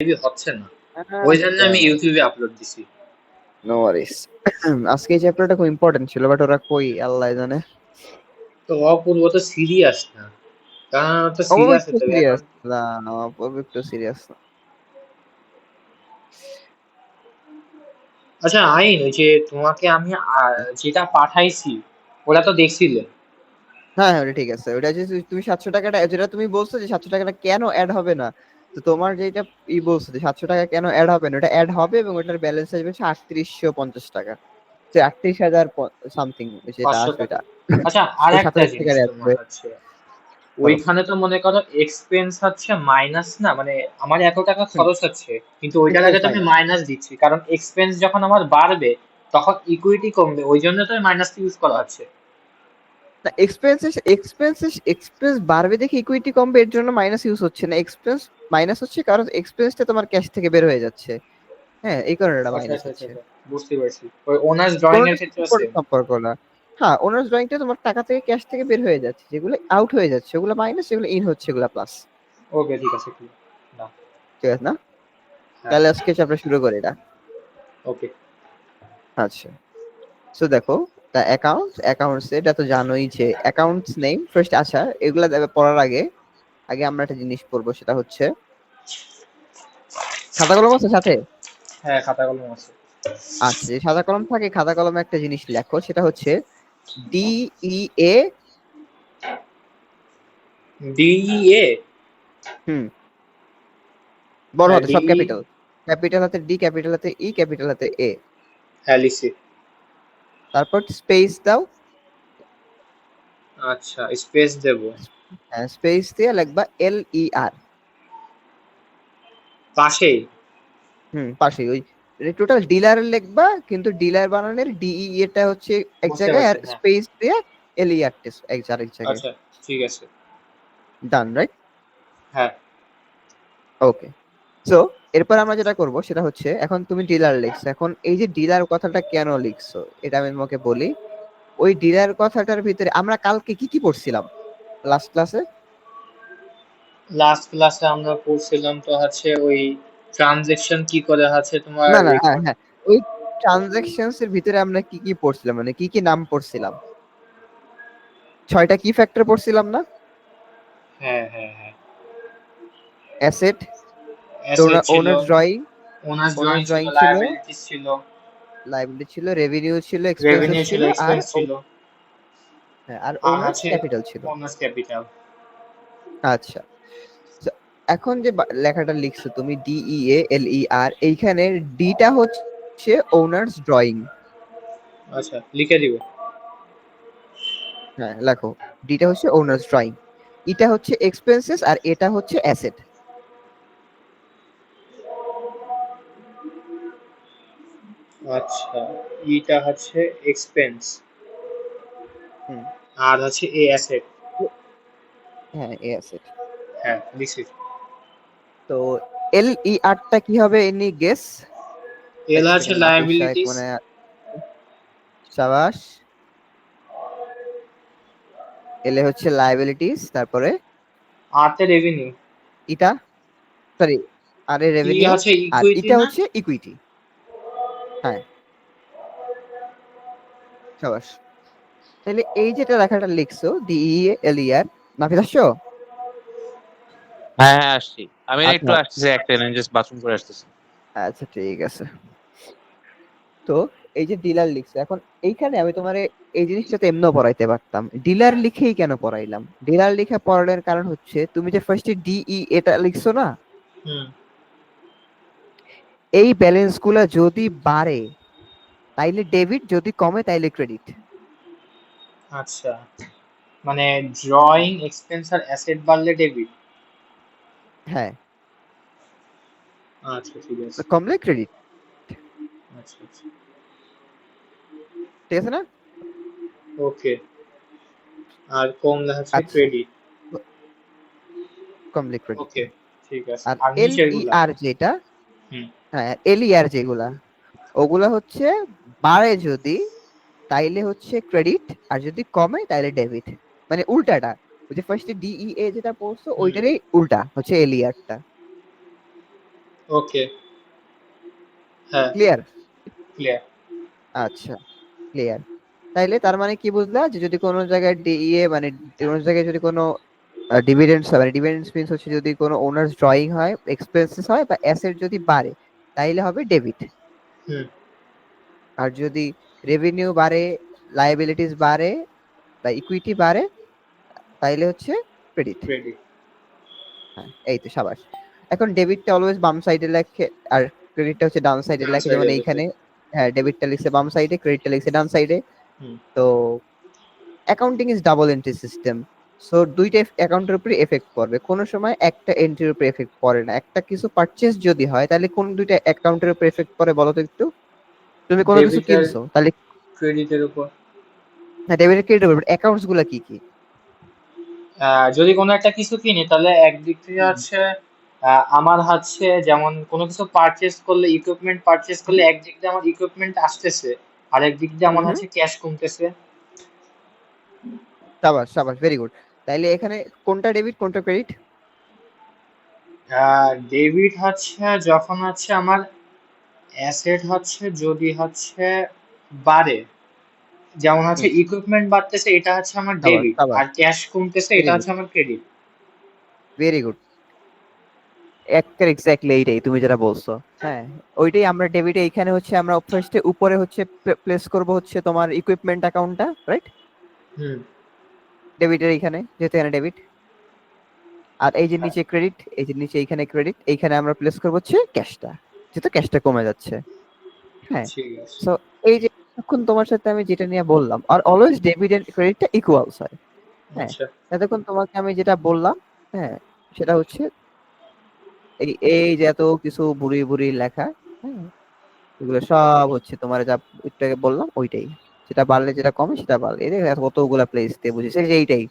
লাইভই হচ্ছে না, ওই জন্য আমি ইউটিউবে আপলোড দিছি। নো ওয়ারিস। আজকে এই চ্যাপ্টারটা খুব ইম্পর্টেন্ট ছিল, বাট ওরা কই আল্লাহ জানে। তো অপূর্ব তো সিরিয়াস না, কারণ ও তো সিরিয়াস অপবিত্র হতে হবে এখন। সিরিয়াস না, অপবিত্র সিরিয়াস না। আচ্ছা আইন, ওই যে তোমাকে আমি যেটা পাঠাইছি ওটা তো দেখছিলে? হ্যাঁ হ্যাঁ, ওটা ঠিক আছে। ওটা যে তুমি 700 টাকাটা যেটা তুমি বলছো যে 700 টাকাটা কেন অ্যাড হবে না, তো তোমার যেটা বলছো যে 700 টাকা কেন অ্যাড হবে না, ওটা অ্যাড হবে এবং ওটার ব্যালেন্স আসবে 3850 টাকা। 38,000 সামথিং যেটা 500 আসবে টাকা। এটা। আচ্ছা আর ওই একটা 27 টাকার জিনিস তোমার আসবে। হচ্ছে, বলো। ওইখানে তো মনে করো এক্সপেন্স হচ্ছে মাইনাস না, মানে আমার এত টাকা হুম, খরচ হচ্ছে, কিন্তু ওইটার আগে ইন্টারেস্ট তো আমি মাইনাস। মাইনাস দিচ্ছি, কারণ এক্সপেন্স যখন আমার বাড়বে তখন ইকুইটি কমবে, ওই জন্য তো মাইনাস ইউজ করা হচ্ছে। না, এক্সপেন্স বাড়বে দেখে ইকুইটি কমবে, এর জন্য মাইনাস ইউজ হচ্ছে না। এক্সপেন্স মাইনাস হচ্ছে কারণ এক্সপেন্সটা তোমার ক্যাশ থেকে বের হয়ে যাচ্ছে। হ্যাঁ, এই কারণে এটা আচ্ছা মাইনাস আচ্ছা আচ্ছা হচ্ছে। আচ্ছা, বুঝতে পারছি। ওই ওনার্স ড্রয়িং এর কোনোটার সাথে ক্ষেত্রে আছে। কোনো সম্পর্ক না। হ্যাঁ, ওনার্স ড্রয়িংটা তোমার টাকা থেকে ক্যাশ থেকে বের হয়ে যাচ্ছে, যেগুলো আউট হয়ে যাচ্ছে ওগুলো মাইনাস, যেগুলো ইন হচ্ছে ওগুলো প্লাস। ওকে ঠিক আছে, ঠিক না। ঠিক আছে না? হ্যাঁ। তাহলে আজকে আমরা শুরু করি এটা। ওকে। আচ্ছা, সো দেখো, দ্য অ্যাকাউন্টস এটা তো জানোই যে অ্যাকাউন্টস নেম ফার্স্ট। আচ্ছা, এগুলা পড়ার আগে আগে আমরা একটা জিনিস পড়বো, সেটা হচ্ছে খাতা কলম আছে সাথে? হ্যাঁ, খাতা কলম আছে। আচ্ছা, যে সাদা কলম থাকে, খাতা কলমে একটা জিনিস লেখো, সেটা হচ্ছে DEA। ডিইএ। হুম, বড় হ্যাঁ হাতে সব ডিই। ক্যাপিটাল। ক্যাপিটাল হাতে ডি, ক্যাপিটাল হাতে ই, ক্যাপিটাল হাতে এ। হ্যাঁ লিখছি। তারপর স্পেস দাও। আচ্ছা স্পেস দেব। স্পেস দিয়ে লিখবা LER। পাশেই। পাশে ওই টোটাল ডিলার লিখবা, কিন্তু ডিলার বানানোর ডিই এটা হচ্ছে এক বুঝতে জায়গায়, পারছি, আর হ্যাঁ। স্পেস দিয়ে LER আরেক জায়গায়। আচ্ছা ঠিক আছে। ডান, রাইট? হ্যাঁ। ওকে। সো এরপর আমরা যেটা করব সেটা হচ্ছে, এখন তুমি ডিলার লিখছো, এখন এই যে ডিলার কথাটা কেন লিখছো এটা আমি তোমাকে বলি। ওই ডিলার কথাটার ভিতরে আমরা কালকে কি কি পড়ছিলাম লাস্ট ক্লাসে? লাস্ট ক্লাসে আমরা পড়ছিলাম তো হচ্ছে ওই ট্রানজেকশন কি করে হচ্ছে তোমার না না, হ্যাঁ রেকর্ড। হ্যাঁ, ওই ট্রানজাকশনস এর ভিতরে আমরা কি কি পড়ছিলাম, মানে কি কি নাম পড়ছিলাম? 6টা কি ফ্যাক্টর পড়ছিলাম না? হ্যাঁ হ্যাঁ হ্যাঁ। অ্যাসেট, অ্যাসেট ছিল, ওনার ড্রয়িং, ওনার্স ওনার ড্রয়িং ছিল, ড্রয়িং ছিল, লায়াবিলিটিস ছিল, লাইবিলিটি ছিল, রেভিনিউ ছিল, এক্সপেন্সেস রেভিনিউ ছিল, ছিল, আর এক্সপেন্স ছিল, হ্যাঁ, আর আর ওনার্স আছে ক্যাপিটাল ছিল। Owners capital. আচ্ছা, So, এখন যে লেখাটা লিখছো তুমি DEALER, এইখানে ডিটা হচ্ছে ওনার্স ড্রয়িং। আচ্ছা লিখে দিব। হ্যাঁ, লেখো। ডিটা হচ্ছে ওনার্স ড্রয়িং, এটা হচ্ছে এক্সপেন্সেস, আর এটা হচ্ছে অ্যাসেট। আচ্ছা, ইটা হচ্ছে এক্সপেন্স, হুম, আর হচ্ছে এ অ্যাসেট। হ্যাঁ, এ অ্যাসেট। হ্যাঁ লিখছি। তো LERটা কি হবে, এনি গেস? এল এক আছে সেকেন্ড, নাফিস শাহেদ লায়াবিলিটিস। মনে সাবাস। এলে হচ্ছে লায়াবিলিটিস, তারপরে আর তে রেভিনিউ। ইটা, সরি, আরে ই রেভিনিউ, হচ্ছে আর ইকুইটি ইটা না। হচ্ছে ইকুইটি। হ্যাঁ, সাবাস। তাহলে এই যেটা লেখাটা লিখছো DEALER, নাফিস আসছো? হ্যাঁ হ্যাঁ আসছি। আমি না একটু আচ্ছা আসতেছি, একটা জাস্ট বাথরুম করে আসতেছি। আচ্ছা, ঠিক আছে। তো এই যে ডিলার লিখছো, এখন এইখানে আমি তোমার এই জিনিসটা তো এমনিও পড়াইতে পারতাম, ডিলার লিখেই কেন পড়াইলাম? ডিলার লিখে পড়ানোর কারণ হচ্ছে, তুমি যে ফার্স্টে DE এটা লিখছো না, হুম। এই ব্যালেন্স গুলা যদি বাড়ে তাইলে ডেবিট, যদি কমে তাইলে ক্রেডিট। আচ্ছা, মানে ড্রয়িং এক্সপেন্স আর অ্যাসেট বাড়লে ডেবিট। হ্যাঁ, আচ্ছা ঠিক আছে। কমলে ক্রেডিট। আচ্ছা আচ্ছা। ঠিক আছে না? ওকে। আর কমলে হচ্ছে আচ্ছা, ক্রেডিট। কমলে ক্রেডিট। ওকে ঠিক আছে, আর আর নিচের গুলা? LER যেটা, হুম। হ্যাঁ LER যেগুলা, ওগুলা হচ্ছে বাড়ে যদি তাইলে হচ্ছে ক্রেডিট, আর যদি কমে তাইলে ডেবিট। মানে উল্টাটা, ওই যে ফার্স্টে DEA যেটা পড়ছো হুম। ওইটারই উল্টা হচ্ছে LERটা। ওকে, হ্যাঁ, ক্লিয়ার? ক্লিয়ার। আচ্ছা, ক্লিয়ার। তাইলে তার মানে কি বুঝলা, যে যদি কোনো জায়গায় ডিএ মানে কোনো জায়গায় যদি কোনো ডিভিডেন্ডস হয়, মানে ডিভিডেন্ডস মিন্স হচ্ছে যদি কোনো ওনার্স ড্রয়িং হয়, এক্সপেন্সেস হয় বা অ্যাসেট যদি বাড়ে, তাইলে হবে ডেবিট। হুম, আর যদি রেভিনিউ বাড়ে, লায়াবিলিটিস বাড়ে বা ইকুইটি বাড়ে, তাইলে হচ্ছে ক্রেডিট। রেডি। হ্যাঁ, এই তো সাবাস। এখন ডেবিটটা অলওয়েজ বাম সাইডে লেখে আর ক্রেডিটটা হচ্ছে ডান সাইডে ডান লেখে, সাইডে যেমন লিখে। এইখানে। হ্যাঁ, ডেবিটটা লিখছে বাম সাইডে, ক্রেডিটটা লিখছে ডান সাইডে। হুম, তো accounting is double entry system. So দুইটা অ্যাকাউন্টের উপরে এফেক্ট পড়বে, কোনো সময় একটা এন্ট্রির উপরে এফেক্ট পড়ে না। একটা কিছু পারচেজ যদি হয়, তাহলে কোন দুইটা অ্যাকাউন্টের উপরে এফেক্ট পড়ে বলো তো একটু। তুমি কোনো কিছু ডেবিট আর কিনছো, তাহলে ক্রেডিটের উপর। ডেবিট ক্রেডিট হবে, অ্যাকাউন্টস গুলা কি কি? যদি কোনো একটা কিছু কিনি তাহলে একদিক থেকে হুম, হচ্ছে আমার হচ্ছে যেমন কোনো কিছু পারচেস করলে, ইকুইপমেন্ট পারচেস করলে একদিক দিয়ে আমার ইকুইপমেন্ট আসতেছে, আর একদিক দিয়ে হুম, আমার হুম। হচ্ছে ক্যাশ কমতেছে। সাবাস সাবাস, ভেরি গুড। তাইলে এখানে কোনটা ডেবিট কোনটা ক্রেডিট? ডেবিট হচ্ছে যখন হচ্ছে আমার অ্যাসেট হচ্ছে যদি হচ্ছে বাড়ে, যেমন হচ্ছে হুম, ইকুইপমেন্ট বাড়তেছে, এটা হচ্ছে আমার সাবাস ডেবিট, সাবাস, আর ক্যাশ কমতেছে, ভেরি এটা গুড, হচ্ছে আমার ক্রেডিট। Very good. এক্স্যাক্টলি এইটাই তুমি যেটা বলছো। হ্যাঁ, ওইটাই আমরা ডেবিটে এইখানে হচ্ছে আমরা ফার্স্টে উপরে হচ্ছে প্লেস করব হচ্ছে তোমার ইকুইপমেন্ট অ্যাকাউন্টটা, রাইট? হুম, ডেবিটের এইখানে, যেহেতু এখানে ডেবিট। আর এই যে হ্যাঁ, নিচে ক্রেডিট, এই যে নিচে এইখানে ক্রেডিট, এইখানে আমরা প্লেস করবো হচ্ছে ক্যাশটা, যেহেতু ক্যাশটা কমে যাচ্ছে। হ্যাঁ। ঠিক আছে। সো এই যে এখন তোমার সাথে আমি যেটা নিয়ে বললাম, are always debit and ক্রেডিটটা equals হয়। হ্যাঁ, আচ্ছা, এতক্ষণ তোমাকে আমি যেটা বললাম, হ্যাঁ, সেটা হচ্ছে এই এই যে এত কিছু বুড়ি বুড়ি লেখা, হ্যাঁ, এগুলো সব হচ্ছে তোমার যা একটু আগে বললাম ওইটাই। যেটা বাড়লে যেটা কমে সেটা বাড়লে, এই দেখো কতগুলা প্লেস দিয়ে বুঝেছি যে এইটাই।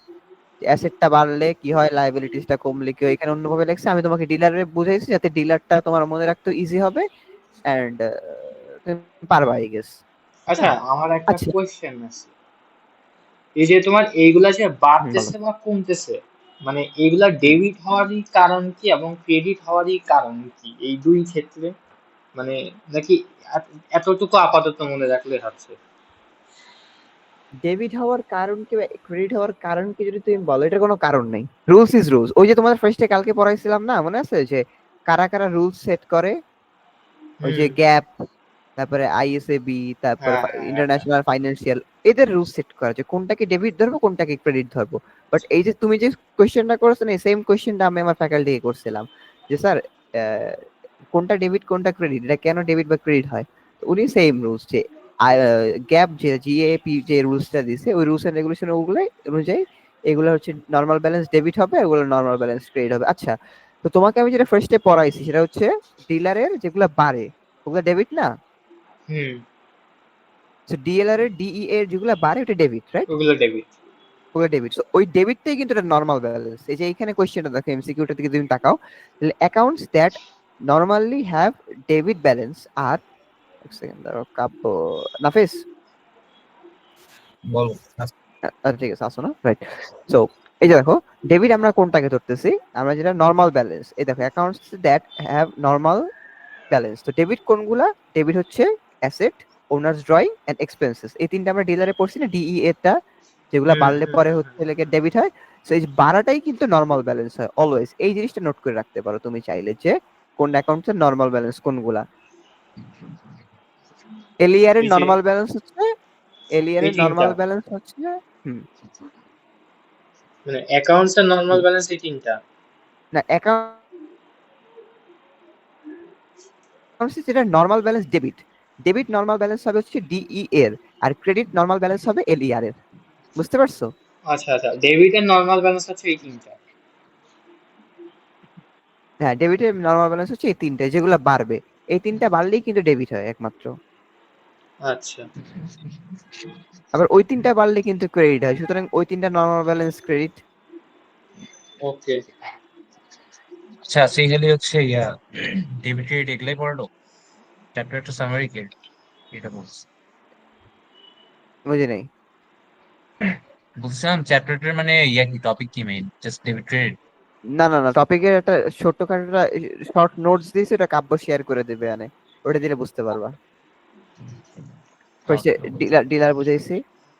অ্যাসেটটা বাড়লে কি হয়, লায়াবিলিটিসটা কমলে কি হয়, এখানে অন্যভাবে লেখছে। আমি তোমাকে ডিলারে বুঝাইছি যাতে ডিলারটা তোমার মনে রাখতে ইজি হবে, এন্ড তুমি পারবা, আই গেস। আচ্ছা, হ্যাঁ, আমার একটা আচ্ছা। কোয়েশ্চেন আছে। এই যে তোমার এইগুলা যে বলো। বাড়তেছে বা কমতেছে, মানে এইগুলা ডেবিট হওয়ারই কারণ কি এবং ক্রেডিট হওয়ারই কারণ কি এই দুই ক্ষেত্রে, মানে নাকি এতটুকু আপাতত মনে রাখলে হচ্ছে? ডেবিট হওয়ার কারণ কি, ক্রেডিট হওয়ার কারণ কি যদি তুমি বলো, এটা কোনো কারণ নেই। Rules is rules. ওই যে তোমাদের ফার্স্টে কালকে পড়াইছিলাম না, মনে আছে, যে কারা কারা রুলস সেট করে? ওই যে হুম, গ্যাপ, তারপরে আইএসএবি, তারপরে হ্যাঁ, হ্যাঁ, হ্যাঁ, হ্যাঁ। ইন্টারন্যাশনাল ফাইন্যান্সিয়াল, এদের রুল সেট করা আছে কোনটাকে ডেবিট ধরবো কোনটাকে ক্রেডিট ধরবো। বাট এই যে তুমি যে কোয়েশ্চেনটা করেছো না, সেম কোয়েশ্চেনটা আমি আমার ফ্যাকাল্টিকে করছিলাম, যে স্যার কোনটা ডেবিট কোনটা ক্রেডিট, এটা কেন ডেবিট বা ক্রেডিট হয়? তো উনি সেম রুলস, যে গ্যাপ যে জিএপি যে রুলসটা দিছে, ওই রুলস এন্ড রেগুলেশন ওগুলো অনুযায়ী এগুলো হচ্ছে নর্মাল ব্যালেন্স ডেবিট হবে, ওগুলো নর্মাল ব্যালেন্স ক্রেডিট হবে। আচ্ছা, তো তোমাকে আমি যেটা ফার্স্টে পড়াইছি সেটা হচ্ছে ডিলারের যেগুলো বাড়ে ওগুলো ডেবিট না? হুম, সো ডিএলআর এর ডিই এর যেগুলো বাড়ে ওটা ডেবিট, রাইট? ওগুলো ডেবিট। ওগুলো ডেবিট। সো ওই ডেবিটটাই কিন্তু এটা নরমাল ব্যালেন্স। এই যে এখানে কোশ্চেনটা দেখো, এমসিকিউটা দিকে তুমি তাকাও, তাহলে accounts that normally have debit balance আর, এক সেকেন্ড দাঁড়াও, কাব্য, নাফিস, বলো। আচ্ছা ঠিক আছে, আসো না, রাইট। সো এই যে দেখো, ডেবিট আমরা কোনটাকে ধরতেছি, আমরা যেটা নরমাল ব্যালেন্স, এই দেখো accounts that have normal balance. তো ডেবিট কোনগুলা? ডেবিট হচ্ছে asset, owners drawing and expenses, এই তিনটা আমরা ডিলারে পড়ছি না, ডিই এরটা, যেগুলা হুম, বাড়লে হুম, পরে হুম, হচ্ছে লেগে ডেবিট হয়। সো এই যে বাড়াটাই কিন্তু নরমাল ব্যালেন্স হয় অলওয়েজ। এই জিনিসটা নোট করে রাখতে পারো তুমি চাইলে, যে কোন অ্যাকাউন্টের নরমাল ব্যালেন্স কোনগুলা। এলিয়ার এর এই যে নরমাল ব্যালেন্স হচ্ছে, এলিয়ার এই এর তিনটা, নরমাল ব্যালেন্স হচ্ছে, হুম, মানে অ্যাকাউন্টস এর নরমাল হুম, ব্যালেন্স এই তিনটা। না অ্যাকাউন্টস যেটা normal balance debit, debit normal balance হবে হচ্ছে ডিই এর, আর ক্রেডিট নরমাল ব্যালেন্স হবে এলিয়ার এর। বুঝতে পারছো? আচ্ছা, আচ্ছা, ডেবিট এর নরমাল ব্যালেন্স হচ্ছে এই তিনটা। হ্যাঁ, ডেবিটের নরমাল ব্যালেন্স হচ্ছে এই তিনটে, যেগুলো বাড়বে, এই তিনটা বাড়লেই কিন্তু ডেবিট হয় একমাত্র। আচ্ছা, আবার ওই তিনটা বাড়লে কিন্তু ক্রেডিট হয়, সুতরাং ওই তিনটা নরমাল ব্যালেন্স ক্রেডিট। ওকে। আচ্ছা, সিঙ্গেলি হচ্ছে ডেবিট ক্রেডিট এগুলাই পড়ালো, চ্যাপ্টার একটা সামারি কে এটা বলছি। বুঝি নাই। বলছিলাম চ্যাপ্টারটার মানে কি টপিক কি মেইন, জাস্ট ডেবিট ক্রেডিট? না না না, টপিকের একটা ছোট্টখাটো একটা শর্ট নোটস দিয়েছে, ওটা কাব্য শেয়ার করে দেবে আনে, ওটা দিলে বুঝতে পারবা। ফার্স্টে ডিলার বুঝাইছি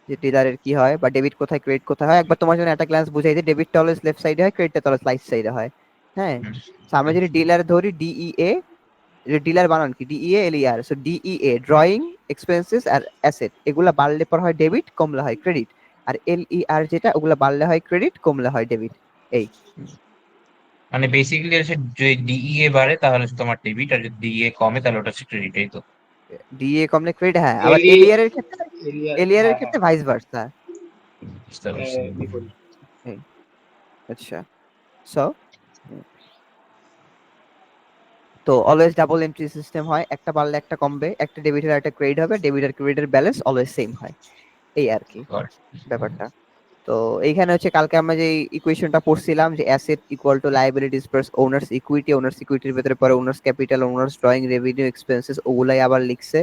যে ডিলারের কি হয়, বা ডেবিট কোথায় ক্রেডিট কোথায় হয়, একবার তোমার জন্য একটা গ্লান্স বুঝাই দিই। ডেবিটটা অলওয়েজ লেফট সাইডে হয়, ক্রেডিটটা অলওয়েজ রাইট সাইডে হয়। হ্যাঁ, তো আমরা যদি ডিলার ধরি ডিইএ, ডিলার বানান কি D E A L E R, so D E A drawing expenses আর অ্যাসেট, এগুলা বাড়লে পর হয় ডেবিট, কমলে হয় ক্রেডিট। আর এলইআর যেটা, ওগুলা বাড়লে হয় ক্রেডিট, কমলে হয় ডেবিট। এই মানে বেসিক্যালি হচ্ছে যদি ডিইএ বাড়ে তাহলে হচ্ছে তোমার ডেবিট, আর যদি ডিইএ কমে তাহলে ওটা হচ্ছে ক্রেডিট, এই তো? ডিএ কমলে ক্রেডিট, হ্যাঁ। আবার এলি এলইআর এর ক্ষেত্রে, এলিয়া এলইআর এর হ্যাঁ হ্যাঁ ক্ষেত্রে ভাইস ভার্সা। বুঝতে পারছি। বিপরীত। এই আচ্ছা, সো তো অলওয়েজ ডাবল এন্ট্রি সিস্টেম হয়, একটা বাড়লে একটা কমবে, একটা ডেবিটের আর একটা ক্রেডিট হবে, ডেবিট আর ক্রেডিটের ব্যালেন্স অলওয়েজ সেম হয়, এই আর কি Got ব্যাপারটা। তো এইখানে হচ্ছে কালকে আমরা যে ইকুয়েশনটা পড়ছিলাম, যে asset equal to liabilities plus owners equity, owners ইকুইটির ভিতরে পরে owners capital, owners drawing, revenue, expenses, ওগুলাই আবার লিখছে।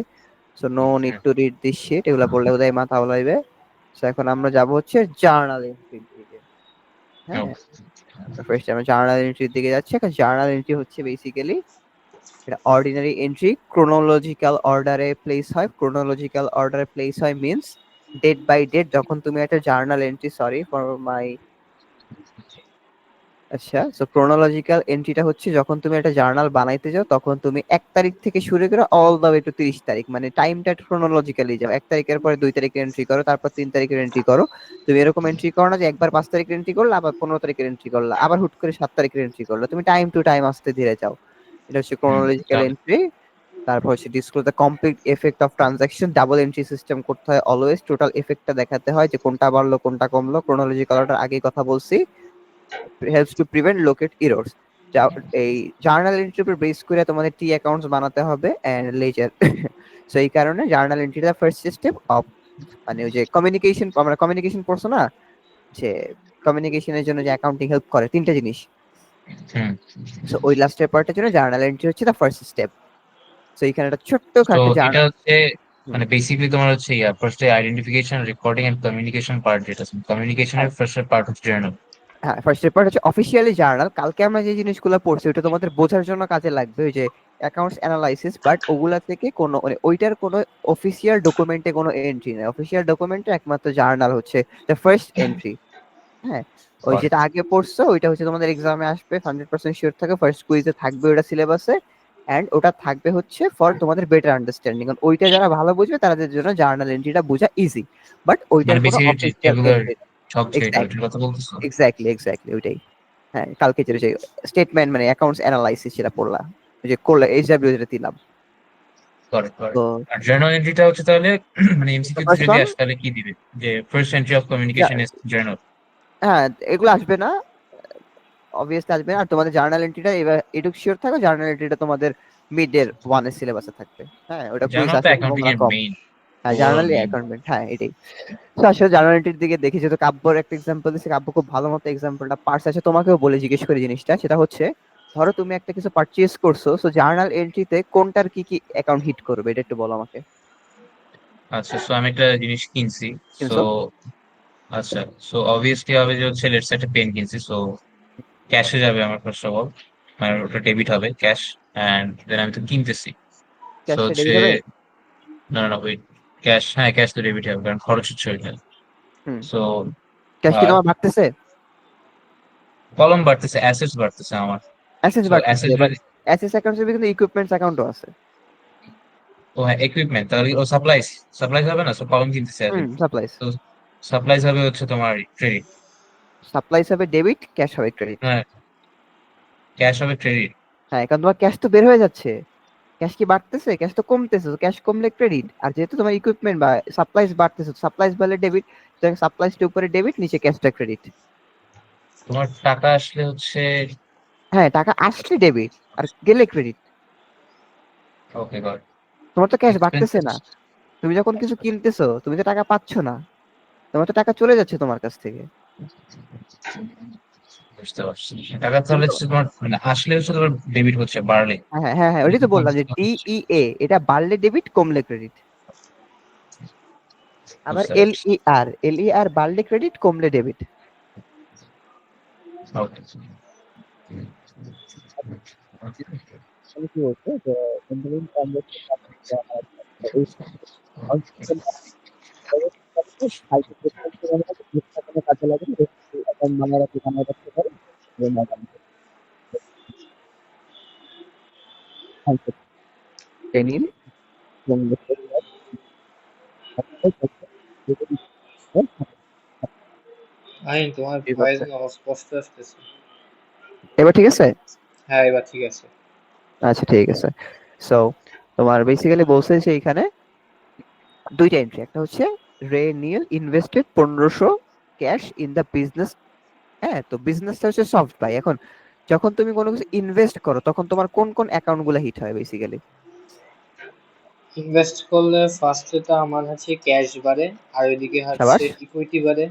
So no need to read this sheet, এগুলা পড়লে বোধহয় মাথা ওলাইবে। সো এখন আমরা যাব হচ্ছে জার্নাল এন্ট্রির দিকে। হ্যাঁ, ফার্স্ট আমরা জার্নাল এন্ট্রির দিকে যাচ্ছি। এখন জার্নাল এন্ট্রি হচ্ছে বেসিক্যালি এটা অর্ডিনারি এন্ট্রি, ক্রোনোলজিক্যাল অর্ডারে প্লেস হয়। ক্রোনোলজিক্যাল অর্ডারে প্লেস হয় মিন্স ডেট বাই ডেট। যখন তুমি একটা journal entry, sorry for my, আচ্ছা, সো ক্রোনোলজিক্যাল এন্ট্রিটা হচ্ছে যখন তুমি একটা জার্নাল বানাইতে যাও, তখন তুমি 1 তারিখ থেকে শুরু করে অল দ্য ওয়ে টু 30 তারিখ, মানে টাইমটা ক্রোনোলজিক্যালি যাও। 1 তারিখের পরে 2 তারিখের এন্ট্রি করো, তারপর 3 তারিখের এন্ট্রি করো। তুমি এরকম এন্ট্রি করো না যে একবার 5 তারিখের এন্ট্রি করলে, আবার 15 তারিখের এন্ট্রি করলে, আবার হুট করে 7 তারিখের এন্ট্রি করলে। তুমি টাইম টু টাইম আস্তে ধীরে যাও। এটা হচ্ছে ক্রোনোলজিক্যাল এন্ট্রি। তারপর হচ্ছে disclose the complete effect of transaction, double entry system করতে হয় অলওয়েজ। টোটাল এফেক্টটা দেখাতে হয় যে কোনটা বাড়লো কোনটা কমলো। ক্রোনোলজিক্যাল অর্ডার আগেই কথা বলছি, helps to prevent locate errors. এই জার্নাল এন্ট্রির উপর বেস করে তোমাদের টি অ্যাকাউন্টস বানাতে হবে এন্ড লেজার। সো এই কারণে জার্নাল এন্ট্রিটা ফার্স্ট স্টেপ অফ, মানে ওই যে কমিউনিকেশন, আমরা কমিউনিকেশন পড়ছো না, যে কমিউনিকেশনের জন্য যে অ্যাকাউন্টিং হেল্প করে 3টা জিনিস। সো ওই লাস্টের পার্টের জন্য জার্নাল এন্ট্রি হচ্ছে দ্য ফার্স্ট স্টেপ। সো এখানে একটা ছোট্ট তো খাটো এটা জার্নাল। হচ্ছে মানে বেসিক্যালি তোমার হচ্ছে ফার্স্টে identification, recording and communication part, যেটা কমিউনিকেশনের ফার্স্ট পার্ট হচ্ছে জার্নাল। হ্যাঁ, ফার্স্ট পেপার হচ্ছে অফিসিয়ালি জার্নাল। কালকে আমরা যে জিনিসগুলো পড়ছি ওটা তোমাদের বোঝার জন্য কাজে লাগবে, ওই যে অ্যাকাউন্টস অ্যানালাইসিস, বাট ওগুলা থেকে কোনো মানে ওইটার কোনো অফিসিয়াল ডকুমেন্টে কোনো এন্ট্রি নেই। অফিসিয়াল ডকুমেন্টে একমাত্র জার্নাল হচ্ছে দ্য ফার্স্ট এন্ট্রি। হ্যাঁ, ওই যেটা আগে পড়ছো ওইটা হচ্ছে তোমাদের এক্সামে আসবে, 100% শিওর থাকে, ফার্স্ট কুইজে থাকবে ওটা সিলেবাসে। এন্ড ওটা থাকবে হচ্ছে ফর তোমাদের বেটার আন্ডারস্ট্যান্ডিং, কারণ ওইটা যারা ভালো বুঝবে তাদের জন্য জার্নাল এন্ট্রিটা বোঝা ইজি। বাট ওইটার মানে কোনো বেসিক্যালি অফিসিয়াল টেবুলার এন্ট্রি, ছক যেটা, এক্স্যাক্টলি ওইটার কথা বলতেছো? এক্স্যাক্টলি ওইটাই। হ্যাঁ, কালকে যে স্টেটমেন্ট মানে অ্যাকাউন্টস অ্যানালাইসিস সেটা পড়লাম, ওই যে করলে এইচডব্লিউ যেটা দিলাম। Correct correct. তো আর জার্নাল এন্ট্রিটা হচ্ছে তাহলে মানে এমসিকিউ ফার্স্ট যদি ওয়ান, আসে তাহলে কি দিবে, যে first entry of communication is journal? হ্যাঁ এগুলো আসবে না, অবভিয়াসলি আসবে না। আর তোমাদের জার্নাল এন্ট্রিটা এবার এটুকু শিওর থাকো, জার্নাল এন্ট্রিটা তোমাদের মিড এর ওয়ানের সিলেবাসে থাকবে। হ্যাঁ, ওটা কুইজ জার্নাল তো আসার অ্যাকাউন্টিং সম্ভাবনা এর কম। মেইন, হ্যাঁ, ওভারঅল জার্নালি মেইন। অ্যাকাউন্টমেন্ট, হ্যাঁ এটাই। তো আসলে জার্নাল এন্ট্রির দিকে দেখি, যেহেতু কাব্যর একটা এক্সাম্পল দিচ্ছে, কাব্য খুব ভালো মতো এক্সাম্পলটা পার্স আছে, তোমাকেও বলে জিজ্ঞেস করি জিনিসটা। সেটা হচ্ছে ধরো তুমি একটা কিছু পারচেজ করছো, সো জার্নাল এন্ট্রিতে কোনটার কি কি অ্যাকাউন্ট হিট করবে এটা একটু বলো আমাকে। আচ্ছা, সো আমি একটা জিনিস কিনছি। সো কিনছো, আচ্ছা, সো অবভিয়াসলি হবে যে হচ্ছে লেটস একটা পেন কিনছি, সো ক্যাশে যাবে আমার ফার্স্ট অফ অল, মানে ওটা ডেবিট হবে ক্যাশ। অ্যান্ড দেন আমি তো কিনতেছি, সো ক্যাশে হচ্ছে ডেবিট হবে। না না ওয়েট, ক্যাশ, হ্যাঁ ক্যাশ তো ডেবিট হবে কারণ খরচ হচ্ছে ওইটা। হুম, সো ক্যাশ কি তোমার বাড়তেছে? কলম বাড়তেছে, অ্যাসেটস বাড়তেছে আমার। অ্যাসেস সো বাড়তেছে, অ্যাসেটস বাট অ্যাসেস অ্যাকাউন্ট হিসেবে কিন্তু ইকুইপমেন্টস অ্যাকাউন্টও আছে। ও হ্যাঁ ইকুইপমেন্ট, তাহলে ও সাপ্লাইজ, সাপ্লাইজ হবে না, সো কলম কিনতেছে হুম, অ্যাসেট। সাপ্লাইস। তো সাপ্লাইজ হবে হচ্ছে তোমার ক্রেডিট। সাপ্লাইস হবে ডেবিট, ক্যাশ হবে ক্রেডিট। হ্যাঁ, ক্যাশ হবে ক্রেডিট। হ্যাঁ, কারণ তোমার ক্যাশ তো বের হয়ে যাচ্ছে, ক্যাশ কি বাড়তেছে? ক্যাশ তো কমতেছে, ক্যাশ কমলে ক্রেডিট। আর যেহেতু তোমার ইকুইপমেন্ট বা সাপ্লাইস বাড়তেছে, সাপ্লাইস বাড়লে ডেবিট, সাপ্লাইসটা উপরে ডেবিট, নিচে ক্যাশটা ক্রেডিট। তোমার টাকা আসলে হচ্ছে, হ্যাঁ, টাকা আসলে ডেবিট আর গেলে ক্রেডিট। ওকে গড, তোমার তো ক্যাশ বাড়তেছে এক্সপেন্সেস। না, তুমি যখন কিছু কিনতেছো তুমি তো টাকা পাচ্ছ না, তোমার তো টাকা চলে যাচ্ছে তোমার কাছ থেকে। বুঝতে পারছি, টাকা তাহলে হচ্ছে তোমার মানে আসলে হচ্ছে তোমার ডেবিট হচ্ছে বাড়লে। হ্যাঁ হ্যাঁ হ্যাঁ হ্যাঁ, ওটাই তো বললাম যে ডিইএ, এটা বাড়লে ডেবিট কমলে ক্রেডিট। আবার বুঝতে পারছি, এলইআর বাড়লে ক্রেডিট কমলে ডেবিট। ওকে। মানে কি হচ্ছে যে কোম্পানি ট্রানজাকশন এই কাজে লাগে অ্যাকাউন্ট বানায় রাখতে পারে এবং ট্রেনিং এবং আইন, তোমার ভয়েস না অস্পষ্ট আসতেছে। এবার ঠিক আছে? হ্যাঁ, এবার ঠিক আছে। আচ্ছা ঠিক আছে। সো তোমার বেসিক্যালি বলছে যে এখানে দুইটা এন্ট্রি, একটা হচ্ছে রে নিল invested 1500 cash in the business. হ্যাঁ, তো বিজনেসটা হচ্ছে সফট বাই। এখন যখন তুমি কোনো কিছু ইনভেস্ট করো তখন তোমার কোন কোন অ্যাকাউন্ট গুলো হিট হয় বেসিক্যালি? ইনভেস্ট করলে ফার্স্টে তো আমার হচ্ছে ক্যাশ বাড়ে, আর ওইদিকে হচ্ছে সাবাস, ইকুইটি বাড়ে।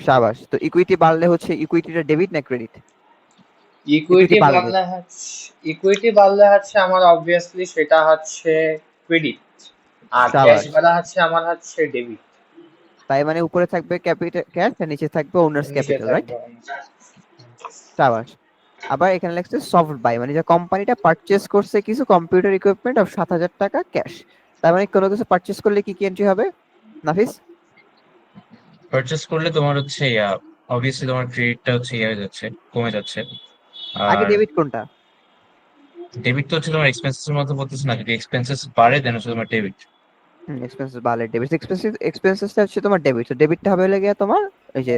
সাবাস। তো ইকুইটি বাড়লে হচ্ছে ইকুইটিটা ডেবিট না ক্রেডিট? ইকুইটি ইকুইটি বাড়লে বাড়লে হচ্ছে ইকুইটি বাড়লে হচ্ছে আমার অবভিয়াসলি সেটা হচ্ছে ক্রেডিট, আর ক্যাশ সাবাস। বাড়া হচ্ছে আমার হচ্ছে ডেবিট। তাই মানে উপরে থাকবে ক্যাপিটাল ক্যাশ আর নিচে থাকবে ওনার্স নিচে ক্যাপিটাল, রাইট? থাকবে। সাবাস। আবার এখানে লেখছে সফট বাই, মানে যে কোম্পানিটা পারচেজ করছে কিছু কম্পিউটার ইকুইপমেন্ট অফ 7000 টাকা ক্যাশ। তার মানে কোনো কিছু পারচেজ করলে কি কি এন্ট্রি হবে নাফিস? পারচেস করলে তোমার হচ্ছে অবভিয়াসলি তোমার ক্রেডিটটা হচ্ছে হয়ে যাচ্ছে, কমে যাচ্ছে। আগে আর ডেবিট কোনটা? ডেবিট তো হচ্ছে তোমার এক্সপেন্সেস এর মধ্যে পড়তেছে না, যদি এক্সপেন্সেস বাড়ে দেন হচ্ছে তোমার ডেবিট। এক্সপেন্সেস বাড়লে ডেবিট, এক্সপেন্সেসটা হচ্ছে তোমার ডেবিট। তো ডেবিটটা হবে হলে গিয়ে তোমার ওই যে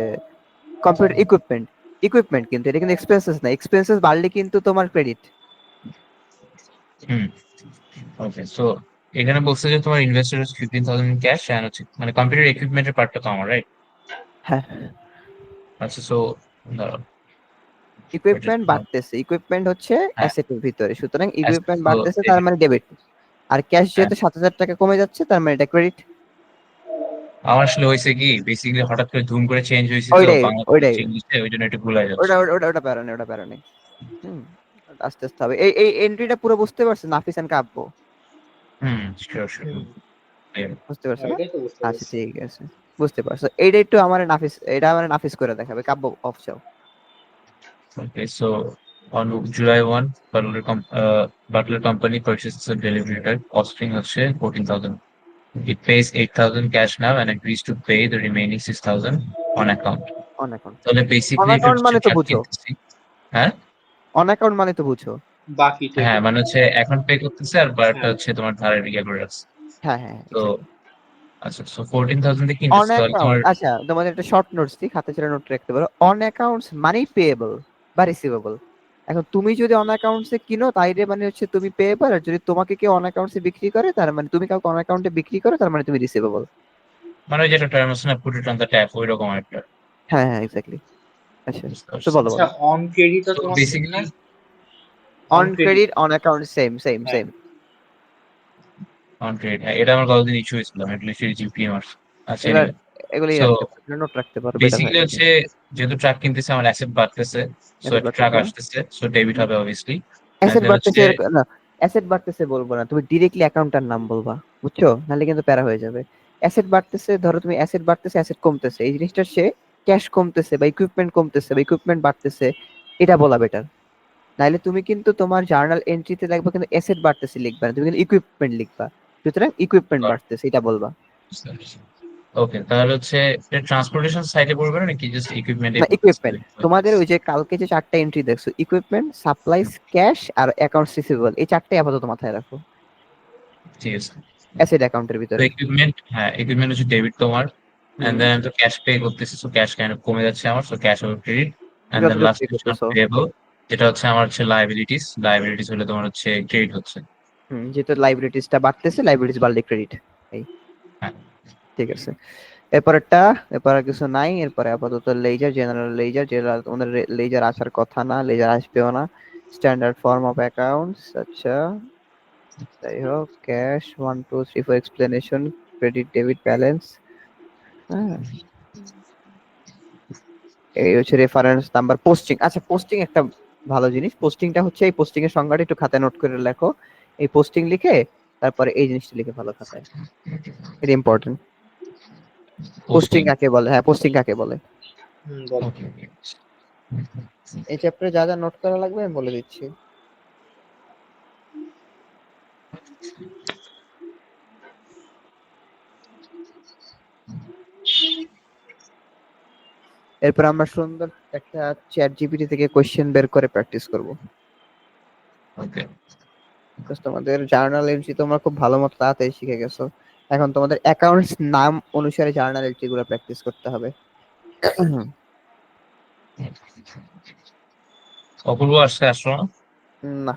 কম্পিউটার ইকুইপমেন্ট, ইকুইপমেন্ট কিন্তু এটা কিন্তু এক্সপেন্সেস না, এক্সপেন্সেস বাড়লে কিন্তু তোমার ক্রেডিট। হুম, ওকে। সো এখানে বলছে যে তোমার ইনভেস্টেড হচ্ছে 15,000 ক্যাশ এন্ড হচ্ছে মানে কম্পিউটার ইকুইপমেন্টের পার্টটা তো আমার, রাইট? হ্যাঁ, আচ্ছা, সো দাঁড়াও, ইকুইপমেন্ট বাড়তেছে, ইকুইপমেন্ট হচ্ছে হ্যাঁ, অ্যাসেটের ভিতরে, সুতরাং আচ্ছা, ইকুইপমেন্ট তো বাড়তেছে তার মানে ডেবিট। আর ক্যাশ হ্যাঁ, যেহেতু 7000 টাকা কমে যাচ্ছে তার মানে এটা ক্রেডিট। আমার আসলে হয়েছে কি বেসিক্যালি হঠাৎ করে ধুম করে চেঞ্জ হয়েছে তো ওইটাই, বাংলা থেকে ওইটাই, ইংলিশে, ওই জন্য একটু ভুল হয়ে যাচ্ছে। ওটা প্যারা নেই, ওটা প্যারা নেই। হুম, আস্তে আস্তে হবে। এই এন্ট্রিটা পুরো বুঝতে পারছেন নাফিস এন্ড কাব্য? হুম, শিওর শিওর। হুম, বুঝতে পারছো না? এটাই তো বুঝতে আচ্ছা পারছি। ঠিক আছে, বুঝতে পারছো। এইটা একটু আমার নাফিস, এটা আমার নাফিস করে দেখাবে। কাব্য অফ চাও। Okay, so on July 1, Butler Company purchases a delivery truck costing হচ্ছে 14,000. It pays 8,000 cash now and agrees to pay the remaining 6,000 on account. On account. তাহলে অন বেসিক্যালি এটা অ্যাকাউন্ট হচ্ছে মানে তো ট্রাক বুঝো, কিনতেছি। হ্যাঁ, অন অ্যাকাউন্ট মানে তো বুঝো। বাকি থেকে। হ্যাঁ, মানে হচ্ছে এখন পে করতেছে আর বারটা হ্যাঁ, হচ্ছে তোমার ধারে ইয়ে করে রাখছে। হ্যাঁ হ্যাঁ তো এক্স্যাক্টলি। আচ্ছা, সো 14,000 দিয়ে অন কিনতেছে তাহলে অ্যাকাউন্ট, তোমার আচ্ছা তোমাদের একটা শর্ট নোটস দিই, খাতা ছেড়ে নোট রাখতে পারো। অন অ্যাকাউন্টস মানে পেয়েবল বা রিসিভেবল। এখন তুমি যদি অন অ্যাকাউন্টসে কিনো তাইলে মানে হচ্ছে তুমি পেয়েবল, আর যদি তোমাকে কেউ অন অ্যাকাউন্টসে বিক্রি করে তার মানে তুমি কাউকে অন অ্যাকাউন্টে বিক্রি করো তার মানে তুমি রিসিভেবল। মানে ওই যেটা টার্ম আছে না, put it on the tap, ওই রকম একটা। হ্যাঁ হ্যাঁ এক্স্যাক্টলি। আচ্ছা, বুঝতে তো পারছি। বলো আচ্ছা, বলো। অন ক্রেডিটও তো তোমার সেম না? Basically on on credit. Credit on account same same হ্যাঁ। সেম। অন ক্রেডিট, হ্যাঁ, এটা আমার কতদিন ইস্যু হয়েছিল, আমি লিটারালি জিপিএ মারছি। আচ্ছা, এগুলা এনিওয়ে, এগুলোই সো রাখতে পারো, নোট রাখতে পারো, বেটার হয় বেসিক্যালি নাকি। হচ্ছে যেহেতু ট্রাক কিনতেছে আমার অ্যাসেট বাড়তেছে, সো অ্যাসেট একটা ট্রাক বাড়তেছে, আসতেছে, সো ডেবিট হবে অবভিয়াসলি। এন্ড অ্যাসেট দেন বাড়তেছে হচ্ছে না, অ্যাসেট বাড়তেছে বলবো না, তুমি ডিরেক্টলি অ্যাকাউন্টার নাম বলবা, বুঝছো? নাহলে কিন্তু প্যারা হয়ে যাবে। অ্যাসেট বাড়তেছে, ধরো তুমি অ্যাসেট বাড়তেছে অ্যাসেট কমতেছে, এই জিনিসটা সে ক্যাশ কমতেছে বা ইকুইপমেন্ট কমতেছে বা ইকুইপমেন্ট বাড়তেছে, এটা বলা বেটার। নাহলে তুমি কিন্তু তোমার জার্নাল এন্ট্রিতে লিখবা কিন্তু অ্যাসেট বাড়তেছে লিখবা না, তুমি কিন্তু ইকুইপমেন্ট লিখবা। সুতরাং ইকুইপমেন্ট বাড়তেছে এটা বলবা। ওকে, তাহলে হচ্ছে ট্রান্সপোর্টেশন সাইডে পড়বে না নাকি জাস্ট ইকুইপমেন্টে না পড়তেছে? ইকুইপমেন্ট, তোমাদের ওই যে কালকে যে চারটা এন্ট্রি দেখছো, ইকুইপমেন্ট, সাপ্লাইস, ক্যাশ আর অ্যাকাউন্টস রিসিভেবল, এই চারটাই আপাতত মাথায় রাখো ঠিক আছে। অ্যাসেট অ্যাকাউন্টের তো ভিতরে। ইকুইপমেন্ট, হ্যাঁ, ইকুইপমেন্ট হচ্ছে ডেবিট তোমার, এন্ড হুম, দেন আমি তো ক্যাশ পে করতেছি, সো ক্যাশ কাইন্ড অফ কমে যাচ্ছে আমার, so cash over credit. And then যতটুকু লাস্ট পে হচ্ছে করতেছো। পেয়েবল, যেটা হচ্ছে আমার হচ্ছে লায়াবিলিটিস, লায়াবিলিটিস হলে তোমার হচ্ছে ক্রেডিট হচ্ছে। হুম, যেহেতু লাইব্রেরিজটা বাড়তেছে, লাইব্রেরিজ বাড়লে ক্রেডিট। এই হ্যাঁ, ঠিক আছে। এরপরেরটা, এরপর আর কিছু নাই। এরপরে আপাতত লেজার, জেনারেল লেজার, যেটা ওদের লেজার আসার কথা না, লেজার আসবেও না। স্ট্যান্ডার্ড ফর্ম অফ অ্যাকাউন্টস, আচ্ছা যাই হোক। Cash 1 2 3 4 explanation, credit debit balance. হ্যাঁ, এই হচ্ছে রেফারেন্স নাম্বার। পোস্টিং, আচ্ছা পোস্টিং একটা ভালো জিনিস। পোস্টিংটা হচ্ছে, এই পোস্টিং এর সংজ্ঞাটা একটু খাতায় নোট করে লেখো। এই পোস্টিং লিখে তারপরে এই জিনিসটা লিখে ভালো খাতায়, এটা ইম্পর্টেন্ট। Posting posting. কাকে বলে? হ্যাঁ পোস্টিং কাকে বলে? বলো। ওকে, এই চ্যাপ্টারে যা যা নোট করা লাগবে আমি বলে দিচ্ছি। এরপর আমরা সুন্দর একটা চ্যাট জিপিটি থেকে কোশ্চেন বের করে প্র্যাকটিস করব। ওকে। তোমাদের জার্নাল এন্ট্রি তোমরা খুব ভালো মতো তাড়াতাড়ি শিখে গেছো। এখন তোমাদের অ্যাকাউন্টস নাম অনুসারে জার্নাল এন্ট্রি গুলো প্র্যাকটিস করতে হবে। অপূর্ব আসলো না? না,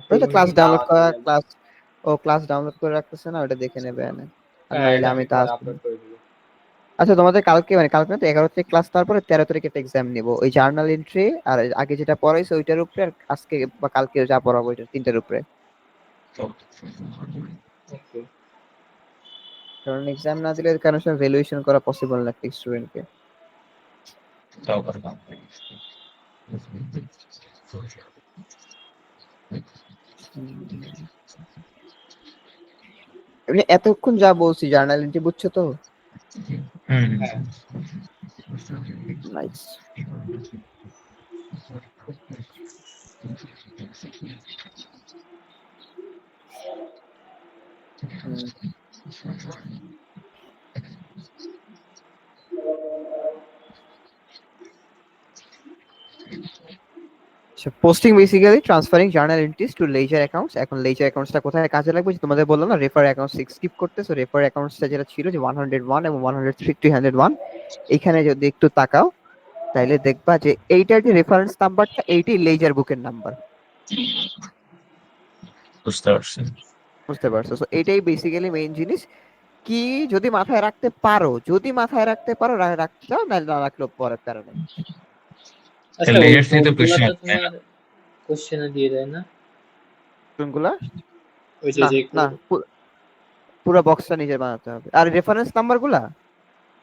ওই তো ক্লাস মনে হয় ডাউনলোড দাওয়াতে করা, যাবে। ক্লাস ডাউনলোড করে রাখতেছে না, ওটা দেখে নেবে এনে। আর হ্যাঁ, নাইলে এটা আমি আমি তা পরে আসবো। আপলোড করে দিব। আচ্ছা, তোমাদের কালকে মানে কালকে না তো 11 তারিখ ক্লাস, তারপরে 13 তারিখে একটা এক্সাম নিব। ওই জার্নাল এন্ট্রি আর আগে যেটা পড়াইছে ওইটার উপরে, আর আজকে বা কালকে যা পড়াবো ওইটার তিনটার উপরে। ওকে। কারণ এক্সাম না দিলে কারণ সব ভ্যালুয়েশন করা পসিবল না একটা স্টুডেন্টকে। তাও করলাম। এমনি এতক্ষণ যা বলছি জার্নাল এন্ট্রি বুঝছো তো? হুম। হ্যাঁ, nice. Posting basically transferring journal entries to ledger accounts. এখন লেজার অ্যাকাউন্টসটা কোথায় কাজে লাগবে যে তোমাদের বললাম না, রেফার অ্যাকাউন্ট স্কিপ করতেছো। রেফার অ্যাকাউন্টসটা যেটা ছিল যে 101 এবং 101, এখানে যদি একটু তাকাও তাইলে দেখবা যে এইটার যে রেফারেন্স নাম্বারটা এইটাই লেজার বুকের নাম্বার। বুঝতে পারছি। বুঝতে পারছো? তো এটাই বেসিক্যালি মেইন জিনিস। কি যদি মাথায় রাখতে পারো, যদি মাথায় রাখতে পারো রাখতে চাও, না না রাখলেও পরে প্যারা নেই। আচ্ছা ওই লেজার থেকে তো বোর্ডগুলা কোশ্চেন তো আছে তাই না? তোমার কোশ্চেনে দিয়ে দেয় না? কোনগুলা? ওই যে না যে না, পুরো বক্সটা নিজে বানাতে হবে। আর রেফারেন্স নাম্বার গুলা,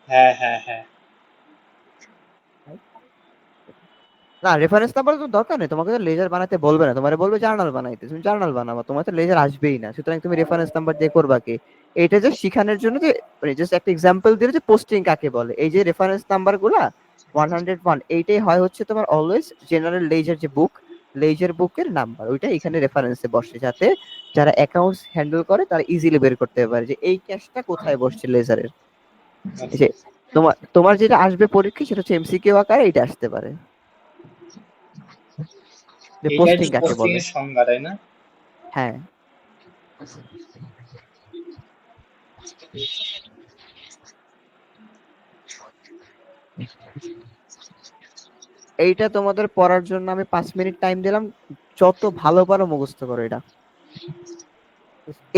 হ্যাঁ, হ্যাঁ, হ্যাঁ। না রেফারেন্স নাম্বার তো দরকার নেই, তোমাকে তো লেজার বানাতে বলবে না, তোমারে বলবে জার্নাল বানাইতে, তুমি জার্নাল বানাবা, তোমার তো লেজার আসবেই না, সুতরাং তুমি রেফারেন্স নাম্বার দিয়ে করবা কি? এটা যে শিখানোর জন্য যে জাস্ট একটা এক্সাম্পল দিলে যে পোস্টিং কাকে বলে। এই যে রেফারেন্স নাম্বার গুলা 101, এইটাই হয় হচ্ছে তোমার অলওয়েজ জেনারেল লেজার যে বুক, লেজার বুকের নাম্বার, ওইটা এখানে রেফারেন্সে বসে, যাতে যারা অ্যাকাউন্টস হ্যান্ডেল করে তারা ইজিলি বের করতে পারে যে এই ক্যাশটা কোথায় বসছে লেজারের। এই আচ্ছা, যে তোমার তোমার যেটা আসবে পরীক্ষা সেটা হচ্ছে এমসিকিউ আকারে এটা আসতে পারে, যে এইটাই পোস্টিং তো কাকে পোস্টিং বলে। এর সংজ্ঞা, তাই না? হ্যাঁ, এইটা তোমাদের পড়ার জন্য আমি 5 মিনিট টাইম দিলাম, যত ভালো পারো মুখস্থ করো এটা।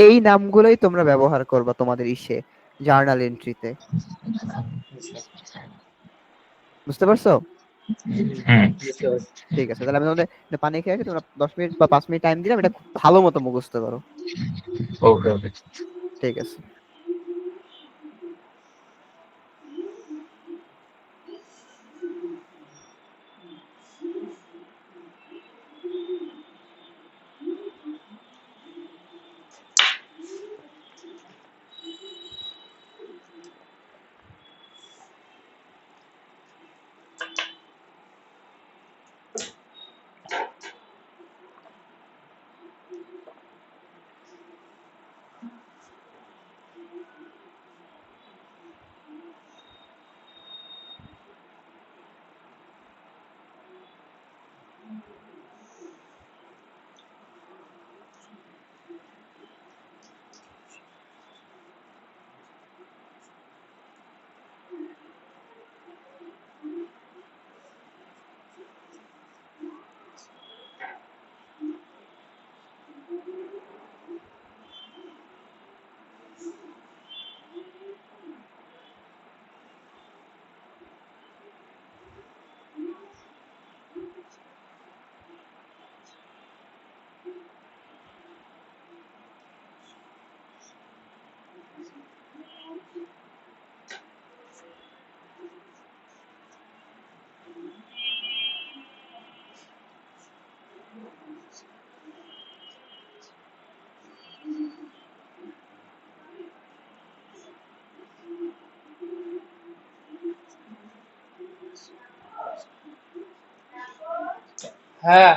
এই নামগুলোই তোমরা ব্যবহার করবা তোমাদের ইসে জার্নাল এন্ট্রিতে। আচ্ছা। বুঝতে পারছো? হুম। বুঝতে পারছি। ঠিক আছে, তাহলে আমি তোমাদের পানি খেয়ে আছি, তোমরা 10 মিনিট বা 5 মিনিট টাইম দিলাম, এটা খুব ভালো মতো মুখস্থ করো। ওকে ওকে। ঠিক আছে। হ্যাঁ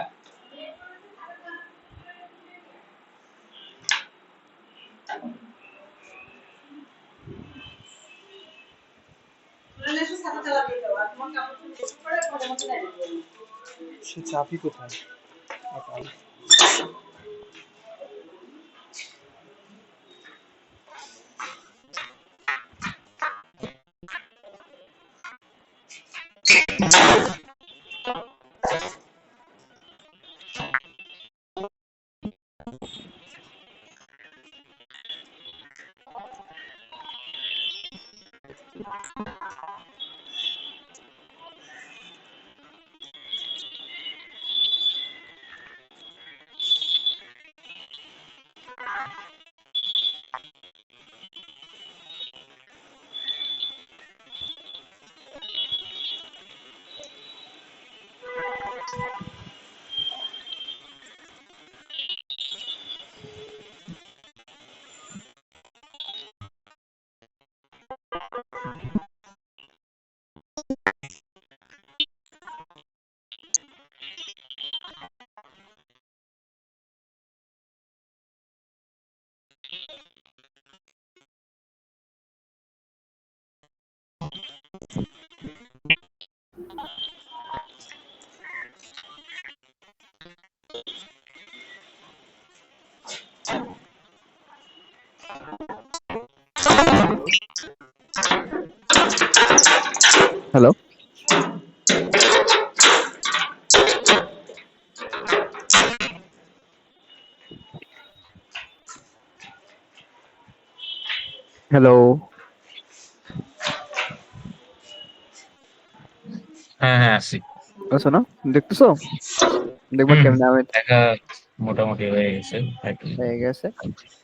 সে চাবি কোথায়? হ্যালো, হ্যালো, হ্যাঁ আসি। আছো না? দেখতেছো? দেখবা হুম কেমনে আমি দেখা মোটামুটি হয়ে গেছে আর কি। হয়ে গেছে।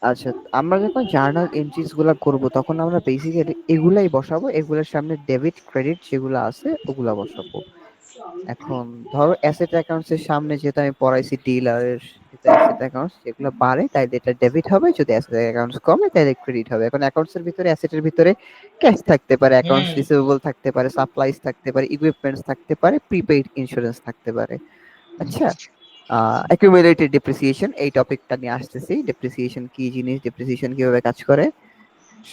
আচ্ছা, আমরা যখন জার্নাল এন্ট্রিজ গুলা করব তখন আমরা বেসিক্যালি এগুলাই বসাবো, এগুলোর সামনে ডেবিট ক্রেডিট যেগুলো আছে ওগুলা বসাবো। এখন ধরো অ্যাসেট অ্যাকাউন্টস এর সামনে যেটা আমি পড়াইছি ডিলারের যেটা অ্যাসেট অ্যাকাউন্টস এগুলো বাড়ে তাই এটা ডেবিট হবে, যদি অ্যাসেট অ্যাকাউন্টস কমে তাহলে ক্রেডিট হবে। এখন অ্যাকাউন্টস এর ভিতরে অ্যাসেটের ভিতরে ক্যাশ থাকতে পারে, অ্যাকাউন্টস হুম রিসিভেবল থাকতে পারে, সাপ্লাইজ থাকতে পারে, ইকুইপমেন্টস থাকতে পারে, প্রিপেইড ইন্স্যুরেন্স থাকতে পারে। আচ্ছা, অ্যাকুমুলেটেড ডেপ্রিসিয়েশন এই টপিকটা নিয়ে আসতেছি। ডেপ্রিসিয়েশন কি জিনিস, ডেপ্রিসিয়েশন কিভাবে কাজ করে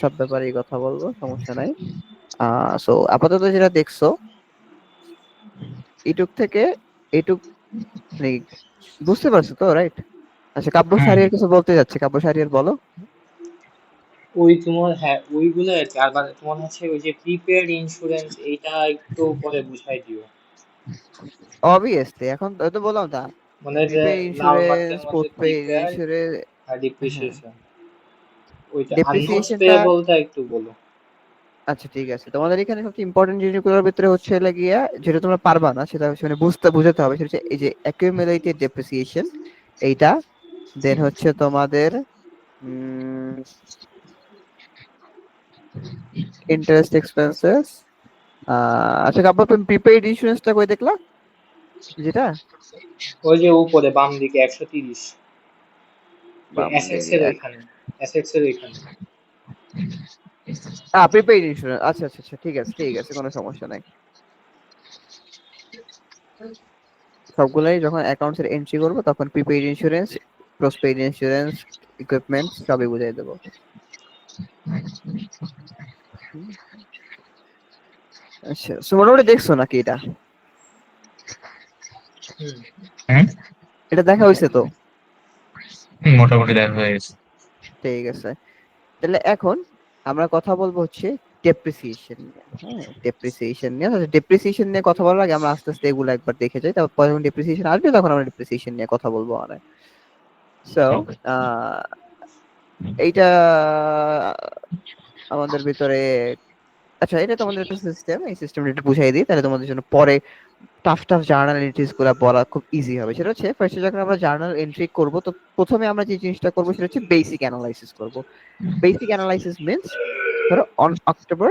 সব ব্যাপারেই কথা বলবো, সমস্যা নাই। সো আপাতত যেটা দেখছো এইটুক থেকে এইটুক মানে বুঝতে পারছো তো, রাইট? আচ্ছা, কাব্য হুম শাহরিয়ার কিছু বলতে যাচ্ছে, কাব্য শাহরিয়ার বলো। ওই তোমার হ্যাঁ ওইগুলো আর কি। আর মানে তোমার হচ্ছে ওই যে প্রিপেড ইন্স্যুরেন্স এইটা একটু পরে বুঝাই দিও। অবভিয়াসলি এখন তো বললাম তা, মানে যে প্রিপেড লাল মার্কের ইন্স্যুরেন্স, মধ্যে পোস্টপেড প্রিপেড ইন্স্যুরেন্স। আর হ্যাঁ, ডিপ্রিসিয়েশন ওইটা আর নোটস ডেপ্রিসিয়েশনটা পেয়েবলটা একটু বলো। আচ্ছা ঠিক আছে। তোমাদের এখানে সবচেয়ে ইম্পর্টেন্ট জিনিসগুলোর ভিতরে হচ্ছে হলো গিয়া যেটা তোমরা পারবা না সেটা হচ্ছে মানে বুঝাতে হবে, সেটা হচ্ছে এই যে অ্যাকুমুলেটেড ডেপ্রিসিয়েশন এইটা। দেন হচ্ছে তোমাদের ইন্টারেস্ট এক্সপেন্সেস। আচ্ছা কাব্য, তুমি প্রিপেইড ইন্স্যুরেন্সটা কই দেখলা যেটা? ওই যে উপরে বাম দিকে 130 বাম অ্যাসেটস দিকে এর ওইখানে অ্যাসেটস এর ওইখানে। প্রিপেইড ইন্স্যুরেন্স, আচ্ছা আচ্ছা আচ্ছা, ঠিক আছে ঠিক আছে, কোনো সমস্যা নাই। সবগুলাই যখন অ্যাকাউন্টস এর এন্ট্রি করবো তখন prepaid insurance, postpaid insurance, equipment সবই বুঝাই দেবো। হুম, আচ্ছা, সো মোটামুটি দেখছো নাকি এটা? হুম হুম এটা দেখা হয়েছে তো? মোটামুটি দেখা হয়ে গেছে। ঠিক আছে, তাহলে এখন আমরা কথা বলবো হচ্ছে ডেপ্রিসিয়েশন নিয়ে। হ্যাঁ, ডেপ্রিসিয়েশন নিয়ে। ডেপ্রিসিয়েশন নিয়ে কথা বলার আগে আমরা আস্তে আস্তে এগুলো একবার দেখে যাই, তারপর পরে যখন ডেপ্রিসিয়েশন আসবে তখন আমরা ডেপ্রিসিয়েশন নিয়ে কথা বলবো অনেক। So okay. এইটা আমাদের ভিতরে, আচ্ছা এটা তোমাদের একটা সিস্টেম, এই সিস্টেমটা একটু বুঝাই দিই তাহলে তোমাদের জন্য পরে টাফ টাফ জার্নাল এন্ট্রিজ গুলা বলা খুব ইজি হবে। সেটা হচ্ছে ফার্স্টে যখন আমরা জার্নাল এন্ট্রি করব তো প্রথমে আমরা যে জিনিসটা করবো সেটা হচ্ছে বেসিক অ্যানালাইসিস করব। বেসিক অ্যানালাইসিস মিন্স ধরো on October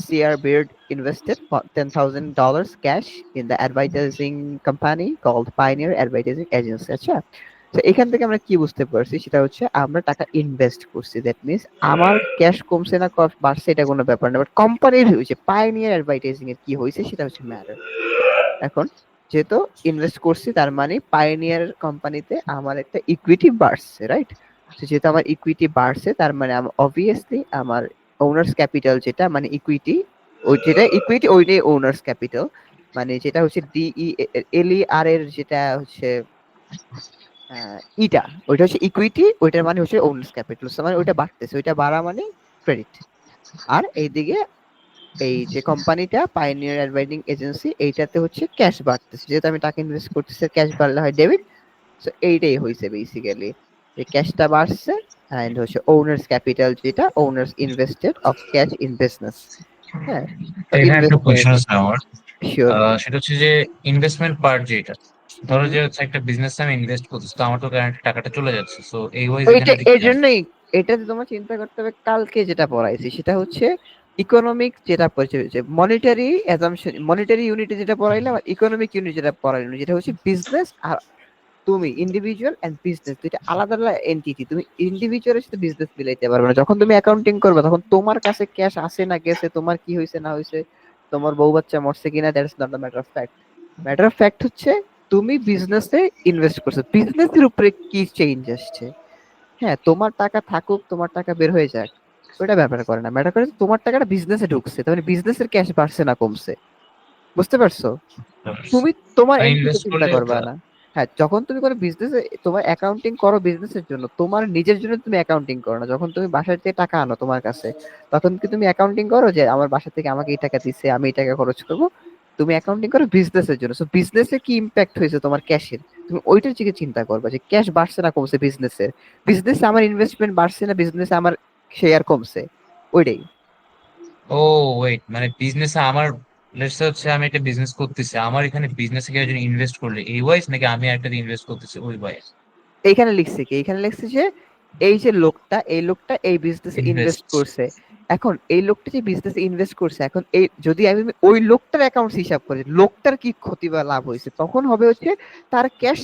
CR Beard invested $10,000 cash in the advertising company called Pioneer Advertising Agency. আচ্ছা, তো এখান থেকে আমরা কি বুঝতে পারছি সেটা হচ্ছে আমরা টাকা ইনভেস্ট করছি, দ্যাট মিন্স আমার ক্যাশ কমছে না বাড়ছে এটা কোনো ব্যাপার না, বাট কোম্পানির হয়েছে পাইনিয়ার অ্যাডভার্টাইজিং এর কি হয়েছে সেটা হচ্ছে ম্যাটার। এখন যেহেতু ইনভেস্ট করছি তার মানে পাইওনিয়ার কোম্পানিতে আমার একটা ইকুইটি বাড়ছে, রাইট? যেহেতু আমার ইকুইটি বাড়ছে তার মানে অবভিয়াসলি আমার ওনার্স ক্যাপিটাল যেটা মানে ইকুইটি, ওই যেটা ইকুইটি ওইটাই ওনার্স ক্যাপিটাল, মানে যেটা হচ্ছে এলইআর এর যেটা হচ্ছে ইটা, ওইটা হচ্ছে ইকুইটি, ওইটার মানে হচ্ছে ওনার্স ক্যাপিটাল, মানে ওইটা বাড়তেছে, ওইটা বাড়া মানে ক্রেডিট। আর এইদিকে এই যে কোম্পানিটা পাইওনিয়ার অ্যাডভাইজিং এজেন্সি, এইটাতে হচ্ছে ক্যাশ বাড়তেছে, যেহেতু আমি টাকা ইনভেস্ট করতেছি, ক্যাশ বাড়লে হয় ডেবিট। সো এইটাই হয়েছে বেসিক্যালি, যে ক্যাশটা বাড়ছে এন্ড হচ্ছে ওনার্স ক্যাপিটাল যেটা owners invested of cash in business. হ্যাঁ, তো এখানে একটা ইনভেস্টমেন্ট। কোয়েশ্চন আছে আমার, শিওর। সেটা হচ্ছে যে ইনভেস্টমেন্ট পার্ট যেটা, ধরো যে হচ্ছে একটা বিজনেস আমি ইনভেস্ট করতেছি, তো আমার তো কারেন্ট টাকাটা চলে যাচ্ছে, সো এই ওয়াইজ এখানে ওইটা এর দেখতে হবে। জন্যই, এটাতে তোমার চিন্তা করতে হবে কালকে যেটা পড়াইছি সেটা হচ্ছে ইকোনমিক, যেটা পড়ছে মনিটারি অ্যাজাম্পশন, মনিটারি ইউনিটে যেটা পড়াইলাম, আর ইকোনমিক ইউনিট যেটা পড়াইলাম, যেটা হচ্ছে বিজনেস আর তুমি ইন্ডিভিজুয়াল এন্ড বিজনেস দুইটা আলাদা আলাদা এন্টিটি। তুমি ইন্ডিভিজুয়ালের সাথে বিজনেস মিলাইতে পারবে না। যখন তুমি অ্যাকাউন্টিং করবে তখন তোমার কাছে ক্যাশ আসে না গেছে, তোমার কি হয়েছে না হয়েছে, তোমার বউ বাচ্চা মরছে কিনা, that's not the matter of fact. Matter of fact হচ্ছে তুমি বিজনেসে ইনভেস্ট করছো, বিজনেসের উপরে কি চেঞ্জ আসছে। হ্যাঁ, তোমার টাকা থাকুক, তোমার টাকা বের হয়ে যাক, ওটা ব্যাপার করে না, ম্যাটার করে তোমার টাকাটা বিজনেসে ঢুকছে, তাহলে বিজনেসের ক্যাশ বাড়ছে না কমছে। বুঝতে পারছো? তুমি তোমার মানে এন্ড থেকে ইনভেস্ট চিন্তা করলে করবা না। হ্যাঁ, যখন তুমি কোনো বিজনেসে তোমার অ্যাকাউন্টিং করো বিজনেসের জন্য, তোমার নিজের জন্য তুমি অ্যাকাউন্টিং করো না। যখন তুমি বাসা থেকে টাকা আনো তোমার কাছে, তখন কি তুমি অ্যাকাউন্টিং করো যে আমার বাসা থেকে আমাকে এই টাকা দিচ্ছে, আমি এই টাকা খরচ করবো? তুমি অ্যাকাউন্টিং করো বিজনেসের জন্য। সো বিজনেসে কি ইম্প্যাক্ট হয়েছে তোমার ক্যাশের, তুমি ওইটার দিকে চিন্তা করবা যে ক্যাশ বাড়ছে না কমছে বিজনেসের, বিজনেসে আমার ইনভেস্টমেন্ট বাড়ছে না বিজনেসে আমার শেয়ার কমছে, ওইটাই। ও ওয়েট, মানে বিজনেসে আমার, লেটস সে হচ্ছে আমি একটা বিজনেস করতেছি, আমার এখানে বিজনেসে কেউ একজন ইনভেস্ট করলে এই ওয়াইজ, নাকি আমি একটা ইনভেস্ট করতেছি ওই ওয়াইজ? এইখানে লিখছে কি, এইখানে লিখছে যে এই যে লোকটা, এই লোকটা এই বিজনেসে ইনভেস্ট ইনভেস্ট। করছে। এখন এই লোকটা যে বিজনেসে ইনভেস্ট করছে, এখন এই যদি আমি ওই লোকটার অ্যাকাউন্ট হিসাব করি, লোকটার কি ক্ষতি বা লাভ হয়েছে, তখন হবে হচ্ছে তার ক্যাশ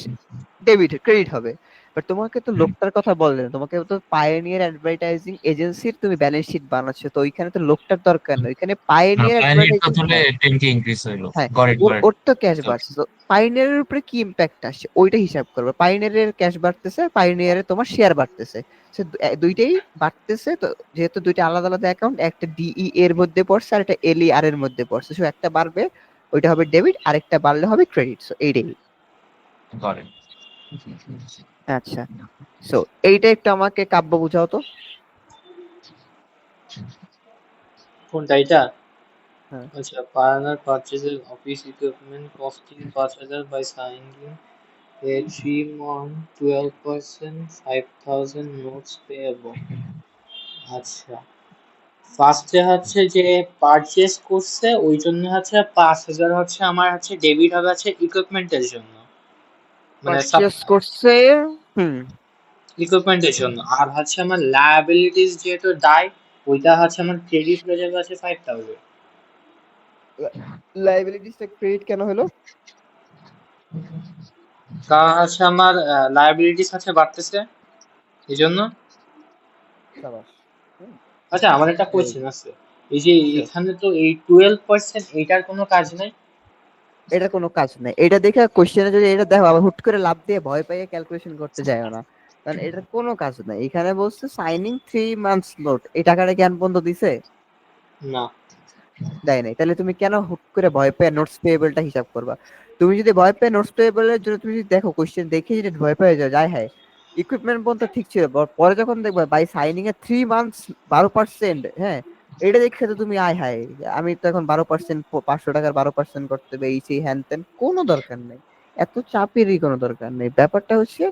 ডেবিট ক্রেডিট হবে। বাট তোমাকে তো লোকটার কথা বললেন, তোমাকে তো পায়োনিয়ার অ্যাডভার্টাইজিং এজেন্সির তুমি ব্যালেন্স শিট বানাচ্ছো, তো ওইখানে তো লোকটার দরকার নেই, ওইখানে পায়োনিয়ার পাইনিয়ার তো অ্যাডভার্টাইজিং। তাহলে 10K ইনক্রিজ হইলো, হ্যাঁ, গট ইট, ওর গট ওর তো ক্যাশ ইট। বাড়ছে, তো পাইনিয়ারের উপরে কি ইম্প্যাক্ট আসছে ওইটা হিসাব করবে। পাইনিয়ারের ক্যাশ বাড়তেছে, পাইনিয়ারে তোমার শেয়ার বাড়তেছে, সে দুইটাই বাড়তেছে। তো যেহেতু দুইটা আলাদা আলাদা অ্যাকাউন্ট, একটা ডিই এর মধ্যে পড়ছে আর একটা এলইআর এর মধ্যে পড়ছে, সো একটা বাড়বে ওইটা হবে ডেবিট, আরেকটা বাড়লে হবে ক্রেডিট। সো এইটাই। Got it. আচ্ছা, সো এইটা একটু আমাকে কাব্য বুঝাও তো। কোনটা এটা? হ্যাঁ, আচ্ছা, Pioneer purchases office equipment costing 5,000 by signing a 3-month 12% 5,000 notes payable. আচ্ছা, ফার্স্টে হচ্ছে যে পারচেজ করছে ওই জন্য হচ্ছে 5,000 হচ্ছে আমার হচ্ছে ডেবিট হবে হচ্ছে ইকুইপমেন্টের জন্য, মানে পারচেস করছে। হুম। ইকুইপমেন্টের জন্য। আর হচ্ছে আমার লায়াবিলিটিস যেহেতু দায়, ওইটা হচ্ছে আমার ক্রেডিট হয়ে যাবে আছে 5,000। লাইবিলিটিসটা ক্রেডিট কেন হলো? কারণ হচ্ছে আমার লায়াবিলিটিস হচ্ছে বাড়তেছে এই জন্য। সাবাস। হুম। আচ্ছা, আমার একটা Very কোয়েশ্চেন good. আছে, এই যে Sure. এখানে তো এই 12% এইটার কোনো কাজ নাই? এটা কোনো কাজ নাই, এটা দেখে কোশ্চেনে যদি এটা দেখো আবার হুট করে লাভ দিয়ে ভয় পাইয়ে ক্যালকুলেশন করতে যায়ও না, কারণ এটার কোনো কাজ নাই। এখানে বলছে সাইনিং 3 months নোট, এই টাকাটা জ্ঞান বন্ধ দিছে? না। দেয় নাই, তাহলে তুমি কেন হুট করে ভয় পেয়ে নোটস পেয়েবলটা হিসাব করবা? তুমি যদি ভয় পেয়ে নোটস পেয়েবলের জন্য তুমি যদি দেখো কোশ্চেন দেখে যদি ভয় পেয়ে যাও, যায় হ্যাঁ ইকুইপমেন্ট পর্যন্ত ঠিক ছিল, পরে যখন দেখবা বাই সাইনিং এ 3 months 12%, হ্যাঁ, এটা দেখে তো তুমি আয় হায়, আমি তো এখন 12%, 500 টাকার 12% করতে হবে, এই সেই হ্যান ত্যান, কোনো দরকার নেই। এত চাপেরই কোনো দরকার নেই। ব্যাপারটা হচ্ছে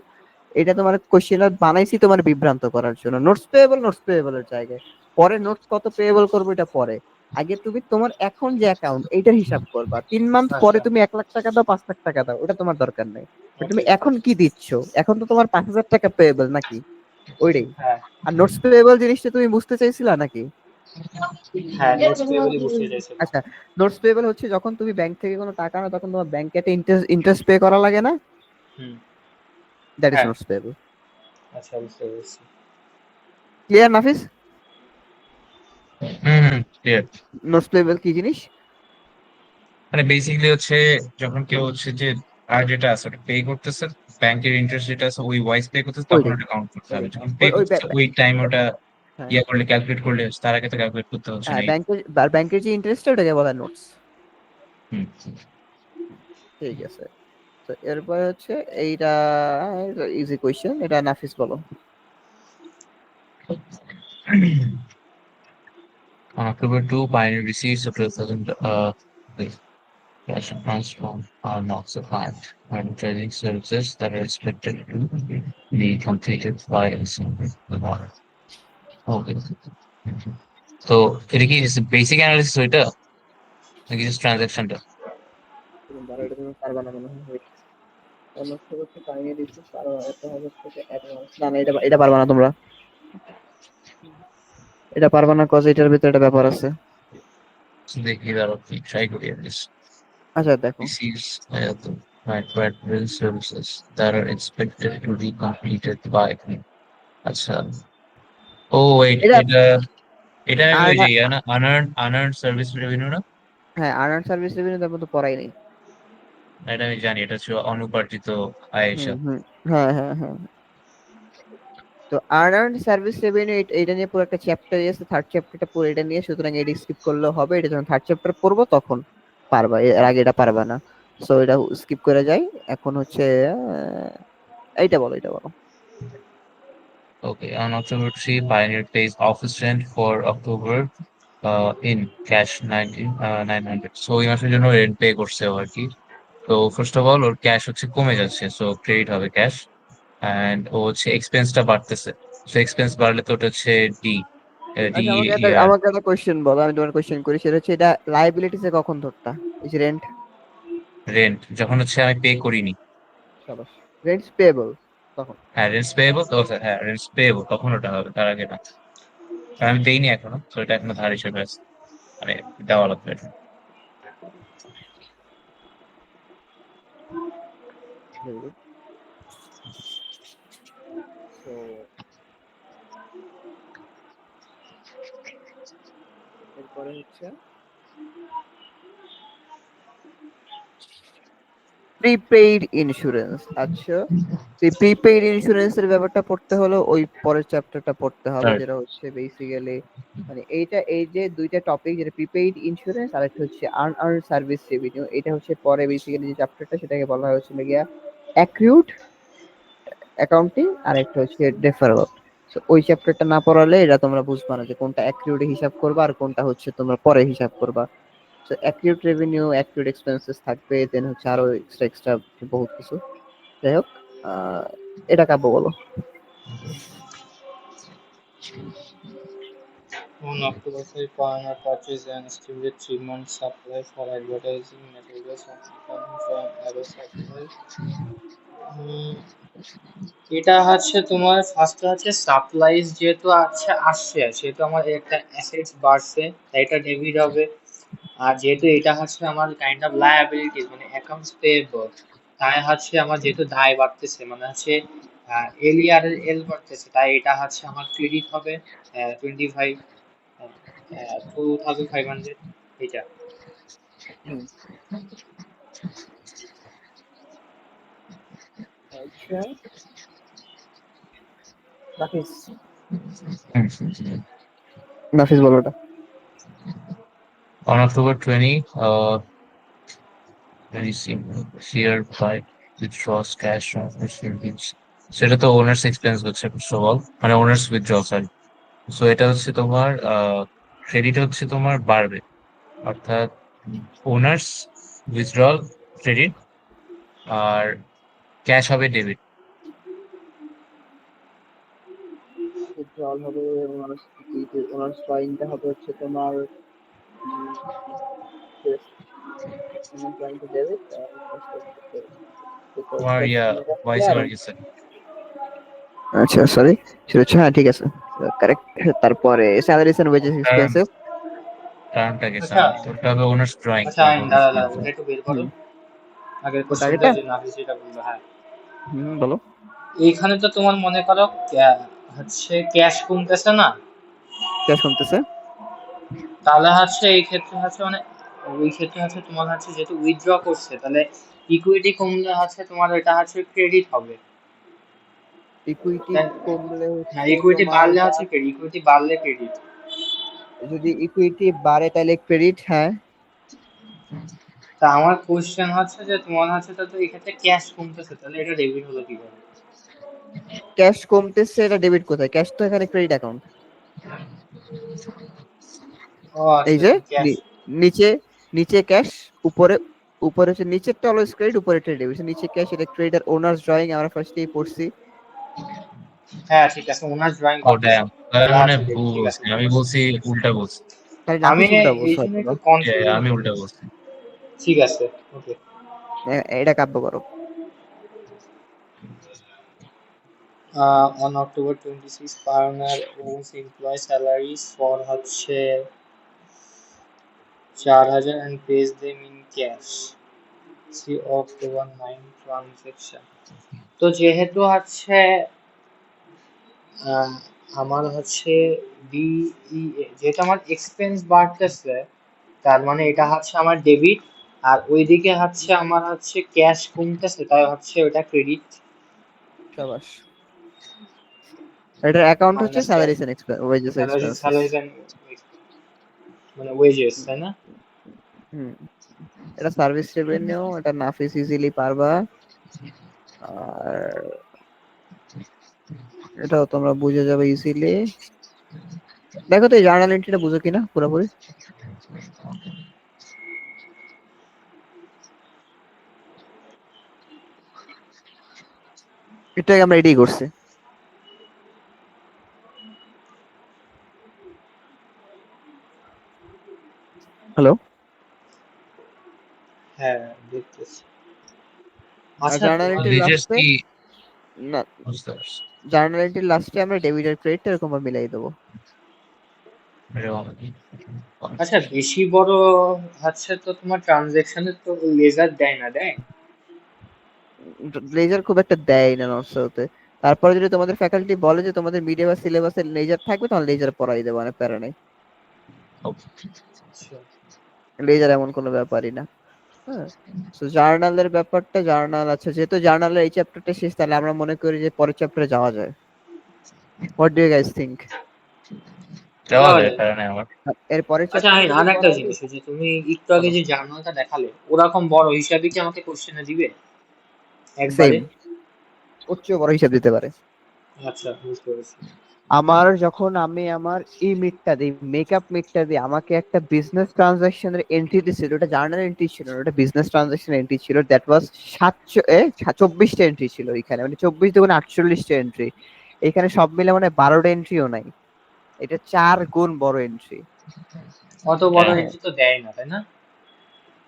এটা তোমার কোশ্চেন বানাইছি তোমার বিভ্রান্ত করার জন্য। নোটস পেয়েবল এর জায়গায়, পরে নোটস কত পেয়েবল করবো এটা পরে। আগে তুমি তোমার এখন যে অ্যাকাউন্ট এইটার হিসাব করবা, 3 মান্থ পরে আচ্ছা, তুমি 1 লাখ টাকা দাও 5 লাখ টাকা দাও, ওটা তোমার দরকার নেই। But তুমি ওকে। এখন কি দিচ্ছ, এখন তো তোমার 5,000 টাকা পেয়েবল নাকি, ওইটাই। হ্যাঁ, আর নোটস পেয়েবল জিনিসটা তুমি বুঝতে চাইছিলা নাকি? হ্যাঁ, নোটস পেয়েবলই বুঝতে চাইছিলাম। আচ্ছা, নোটস পেয়েবল হচ্ছে যখন তুমি ব্যাংক থেকে কোনো টাকা নাও তখন তোমার ব্যাংকে একটা ইন্টারেস্ট পে করা লাগে না, হুম। দ্যাট ইজ হ্যাঁ, নোটস পেয়েবল। আচ্ছা, বুঝতে পেরেছি। ক্লিয়ার নাফিস? হুম হুম, ক্লিয়ার। নোটস পেয়েবল কি জিনিস? মানে বেসিক্যালি হচ্ছে যখন কেউ হচ্ছে যে আর যেটা আছে ওটা পে করতেছে, ব্যাংকের ইন্টারেস্ট যেটা আছে ওই ওয়াইজ পে করতেছে, তখন ওইটাই ওটা কাউন্ট করতে হবে। ওইটাই যখন পে ওই ওই করতেছে ওই টাইম ওটা হ্যাঁ ইয়া করলে, ক্যালকুলেট করলে তার আগে তো ক্যালকুলেট করতে হচ্ছে না। হ্যাঁ, ব্যাংকের যে ইন্টারেস্ট ওটাকে বলা নোটস। হুম। ঠিক আছে, তো এরপরে হচ্ছে এইটা ইজি কোয়েশ্চেন, এটা নাফিস বলো। On October 2, Pioneer received a 12,000 cash advance from not supplied and trading services that are expected to be completed by a single tomorrow. Okay. তো এটা কি বেসিক অ্যানালিসিস ওইটা নাকি জাস্ট ট্রানজাকশনটা? এটা তুমি পারবা না মনে হয়, wait। অন্য হচ্ছে কাহিনী দিচ্ছিস আরো 1,000 থেকে অ্যাডভান্স, না না এটা এটা পারবা না তোমরা, এটা পারবা না কজ এটার ভিতরে একটা ব্যাপার আছে। দেখি দাঁড়াও কি ট্রাই করি অ্যাটলিস্ট। আচ্ছা দেখো, Receives by federal services that are expected to be completed by আচ্ছা। ও ওয়েট, এটা এটা এটা আমি ওই যে আর্নার, ইয়া না, আনআর্নড সার্ভিস রেভিনিউ না? হ্যাঁ আর্নার সার্ভিস রেভিনিউ তারপর তো পড়াই নেই। এটা আমি জানি, এটা হচ্ছে অনুপার্জিত আয় হুম হিসাব। হুম, হ্যাঁ হ্যাঁ হ্যাঁ। তো আর্নার্ড সার্ভিস রেভিনিউ এটা নিয়ে পুরো একটা চ্যাপ্টার আছে, থার্ড চ্যাপ্টারটা পুরো এটা নিয়ে, সুতরাং এটা স্কিপ করলেও হবে, এটা যখন থার্ড চ্যাপ্টার পড়বো তখন পারবা, এর আগে এটা পারবা না। সো এটা স্কিপ করে যাই। এখন হচ্ছে এইটা বলো, এটা বলো। Okay, on October 3, Pioneer pays office rent for October in cash 900. So ওই মাসের জন্য রেন্ট পে করছে ও আর কি। তো first of all or cash হচ্ছে কমে যাচ্ছে, সো ক্রেডিট হবে ক্যাশ। অ্যান্ড ও হচ্ছে এক্সপেন্সটা বাড়তেছে, সো এক্সপেন্স বাড়লে তো ওটা হচ্ছে ডি ডি আচ্ছা ইয়ার। আমাকে একটা কোশ্চেন বলো, আমি তোমার কোশ্চেন করি, সেটা হচ্ছে এটা লাইবিলিটিসে কখন ধরতা, এই যে রেন্ট। রেন্ট যখন হচ্ছে আমি পে করিনি। শাবাশ, রেন্টস পেয়েবল তখন। হ্যাঁ রেন্টস পেয়েবল তো, হ্যাঁ রেন্টস পেয়েবল তখন ওটা হবে, তার আগে না। কারণ আমি দেইনি এখনো, তো এটা এখনো ধার হিসেবে আছে, মানে দেওয়া লাগবে এটা। Very good. তো এরপরে হচ্ছে প্রিপেইড ইন্স্যুরেন্স। আচ্ছা, প্রিপেইড ইন্স্যুরেন্সের ব্যাপারটা পড়তে হলো ওই পরের চ্যাপ্টারটা পড়তে হবে, Right. যেটা হচ্ছে বেসিক্যালি মানে এইটা, এই যে দুইটা টপিক, যেটা প্রিপেইড ইন্স্যুরেন্স আর একটা হচ্ছে আর্ন সার্ভিস রেভিনিউ, এটা হচ্ছে পরে বেসিক্যালি যে চ্যাপ্টারটা সেটাকে বলা হচ্ছে গিয়া অ্যাক্রিউড অ্যাকাউন্টিং, আর একটা হচ্ছে ডেফারেবল। সো ওই চ্যাপ্টারটা না পড়ালে এটা তোমরা বুঝবা না যে কোনটা অ্যাক্রিউডে হিসাব করবা আর কোনটা হচ্ছে তোমরা পরে হিসাব করবা। সো অ্যাক্রিউড রেভিনিউ, অ্যাক্রিউড এক্সপেন্সেস থাকবে, দেন হচ্ছে আরো এক্সট্রা এক্সট্রা বহুত কিছু। যাই হোক, এটা কাব্য বলো। On October 5, Pioneer purchased an estimated 3 month supply for advertising materials on Account from Arrow Supply. উম, এটা হচ্ছে তোমার ফার্স্টে হচ্ছে সাপ্লাইজ, যেহেতু আসছে সেহেতু আমার একটা অ্যাসেটস বাড়ছে, তাই এটা ডেবিট হবে। আর যেহেতু এটা হচ্ছে আমার কাইন্ড অফ লায়াবিলিটিস মানে অ্যাকাউন্টস পেয়েবল, তাই হচ্ছে আমার যেহেতু দায় বাড়তেছে মানে হচ্ছে এল আর এল বাড়তেছে, তাই এটা হচ্ছে আমার ক্রেডিট হবে 25 2500 এটা। হুম, আচ্ছা নাফিস, নাফিস বলো এটা। On October 20, share by withdraws cash from receipts, সেটা তো ওনার্স এক্সপেন্স হচ্ছে ফার্স্ট অফ অল, মানে ওনার্স উইথড্র, সরি। সো এটা হচ্ছে তোমার ক্রেডিট হচ্ছে তোমার বাড়বে, অর্থাৎ ওনার্স উইথড্রল ক্রেডিট, আর ক্যাশ হবে ডেবিট। উইথড্রল হবে, ওনার স্ট্রাইনটা হবে হচ্ছে তোমার ক্লায়েন্ট ডেবিট, তোমার ইয়া ভয়েস ওভার গেছে। আচ্ছা সরি, সেটা হচ্ছে হ্যাঁ ঠিক আছে, কারেক্ট। তারপরে স্যালারিজ এন্ড ওয়েজেস কারণ এক্সপেন্সেস। কারণটা গেছে আচ্ছা আমার, তো ওটা হবে ওনার্স ড্রয়িং, আচ্ছা নট আইন ওনার্স দাঁড়া দাঁড়া, উইথড্র। ওটা একটু বের করো, হুম, আগের কোশ্চেনটা টার্গেটটা, যে নাফিস যেটা বললো। হ্যাঁ, বলো। এইখানে তো তোমার মনে করো হচ্ছে ক্যাশ কমতেছে না, কে শুনতেছে? তাহলে হচ্ছে এই ক্ষেত্রে হচ্ছে মানে ওই ক্ষেত্রে হচ্ছে তোমার হচ্ছে যেহেতু উইথড্র করছে, তাহলে ইকুইটি কমলে হচ্ছে তোমার এটা হচ্ছে ক্রেডিট হবে। ইকুইটি তাই- কমলে না, হচ্ছে ইকুইটি তোমার বাড়লে এটা, হচ্ছে ক্রেডিট, ইকুইটি বাড়লে ক্রেডিট। যদি ইকুইটি বাড়ে তাহলে ক্রেডিট, হ্যাঁ। তা আমার কোশ্চেন হচ্ছে যে তোমার হচ্ছে তো এই ক্ষেত্রে ক্যাশ কমতেছে, তাহলে এটা ডেবিট হলো কি করে? ক্যাশ কমতেছে, এটা ডেবিট কোথায়? ক্যাশ তো এখানে ক্রেডিট অ্যাকাউন্ট। ও এই আচ্ছা, যে ক্যাশ। নিচে, নিচে ক্যাশ, উপরে, উপরে হচ্ছে নিচেরটা অলওয়েজ ক্রেডিট, উপরেরটা ডেবিট। নিচে ক্যাশ, এটা ক্রেডিট। ওনার্স ড্রয়িং আমরা ফার্স্টেই পড়ছি। হ্যাঁ ঠিক আছে, ওনার ড্রয়িং ও বাদ দিছে। ড্যাম, তাহলে তাহলে মানে হচ্ছে ভুল ঠিক আছে, বলছি, ঠিক আমি আছে। বলছি উল্টা বলছি। তাহলে আমি নাফিস উল্টা এই বলছো জন্য হয়তো বা। একটু কনফিউজ আমি হয়ে উল্টা গেছি। বলছি। ঠিক আছে, ওকে। এটা কাব্য করো। On October 26, Pioneer owns employee salaries for হচ্ছে 4,000 and pays them in cash. See October 9 transaction. তো যেহেতু হচ্ছে আহ, আমার হচ্ছে যেহেতু আমার এক্সপেন্স বাড়তেছে, তার মানে এটা হচ্ছে আমার ডেবিট, আর ওইদিকে হচ্ছে আমার হচ্ছে ক্যাশ কমতেছে, তাই হচ্ছে ওটা ক্রেডিট। সাবাস। এটার অ্যাকাউন্ট হচ্ছে minus cash, salaries and wages expenses. Salaries and মানে ওয়েজেস, তাই না? হুম, এটা সার্ভিস রেভিনিউ, এটা নাফিস ইজিলি পারবা। আর এটাও তোমরা বুঝে যাবে ইজিলি। দেখো তো এই জার্নাল এন্ট্রিটা বুঝো কিনা পুরোপুরি। এটাকে আমরা রেডি করছি। হ্যালো। হ্যাঁ, দেখতেছি। আর আচ্ছা জার্নাল তোমার এন্ট্রির লিজেস লাস্টে, কি না, বুঝতে পারছি। জার্নাল এন্ট্রির লাস্টে আমরা ডেবিট আর ক্রেডিট এরকম ভাবে মিলাই দেবো। আচ্ছা, বেশি বড় হচ্ছে তো তোমার ট্রানজেকশনে তো লেজার দেয় না, দেয়? লেজার খুব একটা দেয় না নর্সতে। তারপরে যদি তোমাদের ফ্যাকাল্টি বলে যে তোমাদের মিডিয়া বা সিলেবাসে লেজার থাকবে, তখন লেজার পড়াই দেবো, মানে প্যারা নেই। আচ্ছা, লেজার এমন কোনো ব্যাপারই না। হ্যাঁ। তো জার্নালের ব্যাপারটা, জার্নাল আছে যেহেতু জার্নালের এই চ্যাপ্টারটা শেষ, তাহলে আমরা মনে করি যে পরের চ্যাপ্টারে যাওয়া যায়। What do you guys think? দেওয়া যাওয়া যায়, যায়। কারণ আমার এর পরের আচ্ছা, চ্যাপ্টারে আমি যদি আর একটা পড়া হয়, জিনিস, যে তুমি একটু আগে বলো। যে জার্নালটা দেখালে, ওরকম বড় হিসাবে কি আমাকে কোশ্চেনে দিবে সেম, একবারে? ওর চেয়েও বড় হিসাব দিতে পারে। আচ্ছা, বুঝতে পেরেছি। আমার যখন আমি আমার ই মিটটা দিই, মেকআপ মিটটা দিই, আমাকে একটা বিজনেস ট্রানজাকশনের এন্ট্রি দিছিল। ওটা জার্নাল এন্ট্রি ছিল না, ওটা বিজনেস ট্রানজাকশন এন্ট্রি ছিল। দ্যাট ওয়াজ 24টা এন্ট্রি ছিল এখানে, মানে 24 দুগুণে 48টা এন্ট্রি। এখানে সব মিলে মানে 12টা এন্ট্রিও নাই। এটা 4 গুণ বড় এন্ট্রি। অত বড় হ্যাঁ, এন্ট্রি তো দেয় না, তাই না?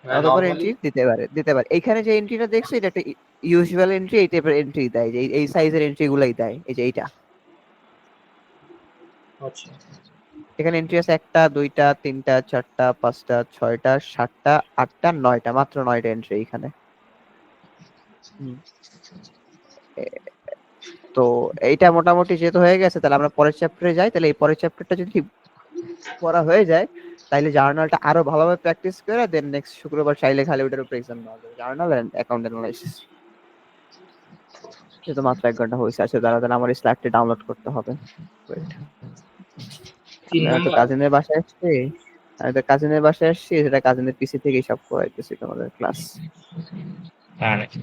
মানে অতবার নর্মালি। এন্ট্রি দিতে পারে, দিতে পারে। এখানে যে এন্ট্রিটা দেখছো এটা একটা ইউজুয়াল এন্ট্রি, এই টাইপের এন্ট্রি দেয়, যে এই সাইজের এন্ট্রি গুলাই দেয়, এই যে এইটা। আচ্ছা, এখানে এন্ট্রি আছে একটা, দুইটা, তিনটা, চারটা, পাঁচটা, ছয়টা, সাতটা, আটটা, নয়টা, মাত্র 9টা এন্ট্রি এখানে। হুম। এ- তো এইটা মোটামুটি যেহেতু হয়ে গেছে, তাহলে আমরা পরের চ্যাপ্টারে যাই। তাহলে এই পরের চ্যাপ্টারটা যদি পড়া হয়ে যায়, তাহলে জার্নালটা আরো ভালোভাবে প্র্যাকটিস করে দেন নেক্সট শুক্রবার চাইলে খালি ওটার উপর এক্সাম নেওয়া যাবে, জার্নাল এন্ড অ্যাকাউন্ট অ্যানালাইসিস। যেহেতু মাত্র 1 ঘন্টা হয়েছে, আছে তারা, তাহলে আমার স্লাইডটা ডাউনলোড করতে হবে। Wait, 3 আমি তো নাম্বার। কাজিনের বাসায় আসছি, আমি তো কাজিনের বাসায় আসছি, সেটা কাজিনের পিসি থেকেই সব করাইতেছি তোমাদের ক্লাস। হ্যাঁ নাকি?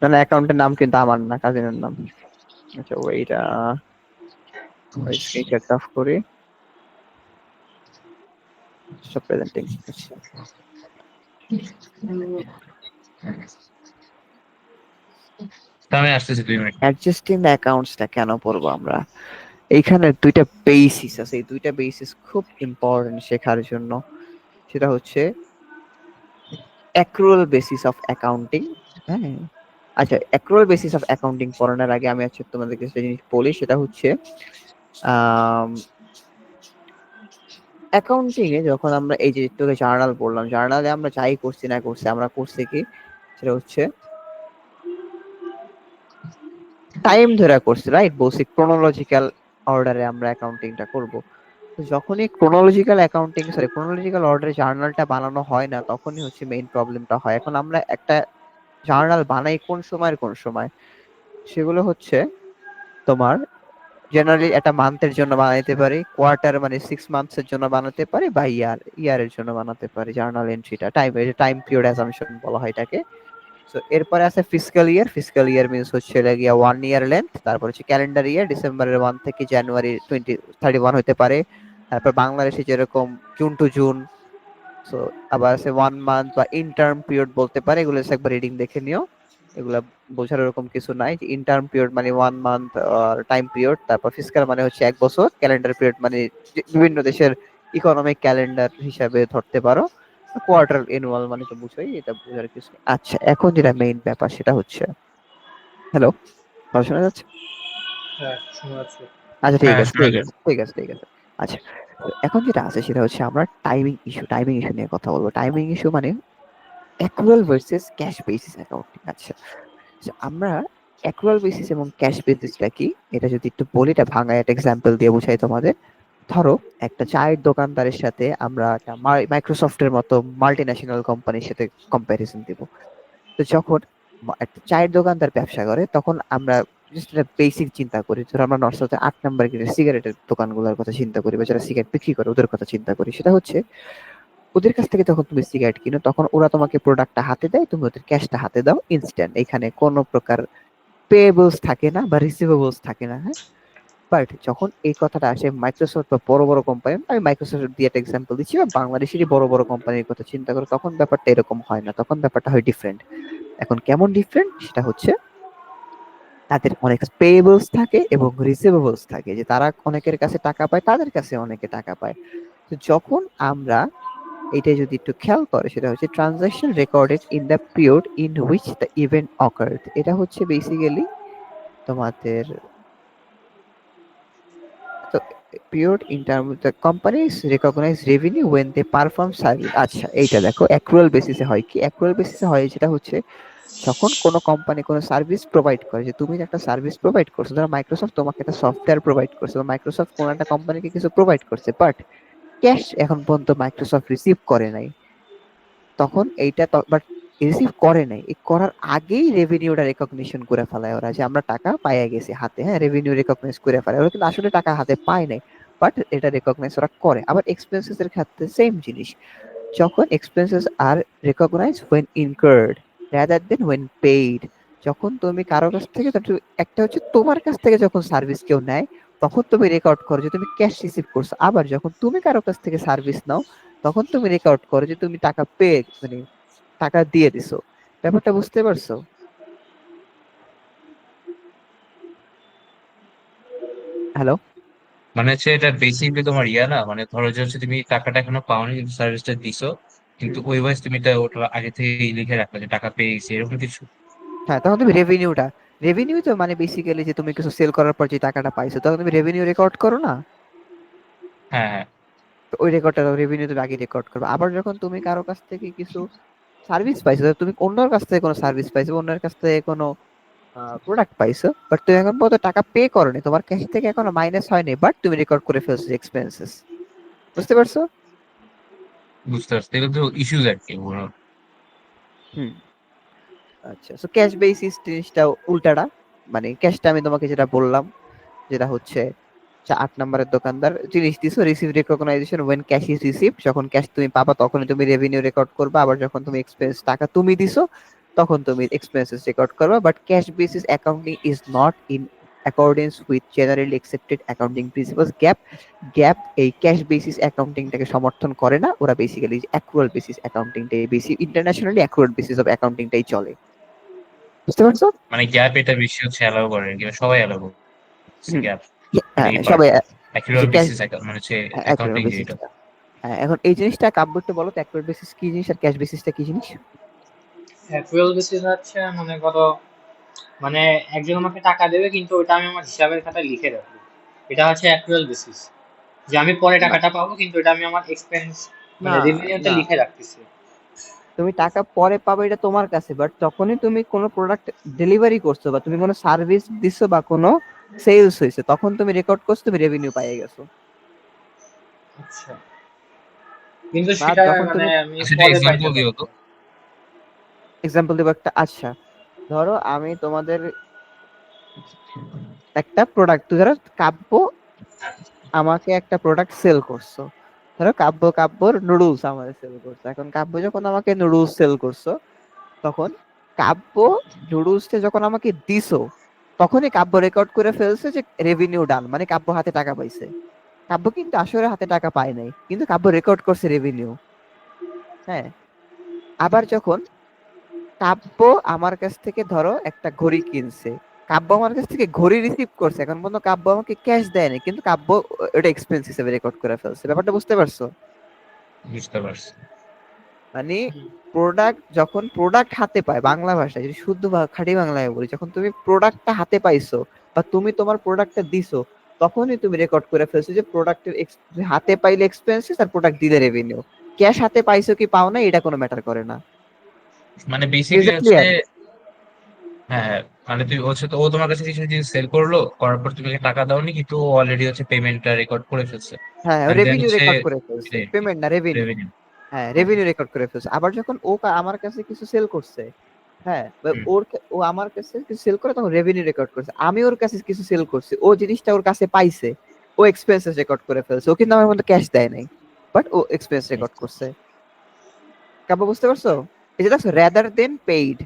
মানে অ্যাকাউন্টের নাম কিন্তু আমার না, কাজিনের নাম। আচ্ছা ওইটা, ওই স্ক্রিনশট অফ করি, সব প্রেজেন্টিং। তা আমি আসতেছি 2 মিনিট। অ্যাডজাস্টিং দ্য অ্যাকাউন্টসটা কেন পড়বো আমরা? এইখানে দুইটা বেসিস আছে, এই দুইটা বেসিস খুব ইম্পর্টেন্ট শেখার জন্য। সেটা হচ্ছে অ্যাক্রুয়াল বেসিস অফ অ্যাকাউন্টিং। হ্যাঁ, আচ্ছা, অ্যাক্রুয়াল বেসিস অফ অ্যাকাউন্টিং পড়ানোর আগে আমি আজকে তোমাদেরকে একটা জিনিস বলি। সেটা হচ্ছে অ্যাকাউন্টিং এ যখন আমরা এই যে একটু জার্নাল পড়লাম, জার্নালে আমরা যাই করছি না করছি, আমরা করছি কি, সেটা হচ্ছে টাইম ধরে করছি, রাইট? বলছি ক্রোনোলজিক্যাল অর্ডারে আমরা অ্যাকাউন্টিংটা করব। যখনই ক্রোনোলজিক্যাল অর্ডারে জার্নালটা বানানো হয় না, তখনই হচ্ছে মেইন প্রবলেমটা হয়। এখন আমরা একটা জার্নাল বানাই কোন সময়ের কোন সময়, সেগুলো হচ্ছে তোমার জেনারেলি একটা মান্থের জন্য বানাইতে পারি, কোয়ার্টার মানে 6 মান্থস এর জন্য বানাতে পারি, বা ইয়ারের জন্য বানাতে পারি জার্নাল এন্ট্রিটা। টাইম পিরিয়ড অ্যাসাম্পশন বলা হয় এটাকে। সো এরপরে আছে ফিসকাল ইয়ার মিনস হচ্ছে গিয়া 1 ইয়ার লেন্থ। তারপর হচ্ছে ক্যালেন্ডার ইয়ার, ডিসেম্বরের 1 থেকে জানুয়ারি 31 হতে পারে। তারপর বাংলাদেশে যেরকম জুন টু জুন। সো আবার আছে 1 মান্থ বা ইন্টার্ম পিরিয়ড বলতে পারে, এগুলো একবার রিডিং দেখে নিও। এগুলা বোঝার এরকম কিছু নাই। ইন্টার্ম পিরিয়ড মানে 1 মান্থ টাইম পিরিয়ড, তারপর ফিসকাল মানে হচ্ছে 1 বছর, ক্যালেন্ডার পিরিয়ড মানে বিভিন্ন দেশের ইকোনমিক ক্যালেন্ডার হিসাবে ধরতে পারো। কোয়ার্টার এনুয়াল মানে তো বুঝোই, এটা বোঝার কিছু নেই। আচ্ছা, এখন যেটা মেইন ব্যাপার সেটা হচ্ছে, হ্যালো, শোনা যাচ্ছে? হ্যাঁ, শোনা যাচ্ছে। আচ্ছা, ঠিক হ্যাঁ, আছে শোনা ঠিক যায়। আছে ঠিক আছে ঠিক আছে। আচ্ছা, তো এখন যেটা আছে সেটা হচ্ছে আমরা টাইমিং ইস্যু নিয়ে কথা বলবো। টাইমিং ইস্যু মানে accrual versus cash basis accounting. আচ্ছা, তো আমরা অ্যাক্রুয়াল বেসিস এবং ক্যাশ বেসিসটা কি এটা যদি একটু বলি, এটা ভাঙায় একটা এক্সাম্পল দিয়ে বুঝাই তোমাদের। ধরো একটা চায়ের দোকানদারের সাথে আমরা একটা মাইক্রোসফটের মতো মাল্টি ন্যাশনাল কোম্পানির সাথে কম্পারিজন দিব। তো যখন একটা চায়ের দোকানদার ব্যবসা করে, তখন আমরা জাস্ট একটা বেসিক চিন্তা করি। ধরো আমরা নর্থসাউথে 8 নম্বর গেটের সিগারেটের দোকানগুলোর কথা চিন্তা করি, বা যারা সিগারেট বিক্রি করে ওদের কথা চিন্তা করি। সেটা হচ্ছে ওদের কাছ থেকে যখন তুমি সিগারেট কিনো, তখন ওরা তোমাকে প্রোডাক্টটা হাতে দেয়, তুমি ওদের ক্যাশটা হাতে দাও ইনস্ট্যান্ট। এখানে কোনো প্রকার পেয়েবলস থাকে না বা রিসিভেবলস থাকে না, হ্যাঁ। বাট যখন এই কথাটা আসে মাইক্রোসফট বা বড় বড় কোম্পানি, আমি মাইক্রোসফট দিয়ে একটা এক্সাম্পল দিচ্ছি, বা বাংলাদেশেরই বড় বড় কোম্পানির কথা চিন্তা করো, তখন ব্যাপারটা এরকম হয় না, তখন ব্যাপারটা হয় ডিফারেন্ট। এখন কেমন ডিফারেন্ট সেটা হচ্ছে, তাদের অনেক পেয়েবলস থাকে এবং রিসিভেবলস থাকে, যে তারা অনেকের কাছে টাকা পায়, তাদের কাছে অনেকে টাকা পায়। তো যখন আমরা এটা যদি একটু খেয়াল করে, সেটা হচ্ছে transaction recorded in the period in which the event occurred. এটা হচ্ছে বেসিক্যালি তোমাদের, তো period in term the companies recognize revenue when they perform service. আচ্ছা, এইটা দেখো অ্যাক্রুয়াল বেসিসে হয় কি। অ্যাক্রুয়াল বেসিসে হয় যেটা হচ্ছে, যখন কোনো কোম্পানি কোনো সার্ভিস প্রোভাইড করে, যে তুমি একটা সার্ভিস প্রোভাইড করছো, ধরো মাইক্রোসফট তোমাকে একটা সফটওয়্যার প্রোভাইড করছে, বা মাইক্রোসফট কোনো একটা কোম্পানিকে কিছু প্রোভাইড করছে, বাট ক্যাশ এখন পর্যন্ত মাইক্রোসফট রিসিভ করে নাই। তখন এইটা বাট রিসিভ করে নাই, এই করার আগেই রেভিনিউটা রেকগনিশন করে ফেলায় ওরা, যে আমরা টাকা পাইয়া গেছি হাতে, হ্যাঁ, রেভিনিউ রেকগনাইজ করে ফেলায় ওরা, কিন্তু আসলে টাকা হাতে পায় নাই, বাট এটা রেকগনাইজ ওরা করে। আবার এক্সপেন্সেস এর ক্ষেত্রে সেম জিনিস, যখন expenses are recognize when incurred rather than when paid. যখন তুমি কারো কাছ থেকে, একটা হচ্ছে তোমার কাছ থেকে যখন সার্ভিস কেউ নেয়, তখন তুমি রেকর্ড করো যে তুমি ক্যাশ রিসিভ করছো। আবার যখন তুমি কারো কাছ থেকে সার্ভিস নাও, তখন তুমি রেকর্ড করো যে তুমি টাকা পেয়ে মানে টাকা দিয়ে দিছো। ব্যাপারটা বুঝতে পারছো? হ্যালো। মানে হচ্ছে এটা বেসিকলি তোমার ইয়া না, মানে ধরো যে হচ্ছে তুমি টাকাটা এখনো পাওনি কিন্তু সার্ভিসটা দিছো, কিন্তু ওই ওয়াইজ তুমি এটা ওটা আগে থেকে লিখে রাখলে যে টাকা পেয়ে গেছি এরকম কিছু। হ্যাঁ, তখন তুমি রেভিনিউ তো মানে বেসিক্যালি যে তুমি কিছু সেল করার পর যে টাকাটা পাইছো, তখন তুমি রেভিনিউ রেকর্ড করো না? হ্যাঁ, হ্যাঁ, তো ওই রেভিনিউ তুমি আগে রেকর্ড করবে। আবার যখন তুমি কারো কাছ থেকে কিছু সার্ভিস পাইছো, তুমি অন্যের কাছ থেকে কোনো সার্ভিস পাইছো, অন্যের কাছ থেকে কোনো প্রোডাক্ট পাইছো, বাট তুমি এখন পর্যন্ত টাকা পে করোনি, তোমার ক্যাশ থেকে এখনো মাইনাস হয়নি, বাট তুমি রেকর্ড করে ফেলছো এক্সপেন্সেস। বুঝতে পারছো? বুঝতে পারছি, এগুলো তো ইস্যুজ আর কি ওগুলো। হুম। আচ্ছা, সো ক্যাশ বেসিস জিনিসটা উল্টাটা, মানে ক্যাশটা আমি তোমাকে যেটা বললাম, যেটা হচ্ছে 8 নম্বরের দোকানদার জিনিস দিছো, receive recognition when cash is receive, যখন ক্যাশ তুমি পাবা তখনই তুমি রেভিনিউ রেকর্ড করবা। আবার যখন তুমি এক্সপেন্স টাকা তুমি দিছো, তখন তুমি এক্সপেন্সেস রেকর্ড করবা। But cash basis accounting is not in accordance with generally accepted accounting principles. Gap এই ক্যাশ বেসিস অ্যাকাউন্টিংটাকে সমর্থন করে না। ওরা বেসিক্যালি অ্যাক্রুয়াল বেসিস অ্যাকাউন্টিংটাই বেশি, ইন্টারন্যাশনালি অ্যাক্রুয়াল বেসিস অফ অ্যাকাউন্টিংটাই চলে। বুঝতে পারছো? মানে গ্যাপ এটা বেশি হচ্ছে অ্যালাউ করে আর কি, মানে সবাই অ্যালাউ করছে হুম। গ্যাপ, মানে হ্যাঁ, এই সবাই পার্টটা যে অ্যাকুরেট ক্যাশ, বেসিস মানে হচ্ছে অ্যাকুরেট অ্যাকাউন্টিং যেটা। বেসিসটা। হ্যাঁ, এখন এই জিনিসটা কাব্য একটু বলো তো, অ্যাকুরেট বেসিস কি জিনিস আর ক্যাশ বেসিসটা কি জিনিস? অ্যাকুয়াল বেসিস হচ্ছে মনে করো, মানে একজন আমাকে টাকা দেবে কিন্তু ওটা আমি আমার হিসাবের খাতায় লিখে রাখবো, এটা হচ্ছে অ্যাকুয়াল বেসিস। যে আমি পরে না, টাকাটা পাবো কিন্তু এটা আমি আমার এক্সপেন্স না, মানে রেভিনিউতে না, লিখে রাখতেছি। তুমি টাকা পরে পাবে এটা তোমার কাছে, বাট যখনই তুমি কোনো প্রোডাক্ট ডেলিভারি করছো, বা তুমি কোনো সার্ভিস দিছো, বা কোনো সেলস হয়েছে, তখন তুমি রেকর্ড করছো, তুমি রেভিনিউ পাইয়ে গেছো। আচ্ছা, কিন্তু বা সেটা যখন মানে তুমি আমি সেটা পরে পাইতে এক্সাম্পল দিও পারবো। তো। এক্সাম্পল দেবো একটা। আচ্ছা, ধরো আমি তোমাদের একটা প্রোডাক্ট, ধরো কাব্য আমাকে একটা প্রোডাক্ট সেল করছো। ধরো কাব্যর নুডলস আমাদের সেল করছো। এখন কাব্য যখন আমাকে নুডলস সেল করছো, তখন কাব্য নুডলসটা যখন আমাকে দিছো, তখনই কাব্য রেকর্ড করে ফেলছে যে রেভিনিউ ডান, মানে কাব্য হাতে টাকা পাইছে। কাব্য কিন্তু আসলে হাতে টাকা পায় নাই, কিন্তু কাব্য রেকর্ড করছে রেভিনিউ। হ্যাঁ। আবার যখন কাব্য আমার কাছ থেকে ধরো একটা ঘড়ি কিনছে, কাব্য আমার কাছ থেকে ঘড়ি রিসিভ করছে, এখন পর্যন্ত কাব্য আমাকে ক্যাশ দেয়নি, কিন্তু কাব্য ওটা এক্সপেন্স হিসেবে রেকর্ড করে ফেলছে। ব্যাপারটা বুঝতে পারছো? বুঝতে পারছি। মানে হুম, প্রোডাক্ট, যখন প্রোডাক্ট হাতে পায়, বাংলা ভাষায় যদি শুদ্ধ খাঁটি বাংলায় বলি, যখন তুমি প্রোডাক্টটা হাতে পাইছো বা তুমি তোমার প্রোডাক্টটা দিছো, তখনই তুমি রেকর্ড করে ফেলছো যে প্রোডাক্টের হাতে পাইলে এক্সপেন্সেস আর প্রোডাক্ট দিলে রেভিনিউ। ক্যাশ হাতে পাইছো কি পাও না এটা কোনো ম্যাটার করে না। মানে ইজ বেসিক্যালি ইট হচ্ছে, ক্লিয়ার? হ্যাঁ হ্যাঁ, মানে তুই হচ্ছে তো ও তোমার কাছে কিছু জিনিস সেল করলো, করার পর তুমি ওকে টাকা দাওনি, কিন্তু ও অলরেডি হচ্ছে পেমেন্টটা রেকর্ড করে ফেলছে। হ্যাঁ, এন্ড দেন রেভিনিউ হচ্ছে রেকর্ড করে ফেলছে, পেমেন্ট না রেভিনিউ। রেভিনিউ। হ্যাঁ, রেভিনিউ রেকর্ড করে ফেলছে। আবার যখন ও আমার কাছে কিছু সেল করছে, হ্যাঁ, বা ও আমার কাছে কিছু সেল করে, তখন রেভিনিউ রেকর্ড করছে। আমি ওর কাছে কিছু সেল করছি, ও জিনিসটা ওর কাছে পাইছে, ও এক্সপেন্সেস রেকর্ড করে ফেলছে। ও কিন্তু আমার মধ্যে ক্যাশ দেয় নাই, বাট ও এক্সপেন্স রেকর্ড করছে। কাব্য বুঝতে পারছো? এই যে দেখছো রেদার দেন পেইড,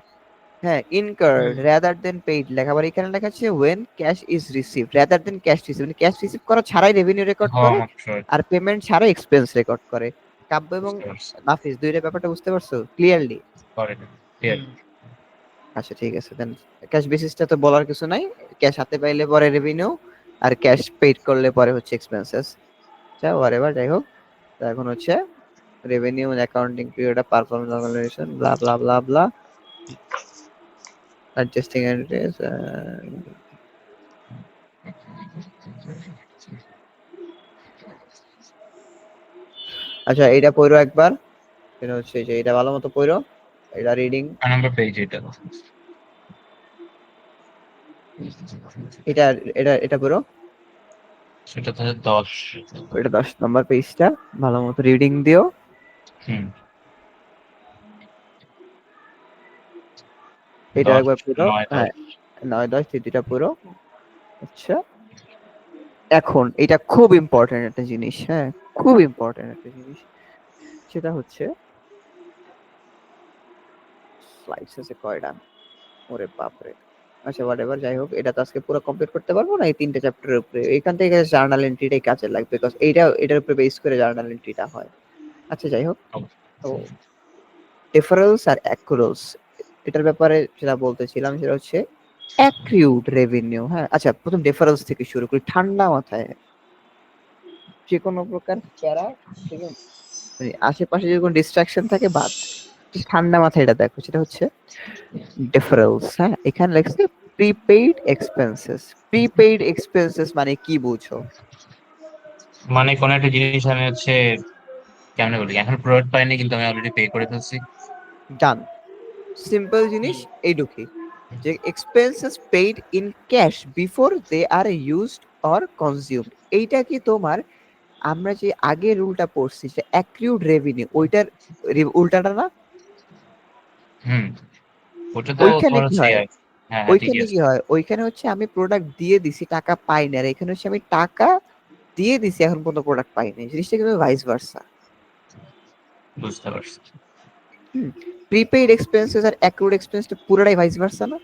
হ্যাঁ, ইনকার্ড হুম, রেদার দেন পেইড লেখা, আবার এখানে লেখা আছে when cash is received rather than cash receive, মানে ক্যাশ রিসিভ করা ছাড়াই রেভিনিউ রেকর্ড হওয়া করে, মাত্র আর পেমেন্ট ছাড়াই এক্সপেন্স রেকর্ড করে। কাব্য এবং বুঝতে পারছি। নাফিস দুইটা ব্যাপারটা বুঝতে পারছো ক্লিয়ারলি? করে ক্লিয়ার। হুম, আচ্ছা ঠিক আছে, দেন ক্যাশ বেসিসটা তো বলার কিছু নাই। ক্যাশ হাতে পাইলে পরে রেভিনিউ, আর ক্যাশ পেইড করলে পরে হচ্ছে এক্সপেন্সেস। আচ্ছা ওয়ারেভার, যাই হোক। তো এখন হচ্ছে revenue accounting period of performance organization blah blah blah blah, adjusting entries. আচ্ছা এটা পড়ো একবার, এটা হচ্ছে যে এটা ভালো মতো পড়ো, এটা রিডিং। নাম্বার পেজ এটা। এটা এটা পড়ো। সেটা হচ্ছে 10। এটা 10 নম্বর পেজটা, ভালো মতো রিডিং দিও। হুম। এটা 10, একবার পড়ো। 9, হ্যাঁ, 10। 9 10 দুইটা পড়ো। আচ্ছা, এখন এটা খুব ইম্পর্টেন্ট একটা জিনিস, হ্যাঁ, খুব ইম্পর্টেন্ট একটা জিনিস। সেটা হচ্ছে স্লাইডস আছে কয়টা, ওরে বাপরে। আচ্ছা হোয়াটএভার, যাই হোক, এটা তো আজকে পুরো কমপ্লিট করতে পারবো না এই 3টে চ্যাপ্টারের উপরে। এখান থেকে জার্নাল এন্ট্রিটাই কাজে লাগবে, বিকজ এটার উপরে বেস করে জার্নাল এন্ট্রিটা হয়। আচ্ছা যাই হোক, তো ডিফারেন্স আর অ্যাক্রুয়ালস, এটার ব্যাপারে যেটা বলতেছিলাম সেটা হচ্ছে অ্যাক্রিউড রেভিনিউ। হ্যাঁ, আচ্ছা প্রথম ডিফারেন্স থেকে শুরু করি ঠান্ডা মাথায়। যে কোনো প্রকার প্যারা থেকে, মানে আশেপাশে যদি কোনো ডিস্ট্রাকশন থাকে বাদ, ঠান্ডা মাথায় এটা দেখো। সেটা হচ্ছে ডিফারেন্স। হ্যাঁ, এখানে লেখছে প্রিপেইড এক্সপেন্সেস। প্রিপেইড এক্সপেন্সেস মানে কি বুঝো? মানে কোন একটা জিনিস আমি হচ্ছে কেমনে বলি, এখন প্রোডাক্ট পাইনি কিন্তু আমি অলরেডি পে করে ফেলছি। ডান, সিম্পল জিনিস এইটুকুই, যে expenses paid in cash before they are used or consumed. এইটা কি তোমার, আমরা যে আগে রুলটা পড়ছি যে অ্যাক্রিউড রেভিনিউ, ওইটার উল্টাটা না? হুম। ওটা তো ওইখানে তোমার কি হচ্ছে হয়, হ্যাঁ হ্যাঁ ঠিকই ওইখানে আছে। কি হয়, ওইখানে হচ্ছে আমি প্রোডাক্ট দিয়ে দিছি টাকা পাই না, আর এখানে হচ্ছে আমি টাকা দিয়ে দিছি এখন পর্যন্ত প্রোডাক্ট পাই না। জিনিসটা কিন্তু ভাইস ভার্সা। বুঝতে পারছি। হুম, প্রিপেইড এক্সপেন্সেস আর অ্যাক্রুড এক্সপেন্সটা পুরোটাই ভাইস ভার্সা না?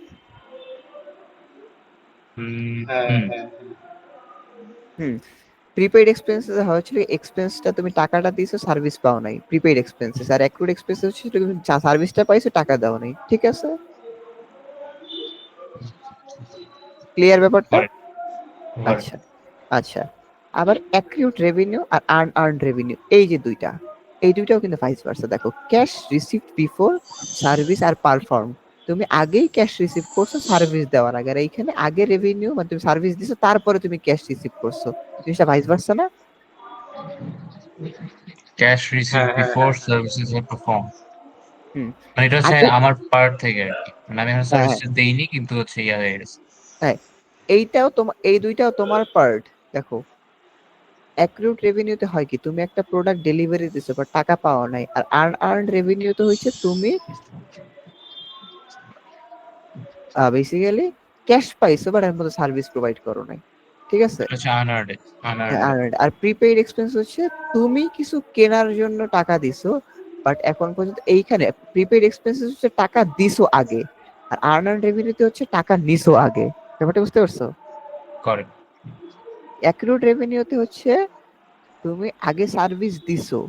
হুম হ্যাঁ, হুম। হ্যাঁ, হুম, প্রিপেইড এক্সপেন্সেস হচ্ছে এক্সপেন্সটা তুমি টাকাটা দিছো সার্ভিস পাও নাই, প্রিপেইড এক্সপেন্সেস। আর অ্যাক্রুড এক্সপেন্সেস হচ্ছে তুমি সার্ভিসটা পাইছো টাকা দাও নাই, ঠিক আছে? ক্লিয়ার ব্যাপারটা? করে করে। আচ্ছা আচ্ছা, আবার অ্যাক্রিউড রেভিনিউ আর আর্নড রেভিনিউ, এই যে দুইটা, এই দুইটাও কিন্তু ভাইস ভার্সা। দেখো ক্যাশ রিসিভ বিফোর সার্ভিস আর পারফর্ম, তুমি আগেই ক্যাশ রিসিভ করছো সার্ভিস দেওয়ার আগে, আর এইখানে আগে রেভিনিউ মানে তুমি সার্ভিস দিছো তারপরে তুমি ক্যাশ রিসিভ করছো। জিনিসটা ভাইস ভার্সা না? ক্যাশ রিসিভ হ্যাঁ, হ্যাঁ, বিফোর হ্যাঁ, হ্যাঁ, সার্ভিসেস আর পারফর্ম। হুম, মানে এটা হচ্ছে আগে, আমার পার্ট থেকে আর কি, মানে আমি এখন হ্যাঁ হ্যাঁ সার্ভিসটা দেইনি কিন্তু হচ্ছে হয়ে গেছে। হ্যাঁ, এইটাও তোমার, এই দুইটাও তোমার পার্ট। দেখো অ্যাক্রুড রেভিনিউতে হয় কি, তুমি একটা প্রোডাক্ট ডেলিভারি দিছো বাট টাকা পাওয়া নাই। আর আর্ন রেভিনিউ তো হচ্ছে তুমি বেসিক্যালি ক্যাশ পাইছো বাট এর মধ্যে সার্ভিস প্রোভাইড করো নাই, ঠিক আছে? আচ্ছা, আনআর্নড হ্যাঁ, আনআর্নড আর প্রিপেইড এক্সপেন্স হচ্ছে তুমি কিছু কেনার জন্য টাকা দিছো বাট এখন পর্যন্ত এইখানে প্রিপেইড এক্সপেন্স হচ্ছে টাকা দিছো আগে, আর আর্নার রেভিনিউতে হচ্ছে টাকা নিছো আগে। ব্যাপারটা বুঝতে পারছো? করেক্ট। অ্যাক্রুড রেভিনিউতে হচ্ছে তুমি আগে সার্ভিস দিছো,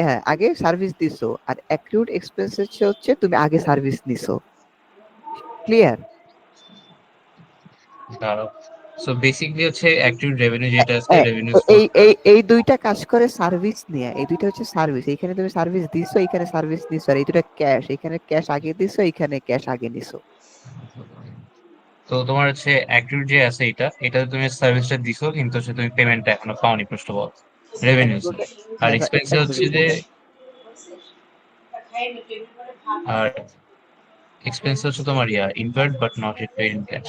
হ্যাঁ আগে সার্ভিস দিছো, আর অ্যাক্রুড এক্সপেন্স হচ্ছে তুমি আগে সার্ভিস নিছো। ক্লিয়ার? সো বেসিক্যালি হচ্ছে অ্যাক্টিভ রেভিনিউ যেটা আছে, রেভিনিউ এই এই এই দুইটা কাজ করে সার্ভিস নিয়ে, এই দুইটা হচ্ছে সার্ভিস। এইখানে তুমি সার্ভিস দিছো, এখানে সার্ভিস নিছো, আর এই দুটা ক্যাশ, এখানে ক্যাশ আগে দিছো, এখানে ক্যাশ আগে নিছো। তো তোমার হচ্ছে অ্যাক্টিভ যে আছে এটাতে তুমি সার্ভিসটা দিছো কিন্তু হচ্ছে তুমি পেমেন্টটা এখনো পাওনি, ফার্স্ট অফ অল রেভিনিউ। আর হ্যাঁ এক্সপেন্স হচ্ছে exactly. যে আর এক্সপেন্স হচ্ছে তোমার incurred but not it paid in cash.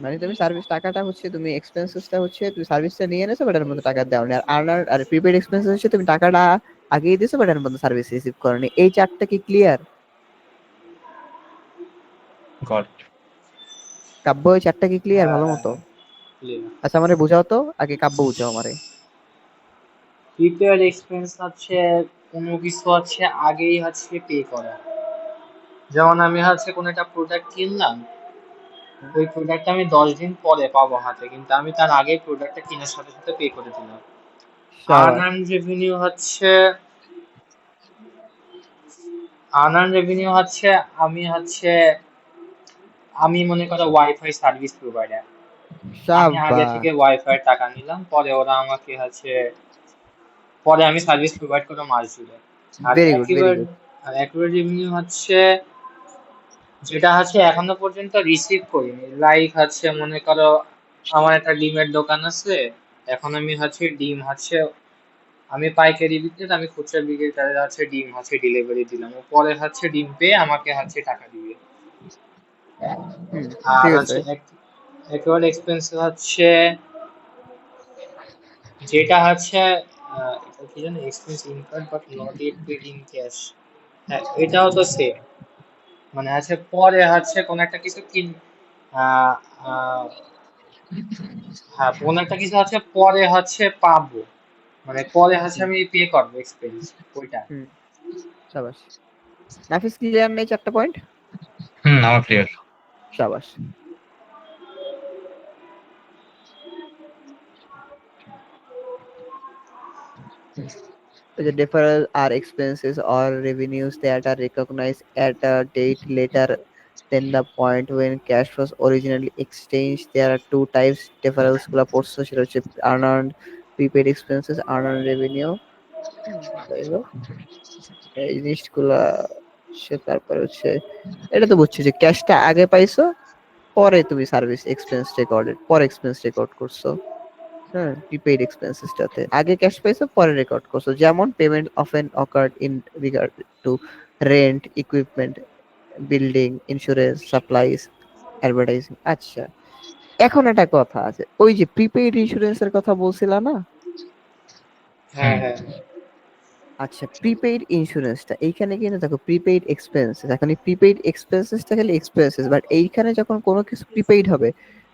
মানে তুমি সার্ভিস টাকাটা হচ্ছে তুমি এক্সপেন্সেসটা হচ্ছে তুমি সার্ভিসটা নিয়ে এনেছো বাট এর মধ্যে টাকা দাও না। আর আর্নার আর প্রিপেড এক্সপেন্সেস হচ্ছে তুমি টাকাটা আগেই দিছো বাট এর মধ্যে সার্ভিস রিসিভ করনি। এই চারটা কি ক্লিয়ার? গট। কাব্য এই চারটা কি ক্লিয়ার ভালো মতো? clear. আচ্ছা আমারে বুঝাও তো, আগে কাব্য বুঝাও আমারে। প্রিপেয়ার এক্সপেন্স হচ্ছে কোনো কিছু হচ্ছে আগেই হচ্ছে পে করা। যেমন আমি হচ্ছে কোনো একটা প্রোডাক্ট কিনলাম, ওই প্রোডাক্টটা আমি 10 দিন পরে পাবো হাতে, কিন্তু আমি তার আগে প্রোডাক্টটা কেনার সাথে সাথে পে করে দিলাম। শাবাশ। আনআর্ন রেভিনিউ হচ্ছে আনআর্ন রেভিনিউ হচ্ছে আমি মনে করো ওয়াইফাই সার্ভিস প্রোভাইডার, আমি আগে শাবাশ। থেকে ওয়াইফাই টাকা নিলাম, পরে ওরা আমাকে হচ্ছে পরে আমি সার্ভিস প্রোভাইড করলাম মাস জুড়ে। আর very good, very accurate good. আর অ্যাকুরেট রেভিনিউ হচ্ছে যেটা হচ্ছে এখনো পর্যন্ত রিসিভ করিনি। লাইক হচ্ছে মনে করো আমার একটা ডিমের দোকান আছে, এখন আমি হচ্ছে ডিম হচ্ছে আমি পাইকারি বিক্রেতা, আমি খুচরা বিক্রেতাদের হচ্ছে ডিম হচ্ছে ডেলিভারি দিলাম, ও পরে হচ্ছে ডিম পেয়ে আমাকে হচ্ছে টাকা দিবে। আর ঠিক আছে। হচ্ছে একেবারে এক্সপেন্স হচ্ছে যেটা হচ্ছে এটা কি জানো, expense incurred but not it paid in cash. হ্যাঁ, এটাও তো সেম, মানে হচ্ছে পরে হচ্ছে কোন একটা কিছু আহ, আহ, হ্যাঁ কোন একটা কিছু হচ্ছে পরে হচ্ছে পাবো, মানে পরে হচ্ছে হুম, আমি পে করবো এক্সপেন্স ওইটা। হুম, শাবাশ। নাফিস ক্লিয়ার নেই চারটা পয়েন্ট? আমার clear. শাবাশ। The deferral are expenses or revenues that are recognized at a date later than the point when cash was originally exchanged. There are two types deferrals গুলা পড়ছো, সেটা হচ্ছে unearned prepaid expenses, unearned revenue। যাই হোক, এই জিনিসগুলা তারপরে হচ্ছে এটা তো বুঝছো যে ক্যাশটা আগে পাইছো, পরে তুমি সার্ভিস এক্সপেন্স রেকর্ডেড, পরে এক্সপেন্স রেকর্ড করছো। হ্যাঁ, প্রিপেইড এক্সপেন্সেসটাতে আগে ক্যাশ পাইছো পরে রেকর্ড করছো। যেমন payment often occurred in regard to rent, equipment, building, insurance, supplies, advertising. আচ্ছা এখন একটা কথা আছে, ওই যে প্রিপেইড ইন্স্যুরেন্সের কথা বলছিলা না? হ্যাঁ হ্যাঁ আচ্ছা প্রিপেইড ইন্স্যুরেন্সটা এইখানে কিন্তু দেখো প্রিপেইড এক্সপেন্সেস, এখন এই প্রিপেইড এক্সপেন্সেসটা খালি এক্সপেন্সেস, বাট এইখানে যখন কোনো কিছু প্রিপেইড হবে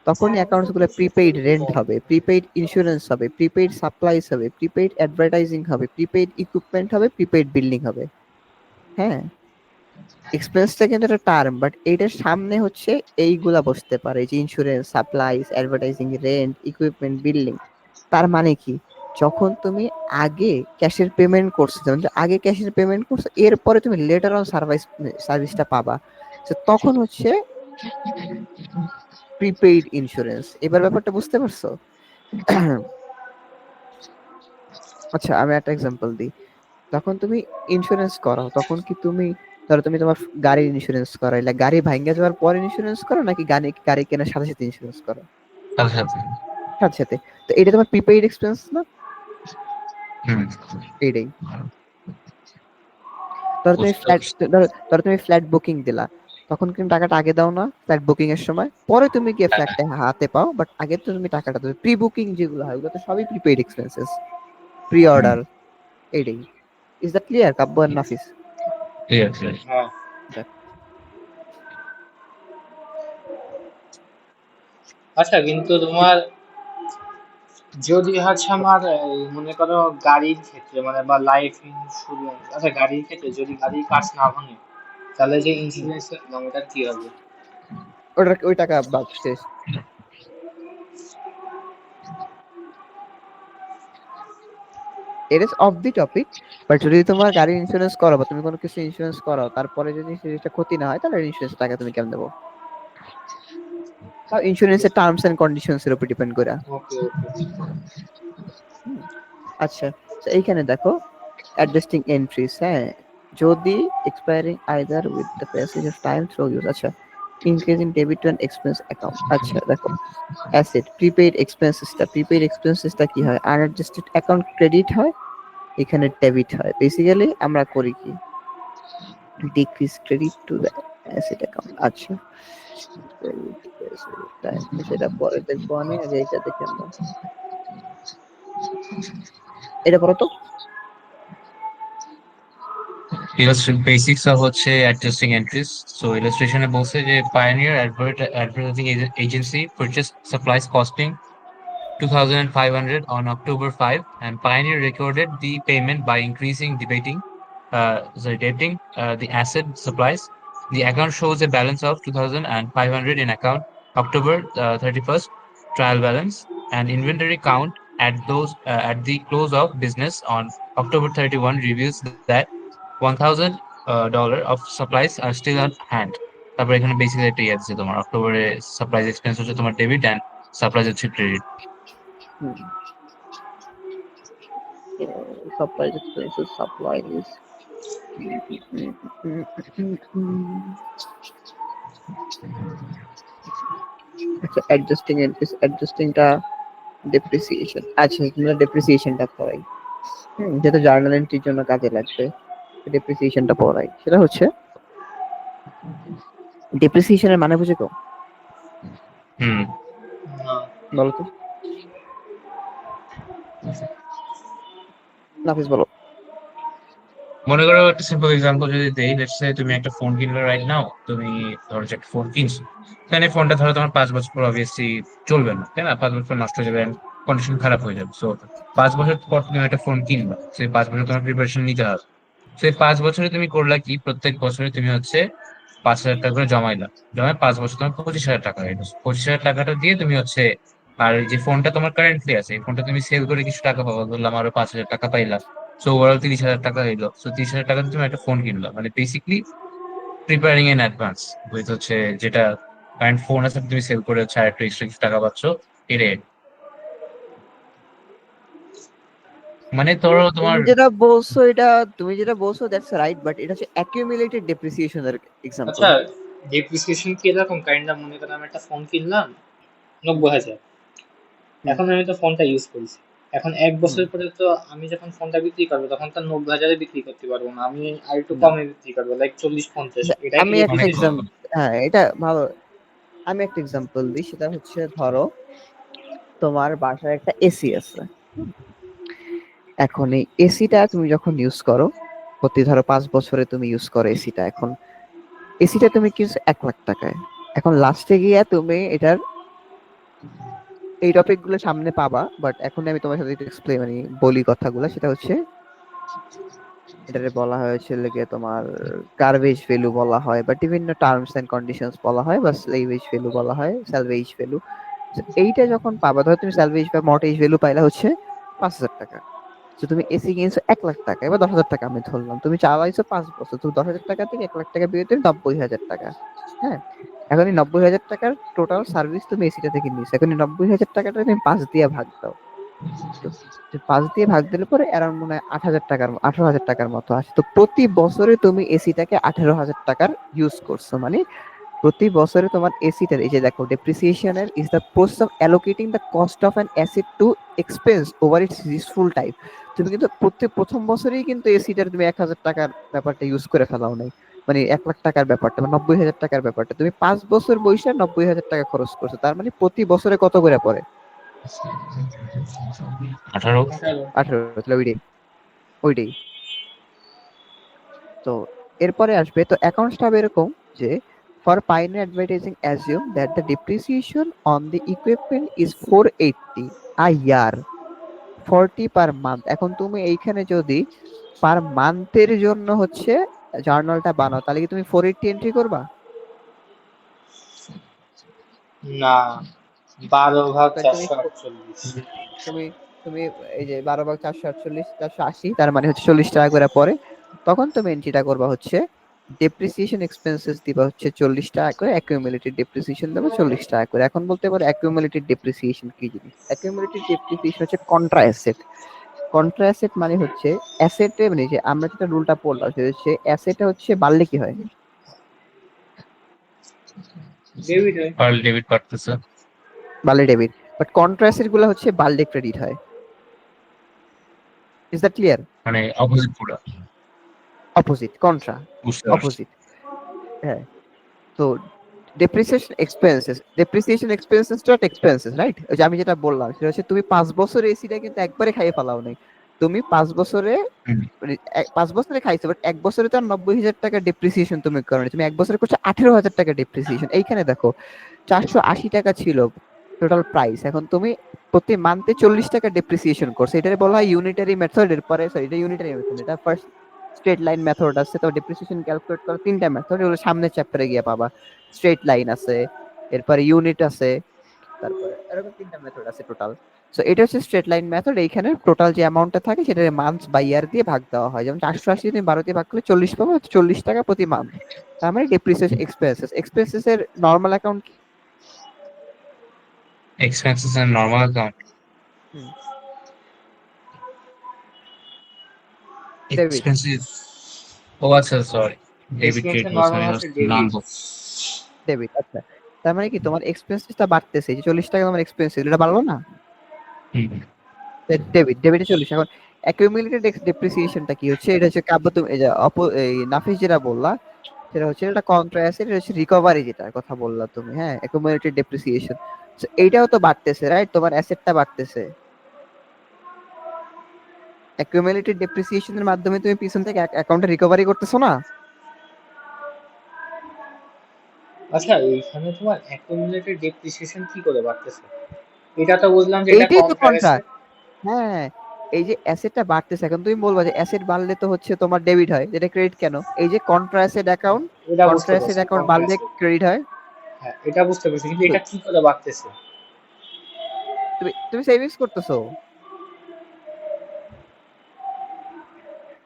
তখনই অ্যাকাউন্টস গুলো প্রিপেইড রেন্ট হবে, প্রিপেইড ইন্স্যুরেন্স হবে, প্রিপেইড সাপ্লাইজ হবে, প্রিপেইড অ্যাডভার্টাইজিং হবে, প্রিপেইড ইকুইপমেন্ট হবে, প্রিপেইড বিল্ডিং হবে। হ্যাঁ, এক্সপেন্সটা কিন্তু একটা টার্ম, বাট এইটার সামনে হচ্ছে এইগুলা বসতে পারে, যে insurance, supplies, advertising, rent, equipment, building. তার মানে কি, যখন তুমি আগে ক্যাশের পেমেন্ট করছো, যেমন আগে ক্যাশের পেমেন্ট করছো, এরপরে তুমি লেটার অন সার্ভিসটা পাবা, তো তখন হচ্ছে প্রিপেইড ইন্স্যুরেন্স। এবার ব্যাপারটা বুঝতে পারছো? আচ্ছা আমি একটা এক্সাম্পল দিই। তখন তুমি ইন্স্যুরেন্স করাও, তখন কি তুমি ধরো তুমি তোমার গাড়ির ইন্স্যুরেন্স করাইলা, গাড়ি ভাঙ্গা যাওয়ার পরে ইন্স্যুরেন্স করো নাকি গাড়ি গাড়ি কেনার সাথে সাথে ইন্স্যুরেন্স করো? সাথে সাথে। সাথে সাথে। তো এটা তোমার প্রিপেইড এক্সপেন্স না? হুম, এটাই। ধরো তুমি বুঝতে ফ্ল্যাট পারছি। ধরো তুমি ফ্ল্যাট বুকিং দিলা, তখন কিন্তু টাকাটা আগে দাও না ফ্ল্যাট বুকিং এর সময়, পরে তুমি গিয়ে ফ্ল্যাটটা হাতে পাও, বাট আগে তো তুমি টাকাটা দেবে। প্রি বুকিং যেগুলো হয় ওগুলো তো সবই প্রিপেইড এক্সপেন্সেস, প্রি অর্ডার, এইটাই। ইজ দ্যাট ক্লিয়ার কাব্য আর নাফিস? Clear clear. হ্যাঁ। আচ্ছা, কিন্তু তোমার যদি হচ্ছে আমার মনে করো গাড়ির ক্ষেত্রে মানে বা লাইফ ইন্স্যুরেন্স, আচ্ছা গাড়ির ক্ষেত্রে যদি গাড়ির কাজ না ভাঙে তাহলে যে ইন্স্যুরেন্সের দাম ওটা কি হবে? ওই টাকা বাদ শেষ। it is off the topic, but যদি তোমার গাড়ির ইন্স্যুরেন্স করো বা তুমি কোনো কিছু ইন্স্যুরেন্স করো তারপরে যদি জিনিসটা ক্ষতি না হয় তাহলে ইন্স্যুরেন্স টাকা তুমি কেমন দেবো? তাও ইন্স্যুরেন্সের টার্মস এন্ড কন্ডিশনস এর উপর ডিপেন্ড করে। ওকে ওকে। আচ্ছা, তো এইখানে দেখো অ্যাডজাস্টিং এন্ট্রিজ, হ্যাঁ, যদি expiring either with the passage of time through use, আচ্ছা increase in debit and expense account. আচ্ছা দেখো অ্যাসেট প্রিপেইড এক্সপেন্সেসটা কি হয়? আনঅ্যাডজাস্টেড অ্যাকাউন্ট ক্রেডিট হয়, এখানে ডেবিট হয়। বেসিক্যালি আমরা করি কি, decrease credit to the asset account. আচ্ছা সেটা পরে দেখবো আমি, আগে এটা দেখে আমরা এটা পরে তো বেসিক্স হচ্ছে অ্যাডজাস্টিং এন্ট্রিজ। সো ইলাস্ট্রেশনে বলছে যে pioneer advertising agency purchase supplies costing 2,500 on October 5, and Pioneer recorded the payment by increasing debiting the asset supplies. The account shows a balance of 2,500 in account October 31st trial balance, and inventory count at the close of business on October 31 reveals that $1,000 of supplies are still on hand. তারপর এখানে basically একটা ইয়ে আছে তোমার অক্টোবরে supplies expense হচ্ছে তোমার debit and supplies হচ্ছে ক্রেডিট। supplies expenses, supplies. আচ্ছা অ্যাডজাস্টিং এন্ট্রিজ, অ্যাডজাস্টিংটা ডেপ্রিসিয়েশন। আচ্ছা তোমরা ডেপ্রিসিয়েশনটা পড়াই, যেটা জার্নাল এন্ট্রির জন্য কাজে লাগবে, ডেপ্রিসিয়েশনটা পড়াই। সেটা হচ্ছে ডেপ্রিসিয়েশনের মানে বুঝে তো? বলো তো নাফিস, বলো। মনে করো একটা সিম্পল এক্সাম্পল যদি দেই, লেটস সে তুমি একটা ফোন কিনলে রাইট নাও, তুমি ধরো যে একটা ফোন কিনছো, তাহলে ফোনটা ধরো তোমার 5 বছর পর অবভিয়াসলি চলবে না, তাই না? 5 বছর পর নষ্ট হয়ে যাবে, কন্ডিশন খারাপ হয়ে যাবে। সো 5 বছর পর তুমি একটা ফোন কিনবা, সেই 5 বছর তোমার প্রিপারেশন নিতে হবে। সেই 5 বছরে তুমি করলা কি, প্রত্যেক বছরে তুমি হচ্ছে 5,000 টাকা করে জমাইলা, জমায় 5 বছর তোমার 25,000 টাকা হয়ে গেছে। 25,000 টাকাটা দিয়ে তুমি হচ্ছে, আর এই যে ফোনটা তোমার কারেন্টলি আছে, এই ফোনটা তুমি সেল করে কিছু টাকা পাবা, বললাম আরো 5,000 টাকা পাইলা। সো ওভারঅল 30,000 টাকা হইলো। সো 30,000 টাকা তুমি একটা ফোন কিনলো, মানে basically preparing in advance with হচ্ছে যেটা কারেন্ট ফোন আছে তুমি সেল করে হচ্ছে আর একটু এক্সট্রা কিছু টাকা পাচ্ছ। এটাই মানে ধরো তোমার। তুমি যেটা বলছো দ্যাটস রাইট, বাট এটা হচ্ছে অ্যাকিউমুলেটেড ডেপ্রিসিয়েশনের এক্সাম্পল। আচ্ছা, ডেপ্রিসিয়েশন কি এরকম কাইন্ড অফ, মনে করো আমি একটা ফোন কিনলাম 90,000, এখন আমি তো ফোনটা ইউজ করছি, এখন 1 বছর পরে তো আমি যখন ফোনটা বিক্রি করবো তখন তো 90,000-এ বিক্রি করতে পারবো না, আমি আর একটু কমে বিক্রি করবো, লাইক 40-50। এটাই কি আমি একটা অনেক ডেপ্রিসিয়েশন? হ্যাঁ এটা ভালো, আমি একটা এক্সাম্পল দিই। সেটা হচ্ছে ধরো তোমার বাসায় একটা এসি আছে, এখন এই এসিটা তুমি যখন ইউজ করো, প্রতি ধরো 5 বছরে তুমি ইউজ করো এসিটা, এখন এসিটা তুমি কিনছো 1,00,000 টাকায়। এখন লাস্টে গিয়ে তুমি এটার এই টপিক গুলো সামনে পাবা, বাট এখন আমি তোমার সাথে এক্সপ্লেন মানে বলি কথাগুলো। সেটা হচ্ছে এটারে বলা হয়েছে লেগে তোমার গার্বেজ ভ্যালু বলা হয়, বা বিভিন্ন টার্মস এন্ড কন্ডিশনস বলা হয়, বা স্লেভেজ ভ্যালু বলা হয়, স্যালভেজ ভ্যালু। এইটা যখন পাবা, ধরো তুমি স্যালভেজ বা মর্টেজ ভ্যালু পাইলা হচ্ছে 5,000 টাকা। তো তুমি এসি কিনছো 1,00,000 টাকা, এবার 10,000 টাকা আমি ধরলাম, তুমি চালাইছো 5 বছর, তুমি 10,000 টাকা থেকে 1,00,000 টাকা বের করে 90,000 টাকা। হ্যাঁ, এখন এই 90,000 টাকার টোটাল সার্ভিস তুমি এসিটা থেকে নিয়েছো, এখন এই 90,000 টাকাটা তুমি 5 দিয়ে ভাগ দাও। তো 5 দিয়ে ভাগ দিলে পরে অ্যারাউন্ড মনে হয় 18,000 টাকার মতো আসে। তো প্রতি বছরে তুমি এসিটাকে 18,000 টাকার ইউজ করছো, মানে প্রতি বছরে তোমার এসিটার, এই যে দেখো ডেপ্রিসিয়েশনের is the process of allocating the cost of an asset to expense over its useful time. তুমি কিন্তু প্রথম বছরেই কিন্তু এসিটার তুমি 1,000 টাকার ব্যাপারটা ইউজ করে ফেলাও নাই, মানে 1 লাখ টাকার ব্যাপারটা, মানে 90,000 টাকার ব্যাপারটা তুমি 5 বছর বয়সে 90,000 টাকা খরচ করছো, তার মানে প্রতি বছরে কত করে পড়ে? 18। 18। 18। তাহলে ওইটাই ওইটাই। তো এরপরে আসবে, তো অ্যাকাউন্টসটা হবে এরকম যে for pioneer advertising assume that the depreciation on the equipment is 480 a year, 40 per month. এখন তুমি এইখানে যদি পার মান্থের জন্য হচ্ছে জার্নালটা বানাও, তাহলে কি তুমি 480 এন্ট্রি করবা? না, 12 ভাগ তাহলে তুমি 448। তুমি তুমি এই যে 12 ভাগ 448, 480, তার মানে হচ্ছে 40 টাকা করে পড়ে। তখন তুমি এন্ট্রিটা করবা হচ্ছে ডেপ্রিসিয়েশন এক্সপেন্সেস দিবা হচ্ছে 40 টাকা করে, অ্যাকুমুলেটেড ডেপ্রিসিয়েশন দেবা 40 টাকা করে। এখন বলতে পারো অ্যাকুমুলেটেড ডেপ্রিসিয়েশন কি জিনিস? অ্যাকুমুলেটেড ডেপ্রিসিয়েশন হচ্ছে কন্ট্রা অ্যাসেট। কন্ট্রা অ্যাসেট মানে হচ্ছে অ্যাসেটে, মানে যে আমরা যেটা রুলটা পড়লাম সেটা হচ্ছে অ্যাসেটটা হচ্ছে বাড়লে কি হয়? ডেবিট হয়। পার্ল ডেবিট বাড়তেছে। বাড়লে ডেবিট। বাট কন্ট্রা অ্যাসেট গুলো হচ্ছে বাড়লে ক্রেডিট হয়। Is that clear? মানে অপোজিট পুরা। অপোজিট, কন্ট্রা বুঝতে পারছি। অপোজিট। হ্যাঁ। তো depreciation expenses dot expenses, right? ওই যে আমি যেটা বললাম সেটা হচ্ছে তুমি 5 বছরে এসিটা কিন্তু একবারে খাইয়ে ফেলাও নাই। তুমি 5 বছরে, হুম। মানে 5 বছরে খাইছো, বাট 1 বছরে তো আর 90,000 টাকা ডেপ্রিসিয়েশন তুমি করো না, তুমি 1 বছরে করছো 18,000 টাকা ডেপ্রিসিয়েশন। এইখানে দেখো 480 টাকা ছিল টোটাল প্রাইস, এখন তুমি প্রতি মান্থে 40 টাকা ডেপ্রিসিয়েশন করছো। এটারে বলা হয় ইউনিটারি মেথড। এরপরে সরি, এটা ইউনিটারি মেথড, এটা ফার্স্ট স্ট্রেট লাইন মেথড আছে। তো ডেপ্রিসিয়েশন ক্যালকুলেট করার 3টা মেথড, এগুলো সামনের চ্যাপ্টারে গিয়ে পাবা। স্ট্রেট লাইন আছে, এরপরে ইউনিট আছে, তারপরে এরকম 3টা মেথড আছে টোটাল। সো এটা হচ্ছে স্ট্রেট লাইন মেথড। এইখানে টোটাল যে অ্যামাউন্টটা থাকে সেটা মান্থ বাই ইয়ার দিয়ে ভাগ দেওয়া হয়। যেমন 480 তুমি 12 দিয়ে ভাগ করলে 40 পাবো, 40 টাকা প্রতি মান্থ। তার মানে ডেপ্রিসিয়েশন এক্সপেন্সেস এর নরমাল অ্যাকাউন্ট কি? Expenses and normal account. হুম, ডেবিট। এক্সপেন্সেস, ও আচ্ছা সরি, ডেবিট এক্সপেন্সের ক্রেডিট বলছি নর্মাল আমি, হচ্ছে নাম ডেবিট। বলছি। ডেবিট, আচ্ছা। তার মানে কি তোমার এক্সপেন্সেসটা বাড়তেছে, যে 40 টাকা তোমার এক্সপেন্সেস, এটা বাড়লো না? হুম। ডেবিটে 40। এখন অ্যাকিউমুলেটেড ডেপ্রিসিয়েশনটা কি হচ্ছে? এটা হচ্ছে কাব্য, তুমি এই যে এই নাফিস যেটা বললা সেটা হচ্ছে এটা কন্ট্রা অ্যাসেট, এটা হচ্ছে রিকভারি যেটার কথা বললা তুমি, হ্যাঁ, অ্যাকুমুলেটেড ডেপ্রিসিয়েশন। এইটাও তো বাড়তেছে, রাইট? তোমার অ্যাসেটটা বাড়তেছে। অ্যাকুমুলেটেড ডেপ্রিসিয়েশনের মাধ্যমে তুমি পিছন থেকে অ্যাকাউন্টে রিকভারি করতেছো না? আচ্ছা, এইখানে তোমার অ্যাকুমুলেটেড ডেপ্রিসিয়েশন কি করে বাড়তেছে? এটা তো বুঝলাম যে এটা এইটাই তো কন্ট্রা কন্ট্রা। অ্যাসেট। হ্যাঁ, এই যে অ্যাসেটটা বাড়তেছে, এখন তুমি বলবা যে অ্যাসেট বাড়লে তো হচ্ছে তোমার ডেবিট হয়, যেটা ক্রেডিট কেন? এই যে কন্ট্রা অ্যাসেট অ্যাকাউন্ট, এটা কন্ট্রা বুঝতে অ্যাসেট পারছি, অ্যাকাউন্ট কন্ট্রা বাড়লে অ্যাসেট। ক্রেডিট হয়। হ্যাঁ, এটা বুঝতে পারছি, কিন্তু তো এটা কি করে বাড়তেছে? তুমি তুমি সেভিংস করতেছো,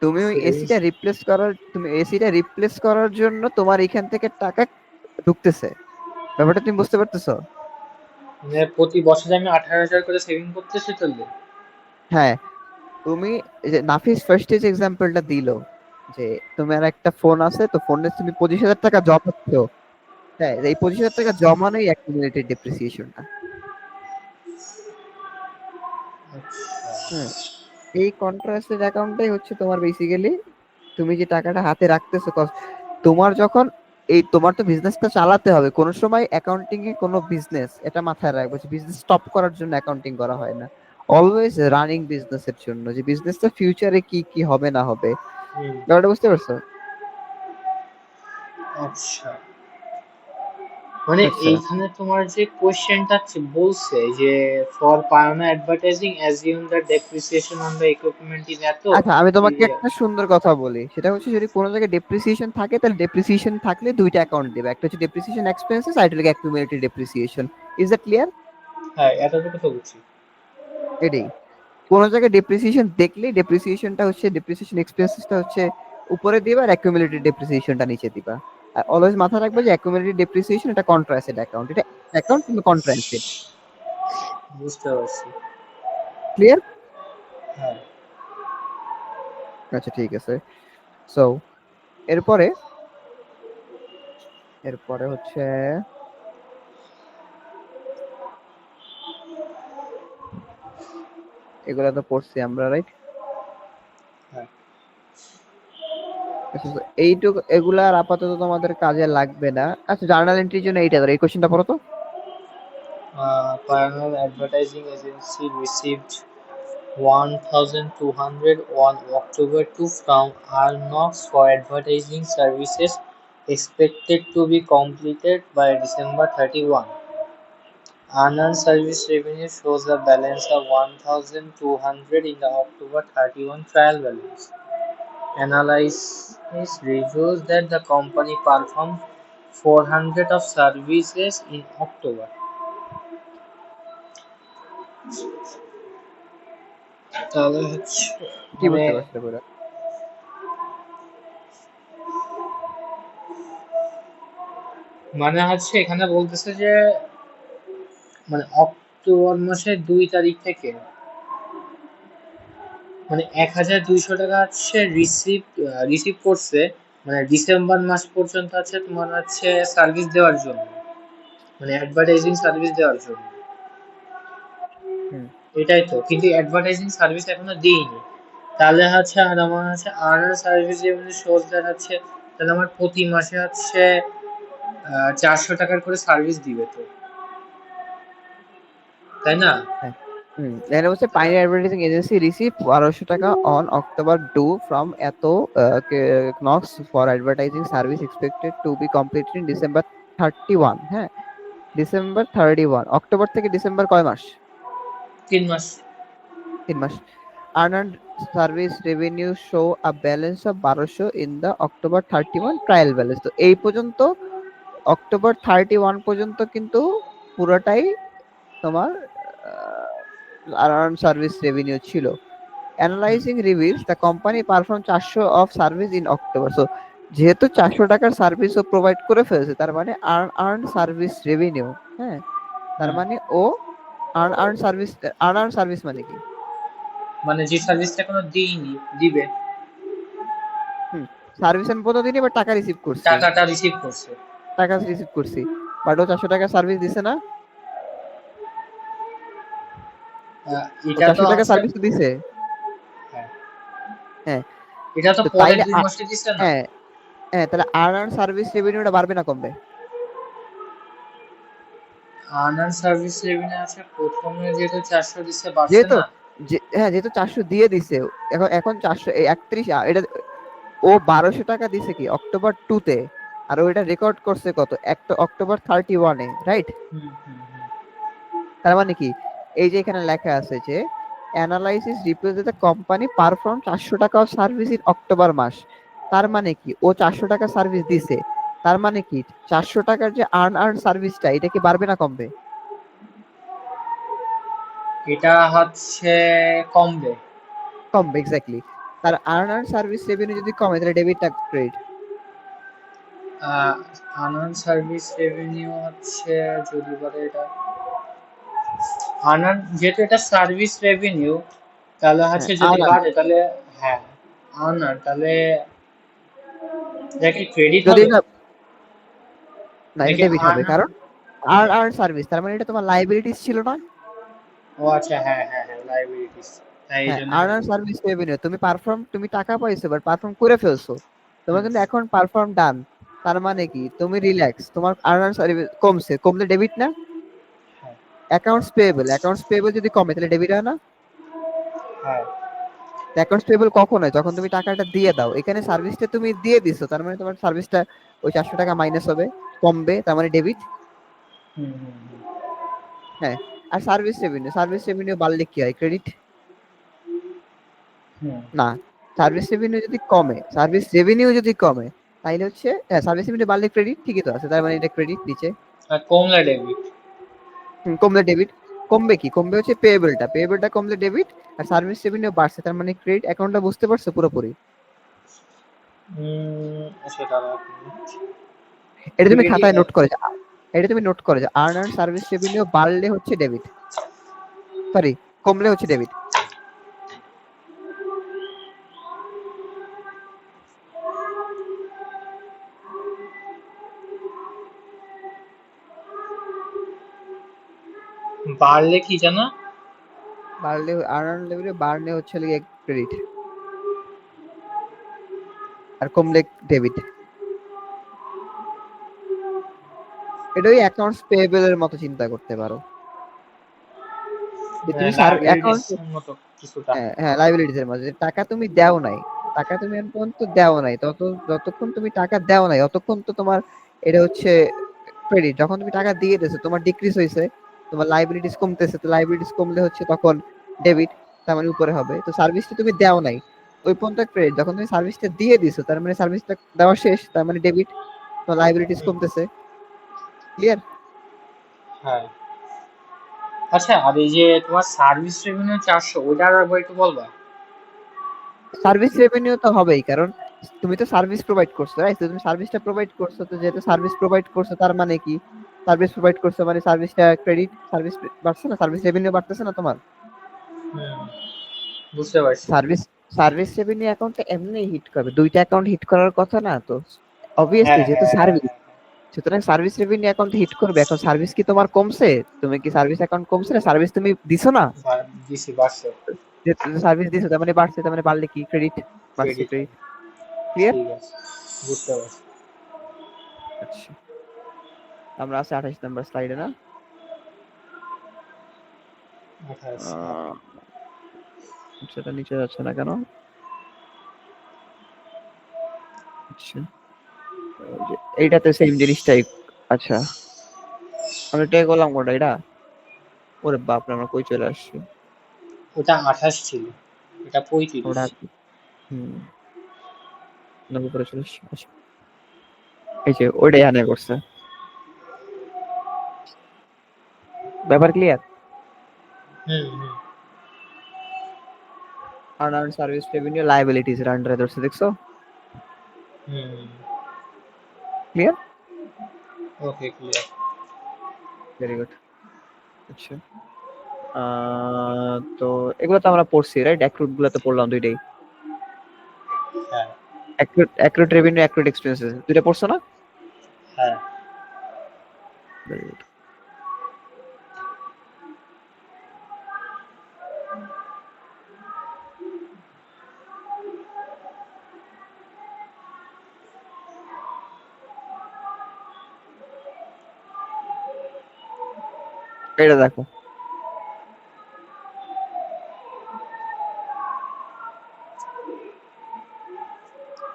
তুমি ওই সেভিংস এসিটা রিপ্লেস করার, তুমি এসিটা রিপ্লেস করার জন্য তোমার এখান থেকে টাকা ঢুকতেছে। ব্যাপারটা তুমি বুঝতে পারতেছো? মানে প্রতি বছরে আমি 18,000 করে সেভিং করতেছি তাহলে? হ্যাঁ, তুমি এই যে নাফিস ফার্স্টে যে এক্সাম্পলটা দিলো, যে তোমার একটা ফোন আছে, তো ফোনে তুমি 25,000 টাকা জমাচ্ছ। হ্যাঁ, এই 25,000 টাকা জমানোই অ্যাকুমুলেটেড ডেপ্রিসিয়েশনটা। আচ্ছা। হ্যাঁ, এই কন্ট্রাস্টেড অ্যাকাউন্টটাই হচ্ছে তোমার বেসিক্যালি তুমি যে টাকাটা হাতে রাখতেছো, তোমার যখন এই তোমার তো বিজনেসটা চালাতে হবে, কোনো সময় অ্যাকাউন্টিং এ কোনো বিজনেস, এটা মাথায় রাখবে যে বিজনেস স্টপ করার জন্য অ্যাকাউন্টিং করা হয় না, অলওয়েজ রানিং বিজনেসের জন্য, যে বিজনেসটা ফিউচারে কি কি হবে না হবে। হুম। ব্যাপারটা বুঝতে পারছো? আচ্ছা, মানে আচ্ছা, এইখানে তোমার যে কোশ্চেনটা বলছে যে for pioneer advertising assume that depreciation on the equipment is এত। আচ্ছা, আমি তোমাকে একটা সুন্দর কথা বলি, সেটা হচ্ছে যদি কোনো জায়গায় ডেপ্রিসিয়েশন থাকে, তাহলে ডেপ্রিসিয়েশন থাকলে দুইটা অ্যাকাউন্ট দেবে, একটা হচ্ছে ডেপ্রিসিয়েশন এক্সপেন্সেস, আর একটা হচ্ছে accumulated depreciation. Is that clear? হ্যাঁ, এতটুকু তো বুঝছি। এটাই, কোন জায়গায় ডেপ্রিসিয়েশন দেখলে ডেপ্রিসিয়েশনটা হচ্ছে, ডেপ্রিসিয়েশন এক্সপেন্সেসটা হচ্ছে উপরে দিবা, আর অ্যাকুমুলেটেড ডেপ্রিসিয়েশনটা নিচে দিবা। আর অলওয়েজ মাথায় রাখবে যে অ্যাকুমুলেটেড ডেপ্রিসিয়েশন এটা কন্ট্রা অ্যাসেট অ্যাকাউন্ট, এটা অ্যাকাউন্ট কিন্তু কন্ট্রা অ্যাসেট। বুঝতে পারছি। ক্লিয়ার? হ্যাঁ। আচ্ছা, ঠিক আছে। সো এরপরে এরপরে হচ্ছে এগুলা তো পড়ছি আমরা, রাইট? হ্যাঁ। আচ্ছা, তো এইটুকু এগুলা আর আপাতত তোমাদের কাজে লাগবে না। আচ্ছা, জার্নাল এন্ট্রির জন্য এইটা ধরো, এই কোশ্চেনটা পড়ো তো। Pioneer Advertising Agency received 1,200 on October 2 from Arnox for advertising services expected to be completed by December 31. Unearned service revenue shows a balance of 1,200 in the October 31 trial balance. Analysis reveals that the company performed 400 of services in October. তাহলে হচ্ছে কি মানে বুঝতে পারছো পুরো? মানে হচ্ছে এখানে বলতেছে যে মানে অক্টোবর মাসের 2 তারিখ থেকে মানে 1,200 টাকা হচ্ছে রিসিভ করছে, মানে ডিসেম্বর মাস পর্যন্ত হচ্ছে তোমার হচ্ছে সার্ভিস দেওয়ার জন্য, মানে অ্যাডভার্টাইজিং সার্ভিস দেওয়ার জন্য। হুম। এটাই তো, কিন্তু অ্যাডভার্টাইজিং সার্ভিস এখনো দিইনি। তাহলে হচ্ছে আর আমার হচ্ছে আর্নার সার্ভিস যেমনি শোজ দ্যাট হচ্ছে, তাহলে আমার প্রতি মাসে হচ্ছে 400 টাকার করে সার্ভিস দিবে তো, তাই না? হ্যাঁ। এখানে বলছে পাইনিয়ার অ্যাডভার্টাইজিং এজেন্সি রিসিভ 1200 টাকা অন অক্টোবর 2 ফ্রম এত নক্স for advertising service expected to be completed in December 31। হ্যাঁ, ডিসেম্বর 31, অক্টোবর থেকে ডিসেম্বর কয় মাস? 3 মাস। 3 মাস। Unearned service revenue show a balance of 1200 in the October 31 trial balance। তো এই পর্যন্ত October 31 পর্যন্ত কিন্তু পুরোটাই তোমার unearned service revenue ছিল। Analyzing reveals the company performed 400 of service in October। So যেহেতু 400 টাকার সার্ভিসও প্রোভাইড করে ফেলেছে, তার মানে আর্ন সার্ভিস রেভিনিউ। হ্যাঁ, তার মানে ও আর্ন সার্ভিস মানে কি? মানে যে সার্ভিসটা এখনো দিইনি, দিবে, সার্ভিস আমি প্রতিদিন এবার টাকা রিসিভ করছি, টাকাটা রিসিভ করছে। টাকা রিসিভ করছি, বাট ও 400 টাকা সার্ভিস দিছে না? ও এটা তো 400 টাকা হচ্ছে, সার্ভিস তো দিছে। হ্যাঁ, হ্যাঁ, এটা তো তো পরের তাইলে 2 মাসে দিচ্ছে না। হ্যাঁ, হ্যাঁ, তাহলে আর্ন সার্ভিস রেভিনিউটা বাড়বে না কমবে? আর্নার সার্ভিস রেভিনিউ আছে প্রথমে যেহেতু 400 দিচ্ছে, বাড়ছে যেহেতু না। হ্যাঁ, যেহেতু 400 দিয়ে দিছে, এখন 400 31 এটা ও 1200 টাকা দিছে কি অক্টোবর 2 তে, আর ওইটা রেকর্ড করছে কত একটা অক্টোবর 31 এ, রাইট? হুম হুম হুম। তার মানে কি, এই যে এখানে লেখা আছে যে analysis represent the company perform 400 টাকা সার্ভিস ইন অক্টোবর মাস। তার মানে কি ও 400 টাকা সার্ভিস দিছে, তার মানে কি 400 টাকার যে আর্ন সার্ভিসটা এটা কি বাড়বে না কমবে? এটা হচ্ছে কমবে। কমবে, এক্স্যাক্টলি। তার আর্ন সার্ভিস রেভিনিউ যদি কমে তাহলে ডেবিট না ক্রেডিট? আর্নার সার্ভিস রেভিনিউ হচ্ছে, যদি বলে এটা আর্নার, যেহেতু এটা সার্ভিস রেভিনিউ, তাহলে হ্যাঁ, হচ্ছে যদি আর্ন বাড়ে তাহলে, হ্যাঁ, আর্নার, তাহলে এটা কি ক্রেডিট যদি হবে না, না এটা নাকি ডেবিট হবে, আর্নার? কারণ আর্ন সার্ভিস তার মানে এটা তোমার লাইবিলিটিস ছিল না? ও আচ্ছা, হ্যাঁ হ্যাঁ হ্যাঁ, লাইবিলিটিস, তাই এই হ্যাঁ, জন্য আর্ন সার্ভিস রেভিনিউ তুমি টাকা পাইছো বাট পারফর্ম করে ফেলছো, তোমার কিন্তু এখন পারফর্ম ডান। তার মানে কি তুমি রিল্যাক্স, তোমার আর্ন সার্ভিস কমলে ডেবিট না? হ্যাঁ অ্যাকাউন্টস পেয়েবল যদি কমে তাহলে ডেবিট হয় না? হ্যাঁ। অ্যাকাউন্টস পেয়েবল কখন হয়? যখন তুমি টাকাটা দিয়ে দাও। এখানে সার্ভিসটা তুমি দিয়ে দিছো, তার মানে তোমার সার্ভিসটা ওই 400 টাকা মাইনাস হবে, কমবে, তার মানে ডেবিট। হুম হুম হুম হ্যাঁ, আর সার্ভিস রেভিনিউ বাড়লে কি হয়? ক্রেডিট হুম। না। সার্ভিস রেভিনিউ যদি কমে তাইলে হচ্ছে সার্ভিস রেভিনিউ বাড়লে ক্রেডিট, ঠিকই তো আছে, তার মানে এটা ক্রেডিট নিচে। আর কমলা ডেবিট। কমলে ডেবিট। কমবে কি? কমবে হচ্ছে পেয়েবলটা কমলে ডেবিট, আর সার্ভিস রেভিনিউ বাড়ছে তার মানে ক্রেডিট। অ্যাকাউন্টটা বুঝতে পারছো পুরোপুরি? সেটা এটা তুমি ডিবিটি। খাতায় নোট করে যাও, এটা তুমি নোট করে যাও, আর্ন সার্ভিস রেভিনিউ বাড়লে হচ্ছে ডেবিট, সরি কমলে হচ্ছে ডেবিট। বাড়লে কি জানো? বাড়লে আর্ন লেভেলে বাড়লে হচ্ছে ক্রেডিট। আর কমলে ডেবিট। এটাই অ্যাকাউন্টস পেয়েবল এর মতো চিন্তা করতে পারো, যে তুমি লায়াবিলিটিস অ্যাকাউন্ট, মতো কিছুটা। হ্যাঁ লাইবিলিটিস এর মধ্যে টাকা তুমি দেও নাই, টাকা তুমি এখন পর্যন্ত দেও নাই, যতক্ষণ তুমি টাকা দেও নাই ততক্ষণ তো তোমার এটা হচ্ছে ক্রেডিট। যখন তুমি টাকা দিয়ে দিয়েছো তোমার ডিক্রিজ হয়েছে, তোমার লাইবিলিটিস কমতেছে, তো লাইবিলিটিস কমলে হচ্ছে তখন ডেবিট, তার মানে উপরে হবে। তো সার্ভিসটা তুমি দেও নাই ওই পর্যন্ত ক্রেডিট, যখন তুমি সার্ভিসটা দিয়ে দিছো তার মানে সার্ভিসটা দেওয়া শেষ, তার মানে ডেবিট, তো লাইবিলিটিস কমতেছে। ক্লিয়ার? হ্যাঁ, আচ্ছা, আর এই যে তোমার সার্ভিস রেভিনিউ 400, ওইটার আবার একটু বলবা? সার্ভিস রেভিনিউ তো হবেই, কারণ তুমি তো সার্ভিস প্রোভাইড করছো, রাইট? তো তুমি সার্ভিসটা প্রোভাইড করছো, তো যেহেতু সার্ভিস প্রোভাইড করছো তার মানে কি, সার্ভিস প্রোভাইড করছো মানে সার্ভিসটা ক্রেডিট, সার্ভিস বাড়ছে না, সার্ভিস রেভিনিউ বাড়তেছে না তোমার। হুম, বুঝতে পারছি। সার্ভিস সার্ভিস রেভিনিউ অ্যাকাউন্টে এমনি হিট করবে, দুইটা অ্যাকাউন্ট হিট করার কথা না, তো অবভিয়াসলি হ্যাঁ, যেহেতু হ্যাঁ, হ্যাঁ, সার্ভিস, হ্যাঁ, সুতরাং সার্ভিস রেভিনিউ অ্যাকাউন্টে হিট করবে। এখন সার্ভিস কি তোমার কমছে? তুমি কি সার্ভিস অ্যাকাউন্ট কমছে না, সার্ভিস তুমি দিছো না, দিছি, বাড়ছে। সার্ভিস দিছো তার মানে বাড়ছে, তার মানে বাড়লে কি ক্রেডিট, বাড়ছে ক্রেডিট ক্রেডিট। হবে। ক্লিয়ার? ঠিক আছে, বুঝতে পারছি। আচ্ছা, আমরা আছে 28 নাম্বার স্লাইডে না? 28, হ্যাঁ। আহ, সেটা নিচে যাচ্ছে না কেন? আচ্ছা, ওই যে এইটাতে সেম জিনিসটাই। আচ্ছা, আমরা ট্যাগ করলাম কোনটা এটা? ওরে বাপ রে, আমরা কই চলে আসছি? ওটা 28 ছিল, এটা 35। ওটা হুম, নব্বই করে চলে আসছি। আচ্ছা, এই যে ওইটাই আনে করছে। ব্যাপার ক্লিয়ার? হুম, হুম, আনআর্নড সার্ভিস রেভিনিউ লায়াবিলিটিজ এর আন্ডারে ধরছে, দেখছো? হুম। ক্লিয়ার? ওকে, ক্লিয়ার। Very good. আচ্ছা, তো এগুলো তো আমরা পড়ছি, রাইট? অ্যাক্রুড গুলো তো পড়লাম দুইটাই, হ্যাঁ, অ্যাক্রুড রেভিনিউ, অ্যাক্রুড এক্সপেন্সেস, দুইটা পড়ছো না? হ্যাঁ। Very good. এটা দেখো,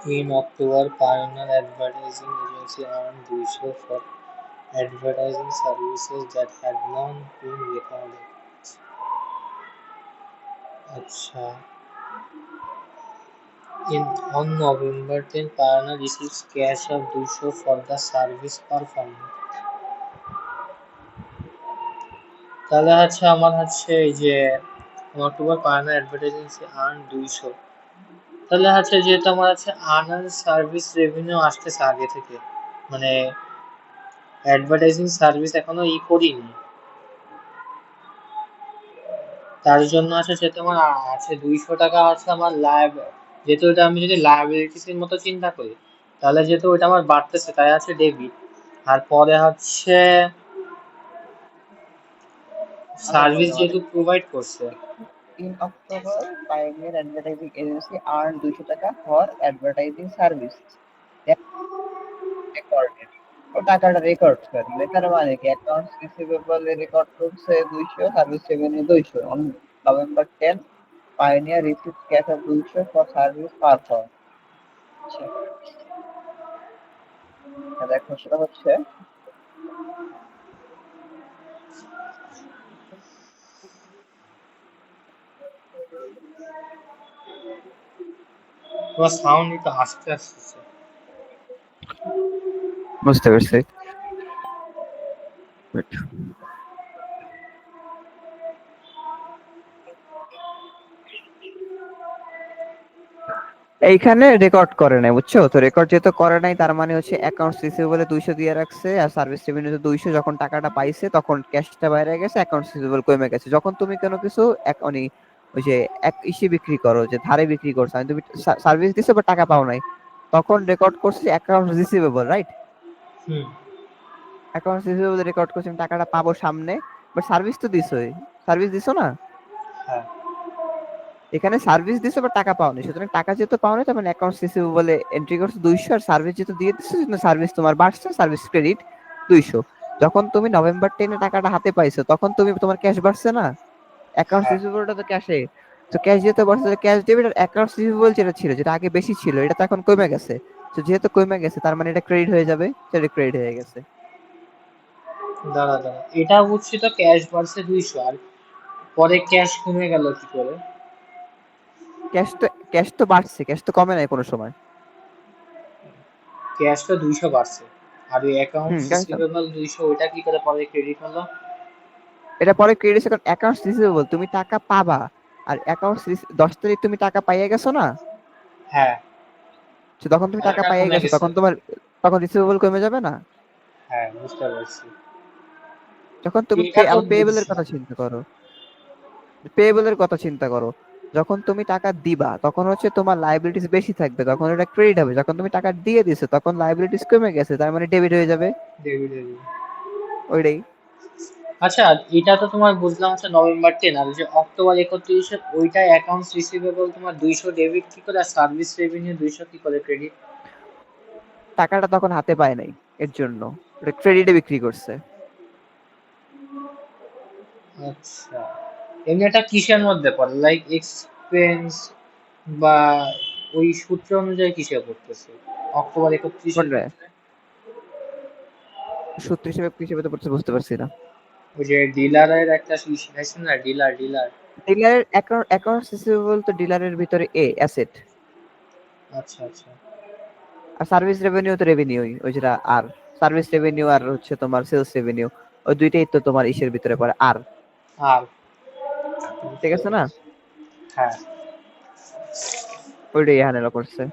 In October, Pioneer Advertising Agency earned 200 for advertising services that had not been recorded. আচ্ছা, on November 10, Pioneer receives cash of 200 for the service performed. তাহলে হচ্ছে আমার হচ্ছে এই যে অক্টোবর পায়না অ্যাডভার্টাইজিং আর্ন 200, তাহলে হচ্ছে যেহেতু আমার আছে আর্নার সার্ভিস রেভিনিউ আসতেছে আগে থেকে, মানে অ্যাডভার্টাইজিং সার্ভিস এখনো করিনি, তার জন্য আছে যেহেতু আমার আছে 200 টাকা আছে আমার যেহেতু এটা আমি যদি লায়াবিলিটিস এর মতো চিন্তা করি, তাহলে যেহেতু ওইটা আমার বাড়তেছে তাই আছে ডেবিট। আর পরে হচ্ছে আবার সার্ভিস বলো যেহেতু প্রোভাইড করছে। in October, Pioneer Advertising Agency earned 200 টাকা for advertising service that recorded. ও টাকাটা রেকর্ড করবে, তার মানে কি অ্যাকাউন্টস রিসিভেবল এ রেকর্ড করছে 200, service revenue 200। On November 10, Pioneer received cash of 200 for service performed. আচ্ছা, দেখো সেটা হচ্ছে তোমার সাউন্ড একটু আস্তে আসতেছে। বুঝতে পারছি। এইখানে রেকর্ড করে নাই, বুঝছো? তো রেকর্ড যেহেতু করে নাই তার মানে হচ্ছে অ্যাকাউন্টস রিসিভেবলে 200 দিয়ে রাখছে, আর সার্ভিস রেভিনিউতে 200, যখন টাকাটা পাইছে তখন ক্যাশটা বাইরে গেছে, অ্যাকাউন্টস রিসিভেবল কমে গেছে। যখন তুমি কোনো কিছু মানে ওই যে এক ইসে বিক্রি করো, যে ধারে বিক্রি করছো, মানে তুমি সার্ভিস দিছো বা টাকা পাও নাই, তখন রেকর্ড করছে অ্যাকাউন্টস রিসিভেবল, রাইট? হুম, অ্যাকাউন্টস রিসিভেবল রেকর্ড করছে আমি টাকাটা পাবো সামনে, বাট সার্ভিস তো দিছোই, সার্ভিস দিছো না? হ্যাঁ, এখানে সার্ভিস দিছো বা টাকা পাওনি, সুতরাং টাকা যেহেতু পাওনি তার মানে অ্যাকাউন্টস রিসিভেবল এন্ট্রি করছো 200, আর সার্ভিস যেহেতু দিয়ে দিছো সেজন্য সার্ভিস তোমার বাড়ছে, সার্ভিস ক্রেডিট 200। যখন তুমি নভেম্বর 10 টাকাটা হাতে পাইছো তখন তুমি তোমার ক্যাশ বাড়ছে না, অ্যাকাউন্টস হ্যাঁ, রিসিভেবলটা তো ক্যাশে, তো ক্যাশ যেহেতু বাড়ছে ক্যাশ ডেবিট, আর অ্যাকাউন্টস রিসিভেবল যেটা ছিল, যেটা আগে বেশি ছিল এটা তো এখন কমে গেছে, তো যেহেতু কমে গেছে তার মানে এটা ক্রেডিট হয়ে যাবে, সেটা ক্রেডিট হয়ে গেছে। দাঁড়া দাঁড়া, এটা বুঝছি তো ক্যাশ বাড়ছে 200, আর পরে ক্যাশ কমে গেল কি করে? ক্যাশ তো বাড়ছে, ক্যাশ তো কমে নাই কোনো সময়। ক্যাশ তো 200 বাড়ছে, আর ওই অ্যাকাউন্টস ক্যাশ তো, রিসিভেবল 200, ওইটা কি করে পরে ক্রেডিট হলো? এটা পরে ক্রেডিট, কারণ অ্যাকাউন্টস রিসিভেবল তুমি টাকা পাবা, আর অ্যাকাউন্টস 10 তারিখ তুমি টাকা পাইয়ে গেছো না, হ্যাঁ, তো তখন তুমি টাকা ওটা পাইয়ে কমে গেছো গেছে। তখন তোমার, তখন রিসিভেবল কমে যাবে না। হ্যাঁ, বুঝতে পারছি। যখন তুমি এটা তো পেয়েবল এর বুঝছি। কথা চিন্তা করো, পেয়েবল এর কথা চিন্তা করো, যখন তুমি টাকা দিবা তখন হচ্ছে তোমার লাইবিলিটিস বেশি থাকবে, তখন এটা ক্রেডিট হবে, যখন তুমি টাকা দিয়ে দিছো তখন লাইবিলিটিস কমে গেছে তার মানে ডেবিট হয়ে যাবে, ডেবিট হয়ে যাবে। ওইটাই। আচ্ছা, এটা তো তোমার বুঝলাম হচ্ছে নভেম্বর 10, আর ওই যে অক্টোবর 31, ওইটা অ্যাকাউন্টস রিসিভেবল তোমার 200 ডেবিট কি করে, আর সার্ভিস রেভিনিউ 200 কি করে ক্রেডিট? টাকাটা তখন হাতে পায় নাই, এর জন্য ওটা ক্রেডিটে বিক্রি করছে। আচ্ছা, এমনি এটা কিসের মধ্যে পড়ে, লাইক এক্সপেন্স বা ওই সূত্র অনুযায়ী কিসে পড়তেছে অক্টোবর 31-এর কোনটা ক্ষেত্রে? সূত্র হিসেবে হিসেবে তো পড়ছে, বুঝতে পারছি না। ওই যে ডিলারের একটা আছে না, ডিলার ডিলার। ডিলারের অ্যাকাউন্টস রিসিভেবল তো ডিলারের ভিতরে অ্যাসেট, আচ্ছা আচ্ছা। আর সার্ভিস রেভিনিউ তো রেভিনিউই, ওই যেটা আর, সার্ভিস রেভিনিউ আর হচ্ছে তোমার সেলস রেভিনিউ, ওই দুইটাই তো তোমার ইসের ভিতরে পড়ে আর, আর ঠিক বুঝতে আছে না, পারছি। হ্যাঁ। ওইটাই হ্যান্ডেল করছে।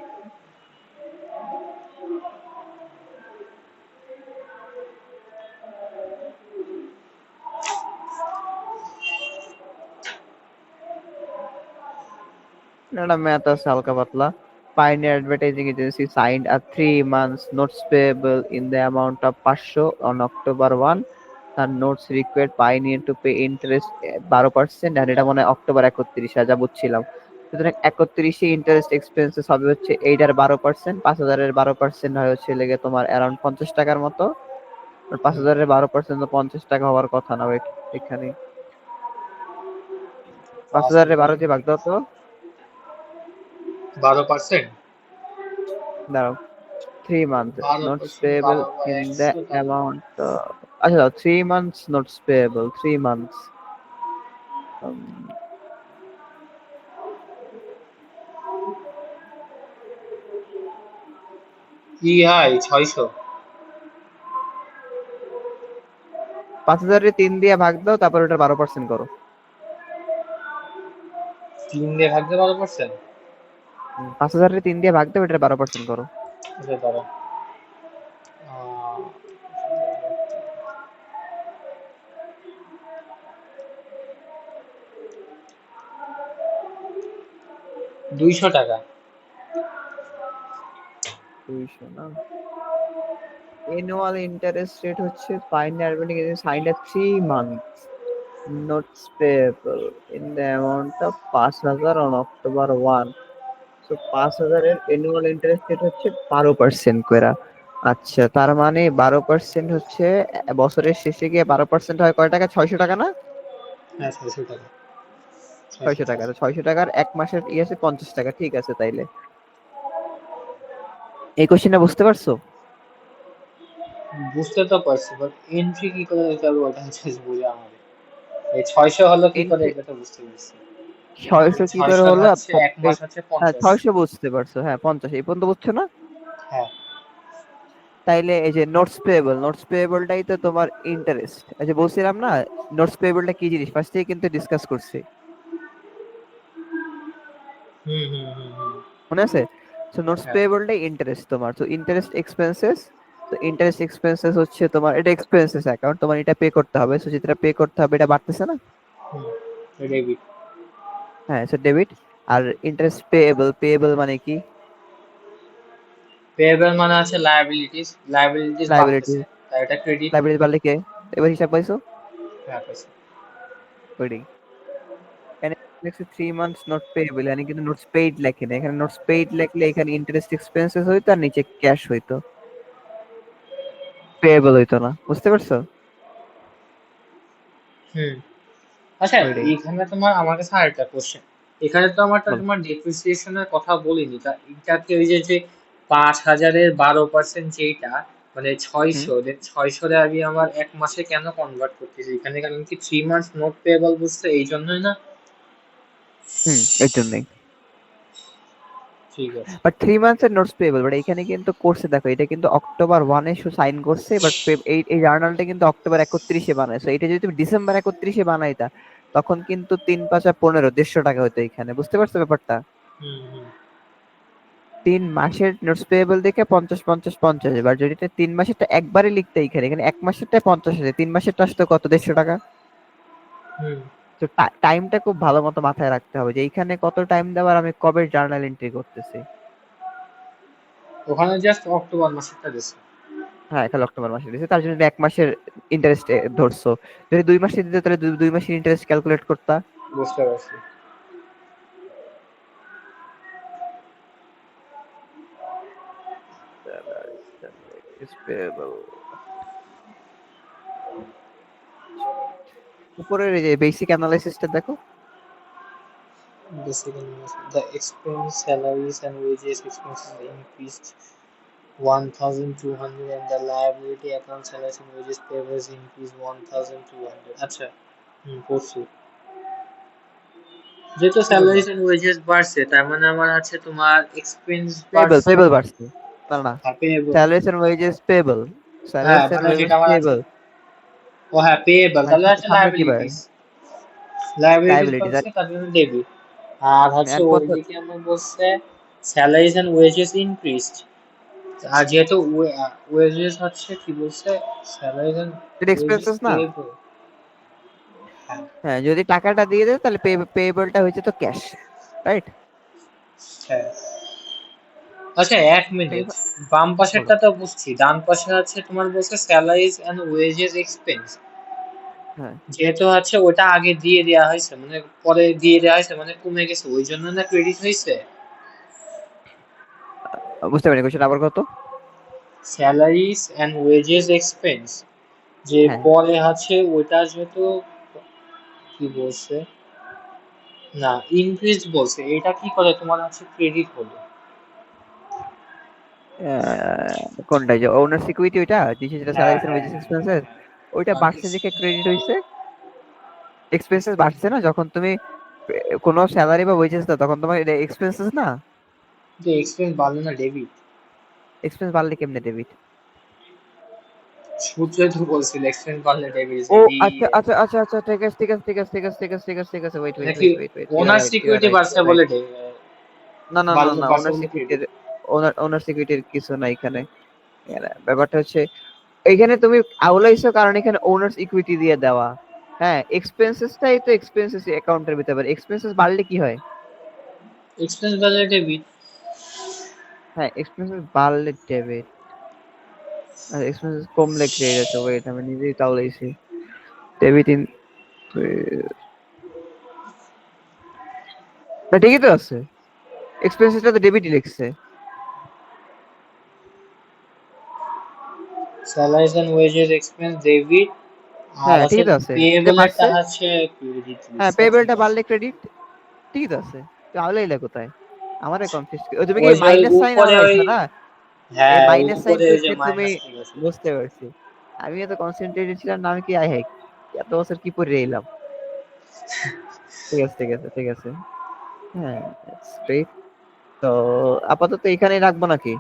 একটা ম্যাথ আছে হালকা পাতলা। Pioneer Advertising Agency signed a 3 months notes payable in the amount of 500 on October 1. The notes required Pioneer to pay interest 12%, and এটা মনে হয় অক্টোবর 31 যা বুঝছিলাম। সুতরাং 31-এ ইন্টারেস্ট এক্সপেন্সেস হবে হচ্ছে এইটার 12%, 5,000-এর 12% হয় হচ্ছে লেগে তোমার অ্যারাউন্ড 50 টাকার মতো, আর 5,000-এর 12% তো 50 টাকা হওয়ার কথা না, ওয়েট এখানে 5,000-এর 12 দিয়ে ভাগ দাও তো, 12%। দাঁড়াও, 3 months বারো notes পার্সেন্ট payable 12 বা in the 100 তাহলে amount আচ্ছা দাও, 3 months notes payable 3 months, um, কি হয় 600? 5,000-এ 3 দিয়ে ভাগ দাও তারপর ওটা 12% করো। 3 দিয়ে ভাগ দিয়ে 12%? 5,000-এ 3 দিয়ে ভাগ দাও, এটা 12% করো। আচ্ছা দাঁড়া। আহ, 200 টাকা। 200 না, annual interest rate হচ্ছে Pioneer Advertising signed a 3 months notes payable in the amount of 5,000 on October 1. So 5,000-এর annual interest rate হচ্ছে 12% কইরা। আচ্ছা তার মানে 12% হচ্ছে বছরের শেষে গিয়ে 12% হয় কয় টাকা, 600 টাকা না, হ্যাঁ, 600 টাকা। 600 টাকা, 600। তো 600 টাকার এক মাসের আছে 50 টাকা, ঠিক আছে তাইলে এই কোশ্চেনটা বুঝতে পারছো। বুঝতে তো পারছি, বাট এন্ট্রি কি করে দিতে হবে ওটা হচ্ছে বোঝা আমাদের। এই 600 হলো কি করে, এন্ট্রি এটা তো বুঝতে পারছি। 600 কি করে 600 হলো, হচ্ছে এক মাস হচ্ছে হ্যাঁ 50। 600 বুঝতে পারছো, হ্যাঁ 50 এই পর্যন্ত বুঝছো না। হ্যাঁ। তাইলে এই যে নোটস পেয়েবলটাই তো তোমার ইন্টারেস্ট, এই যে বলছিলাম না নোটস পেয়েবলটা কি জিনিস, ফার্স্টেই কিন্তু ডিসকাস করছি, হুম হুম হুম হুম। মনে আছে। সো নোটস হ্যাঁ। পেয়েবলটাই ইন্টারেস্ট তোমার, তো ইন্টারেস্ট এক্সপেন্সেস, তো ইন্টারেস্ট এক্সপেন্সেস হচ্ছে তোমার, এটা এক্সপেন্সেস অ্যাকাউন্ট, তোমার এটা পে করতে হবে, সো যেটা পে করতে হবে এটা বাড়তেছে না, হুম। ডেবিট। হ্যাঁ সো ডেবিট। আর ইন্টারেস্ট পেয়েবল, পেয়েবল মানে কি, পেয়েবল মানে আছে লায়াবিলিটিস, লায়াবিলিটিস লাইবিলিটি, বাড়তেছে, তাই এটা ক্রেডিট। লাইবিলিটি বাড়লে কে, এবার হিসাব পাইছো, হ্যাঁ, পাইছি। ওইটাই। লেখছে 3 months not payable, यानी কিন্তু নোটস পেইড লেখে না, এখানে নোটস পেইড লেখলে এখানে ইন্টারেস্ট এক্সপেন্সেস হইতো আর নিচে ক্যাশ হইতো, পেয়েবল হইতো না, বুঝতে পারছো? হুম। আচ্ছা, ওইটাই এখানে তোমার আমার কাছে আরেকটা কোশ্চেন। এখানে তো আমারটা বলো। তোমার ডেপ্রিসিয়েশনের কথা বলিনি, তা এটাকে ওই যে 5,000-এর 12% যেটা মানে হুম 600, 600 আমি আমার 1 মাসে কেন কনভার্ট করতেছি এখানে, কারণ কি 3 months নোট পেয়েবল বুঝতে এই জন্যই না? হুম এর জন্যই। ঠিক আছে। বাট 3 months এর নোটস পেয়েবল, বাট এখানে কিন্তু কোর্সে দেখো এটা কিন্তু October 1 সাইন করছে, বাট এই এই জার্নালটা কিন্তু October 31 বানাইছে, এটা যদি তুমি December 31 বানাইতা তখন কিন্তু 3 × 5 = 15, 150 টাকা হতো এখানে, বুঝতে পারছো ব্যাপারটা? হুম হুম। 3 মাসের নোটস পেয়েবল দেখে 50 50 50, এবার যদি 3 মাসেরটা একবারে লিখতে এখানে এখানে 1 মাসেরটা 50,000, 3 মাসেরটা আসতো কত, 150 টাকা। হুম। তো টাইমটা খুব ভালো মতো মাথায় রাখতে হবে যে এইখানে কত টাইম দেওয়ার, আমি কবে জার্নাল এন্ট্রি করতেছি। ওখানে জাস্ট অক্টোবর মাসেরটা দিছে। হ্যাঁ এখানে October দিয়েছে, তার জন্য 1 মাসের ইন্টারেস্ট ধরছো, যদি 2 মাসের দিতে তাহলে 2 মাসের ইন্টারেস্ট ক্যালকুলেট করতা। বুঝতে পারছি। উপরের এই যে বেসিক অ্যানালাইসিসটা দেখো। Basically, the expense, salaries and wages expenses increased 1,200 and the liability account salaries and wages payables increased 1,200. আচ্ছা, পড়ছি। যেহেতু কি বুঝলা? salaries and wages বাড়ছে তার মানে আমার আছে তোমার এক্সপেন্স পেবল বাড়ছে। পেবল বাড়ছে, না না, হ্যাঁ payable. Salaries and wages payable, হ্যাঁ স্যালারিজ এন্ড মানে ওয়েজেস যেটা আমার আছে, পেবল। ও হ্যাঁ পেয়েবল, আর তাহলে আছে সামনে কি বাড়ে? লায়াবিলিটিস। লায়াবিলিটিস লায়াবিলিটিজ। বাড়ছে তার জন্য ডেবিট। আর হচ্ছে আর কত? ওইদিকে আমার বলছে salaries and wages increased, আর যেহেতু ওয়েজেস হচ্ছে কি বলছে, স্যালারিজ এন্ড এটা ওয়েজেস এক্সপেন্সেস না? পেয়েবল। হ্যাঁ হ্যাঁ যদি টাকাটা দিয়ে দেয় তাহলে পেয়েবলটা হয়েছে তো ক্যাশ, রাইট? হ্যাঁ। আচ্ছা, 1 মিনিট। বাম বলো। পাশেরটা তো বুঝছি, ডান পাশে আছে তোমার বলছে স্যালারিজ এন্ড ওয়েজেস এক্সপেন্স। হ্যাঁ যেহেতু হচ্ছে ওটা আগে দিয়ে দেওয়া হয়েছে মানে পরে দিয়ে দেওয়া হয়েছে মানে কমে গেছে ওই জন্য না ক্রেডিট হয়েছে। বুঝতে পারি, কোশ্চেন আবার কত? স্যালারিজ এন্ড ওয়েজেস এক্সপেন্স যে হ্যাঁ পরে আছে ওটা যেহেতু কি বলছে, না ইনক্রিজ বলছে, এটা কি করে তোমার হচ্ছে ক্রেডিট হলো। কোনটা, যে ওনার সিকিউরিটি ওইটা দিছে যেটা হ্যাঁ স্যালারিজ এন্ড হ্যাঁ ওয়েজেস এক্সপেন্সেস, ওইটা মানে বাড়ছে দেখে ক্রেডিট হইছে। এক্সপেন্সেস বাড়ছে না, যখন তুমি কোনো স্যালারি বা ওয়েজেস দাও তখন তোমার এটা এক্সপেন্সেস না? যে এক্সপেন্স বাড়লো না ডেবিট। এক্সপেন্স বাড়লে কেমনে ডেবিট? সূত্রে তো বলছিল এক্সপেন্স বাড়লে ডেবিট ও এডি। আচ্ছা আচ্ছা আচ্ছা আচ্ছা, ঠিক আছে ঠিক আছে ঠিক আছে ঠিক আছে ঠিক আছে ঠিক আছে ঠিক আছে, ওয়েট ওয়েট নাকি wait wait wait, you are owner right you are security right you বাড়ছে আর রাইট। বলে না না না বাড়লো না, বাড়ছে ওনার বলে ক্রেডিট। সিকিউরিটির, ওনার ওনার সিকিউরিটির কিছু না এখানে। ব্যাপারটা হচ্ছে এখানে তুমি আউলাইছো কারণ এখানে ওনার্স ইকুইটি দিয়ে দেওয়া। হ্যাঁ এক্সপেন্সেসটাই তো এক্সপেন্সেস অ্যাকাউন্টের ভিতরে, এক্সপেন্সেস বাড়লে কি হয়? এক্সপেন্স বাড়লে ডেবিট। হ্যাঁ এক্সপেন্সেস বাড়লে ডেবিট, আর এক্সপেন্সেস কমলে ক্রেডিট আছে, ওয়েট আমি নিজেই তাউলাইছি। ডেবিট ইন, না ঠিকই তো আছে, এক্সপেন্সেসটা তো ডেবিটই লিখছে। Salaries and wages expense debit, আর হ্যাঁ আছে ঠিকই তো আছে, যে পেয়েবলেরটা বাড়ছে। হচ্ছে ক্রেডিট হ্যাঁ লিখছে, ঠিক পেবেলটা আছে। বাড়লে ক্রেডিট, ঠিকই তো আছে। তুই আউলাইলা কোথায়? আমারে কনফিউজ, তুমি কি ওই যে ওই মাইনাস সাইন উপরে ওই, আউলাইছো না? এই হ্যাঁ ওই মাইনাস সাইন উপরে ওই যে দেখে তুমি, মাইনাস ঠিক আছে। বুঝতে পারছি। আমি এত কনসেন্ট্রেটেড ছিলাম না, আমি কি আই হ্যাক এত বছর কি পড়ে এলাম। ঠিক আছে ঠিক আছে ঠিক আছে। হ্যাঁ স্ট্রেট। তো আপাতত এখানেই রাখবো নাকি?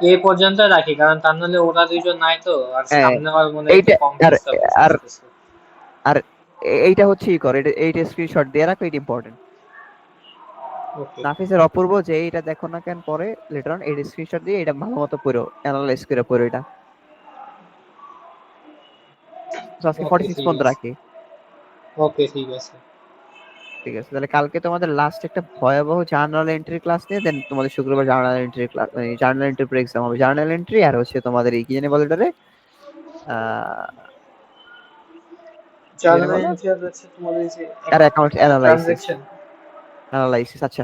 এই পর্যন্ত রাখি, কারণ তার নাহলে ওরা দুইজন নাই তো, আর হ্যাঁ সামনে আমার মনে হয় একটু এইটা, আর কমপ্লেক্স সাবজেক্ট আর আসতেছে। আর এইটা হচ্ছে ই কর, এইটা স্ক্রিনশট দিয়ে রাখো, এটা ইম্পর্টেন্ট। ওকে। নাফিসের অপূর্ব যে এটা দেখো না কেন পরে লেটার অন, এই স্ক্রিনশট দিয়ে এটা ভালো মতো পড়ো, অ্যানালাইজ করে পড়ো এটা। তো আজকে ওকে 46 ঠিক পর্যন্ত আছে। রাখি। ওকে ঠিক আছে। ঠিক আছে তাহলে কালকে তোমাদের লাস্ট একটা ভয়াবহ জার্নাল এন্ট্রি ক্লাস নিয়ে, দেন তোমাদের শুক্রবার journal entry class, journal entry পর এক্সাম হবে, জার্নাল এন্ট্রি আর হচ্ছে তোমাদের এই কি জানি বলে এটারে, আহ জার্নাল এন্ট্রি আর হচ্ছে তোমাদের যে আর অ্যাকাউন্ট অ্যানালাইসিস ট্রানজাকশন। আচ্ছা,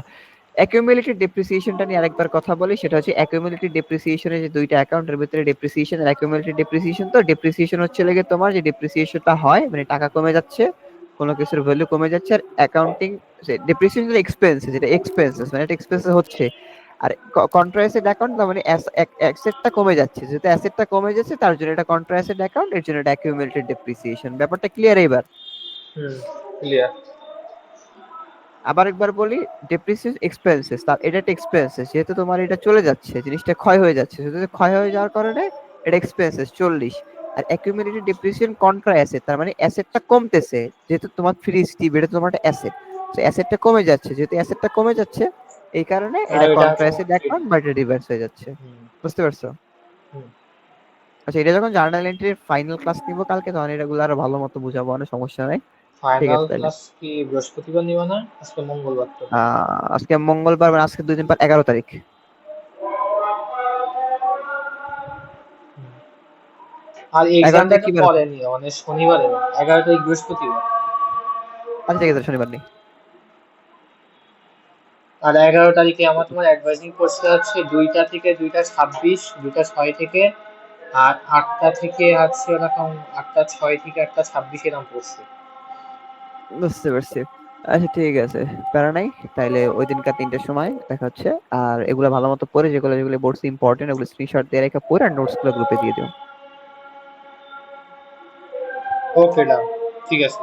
অ্যাকিউমুলেটেড ডেপ্রিসিয়েশনটা নিয়ে আরেকবার কথা বলি। সেটা হচ্ছে অ্যাকিউমুলেটেড ডেপ্রিসিয়েশনের যে দুইটা অ্যাকাউন্টের ভিতরে ডেপ্রিসিয়েশন আর অ্যাকিউমুলেটেড ডেপ্রিসিয়েশন। তো ডেপ্রিসিয়েশন হচ্ছে লাগে তোমার যে ডেপ্রিসিয়েশনটা হয় মানে টাকা কমে যাচ্ছে, কোনো কিছুর ভ্যালু কমে যাচ্ছে। আর অ্যাকাউন্টিং ডেপ্রিসিয়েশন এক্সপেন্সেস, যেটা এক্সপেন্সেস মানে এটা এক্সপেন্সেস হচ্ছে। আর কন্ট্রা অ্যাসেট অ্যাকাউন্ট তার মানে অ্যাসেটটা কমে যাচ্ছে, যেহেতু অ্যাসেটটা কমে যাচ্ছে তার জন্য এটা কন্ট্রা অ্যাসেট অ্যাকাউন্ট, এর জন্য এটা অ্যাকিউমুলেটেড ডেপ্রিসিয়েশন। ব্যাপারটা ক্লিয়ার এবার? ক্লিয়ার। আবার একবার বলি, ডেপ্রিসিয়েশন এক্সপেন্সেস, তার এটা একটা এক্সপেন্সেস, যেহেতু তোমার এটা চলে যাচ্ছে, জিনিসটা ক্ষয় হয়ে যাচ্ছে, যেহেতু ক্ষয় হয়ে যাওয়ার কারণে এটা এক্সপেন্সেস 40। আর অ্যাকিউমুলেটেড ডেপ্রিসিয়েশন কন্ট্রা অ্যাসেট, তার মানে অ্যাসেটটা কমতেছে, যেহেতু তোমার ফ্রি স্টিভ এটা তোমার একটা অ্যাসেট, তো অ্যাসেটটা কমে যাচ্ছে, যেহেতু অ্যাসেটটা কমে যাচ্ছে এই কারণে আর এটা এটা কন্ট্রা হচ্ছে অ্যাসেট অ্যাকাউন্ট বা এটা রিভার্স হয়ে যাচ্ছে। হুম, বুঝতে পারছো? হুম। আচ্ছা, এটা যখন জার্নাল এন্ট্রির ফাইনাল ক্লাস নিব কালকে, তখন এটাগুলো আরো ভালো মতো বুঝাবো, অনেক সমস্যা নাই। ঠিক ফাইনাল আছে তাহলে ক্লাস কি বৃহস্পতিবার নিবা না? আজকে মঙ্গলবার তো। আজকে মঙ্গলবার, মানে আজকে 2 দিন পর 11 তারিখ। হুম। আর 11 তারিখ এক্সামটা কি বার আছে? পরে নিও, মানে শনিবারে না, 11 তারিখ বৃহস্পতিবার। আচ্ছা ঠিক আছে, শনিবার নেই। আর 11 তারিখে আমার তোমার অ্যাডভাইজিং কোর্সটা হচ্ছে 2টা থেকে 2টা 26, 2টা 6 থেকে, আর 8টা থেকে আছে এরকম 8টা 6 থেকে 8টা 26 এরকম পড়ছে। বুঝতে পারছি। আচ্ছা ঠিক আছে, প্যারা নাই। তাইলে ওই দিনকার 3টার সময় দেখা হচ্ছে। আর এগুলো ভালো মতো পড়ে, যেগুলো যেগুলো বলছি ইম্পর্টেন্ট, ওগুলো স্ক্রিনশট দিয়ে রেখে পড়ে আর নোটস গুলো গ্রুপে দিয়ে দিও। ওকে, ডান, ঠিক আছে।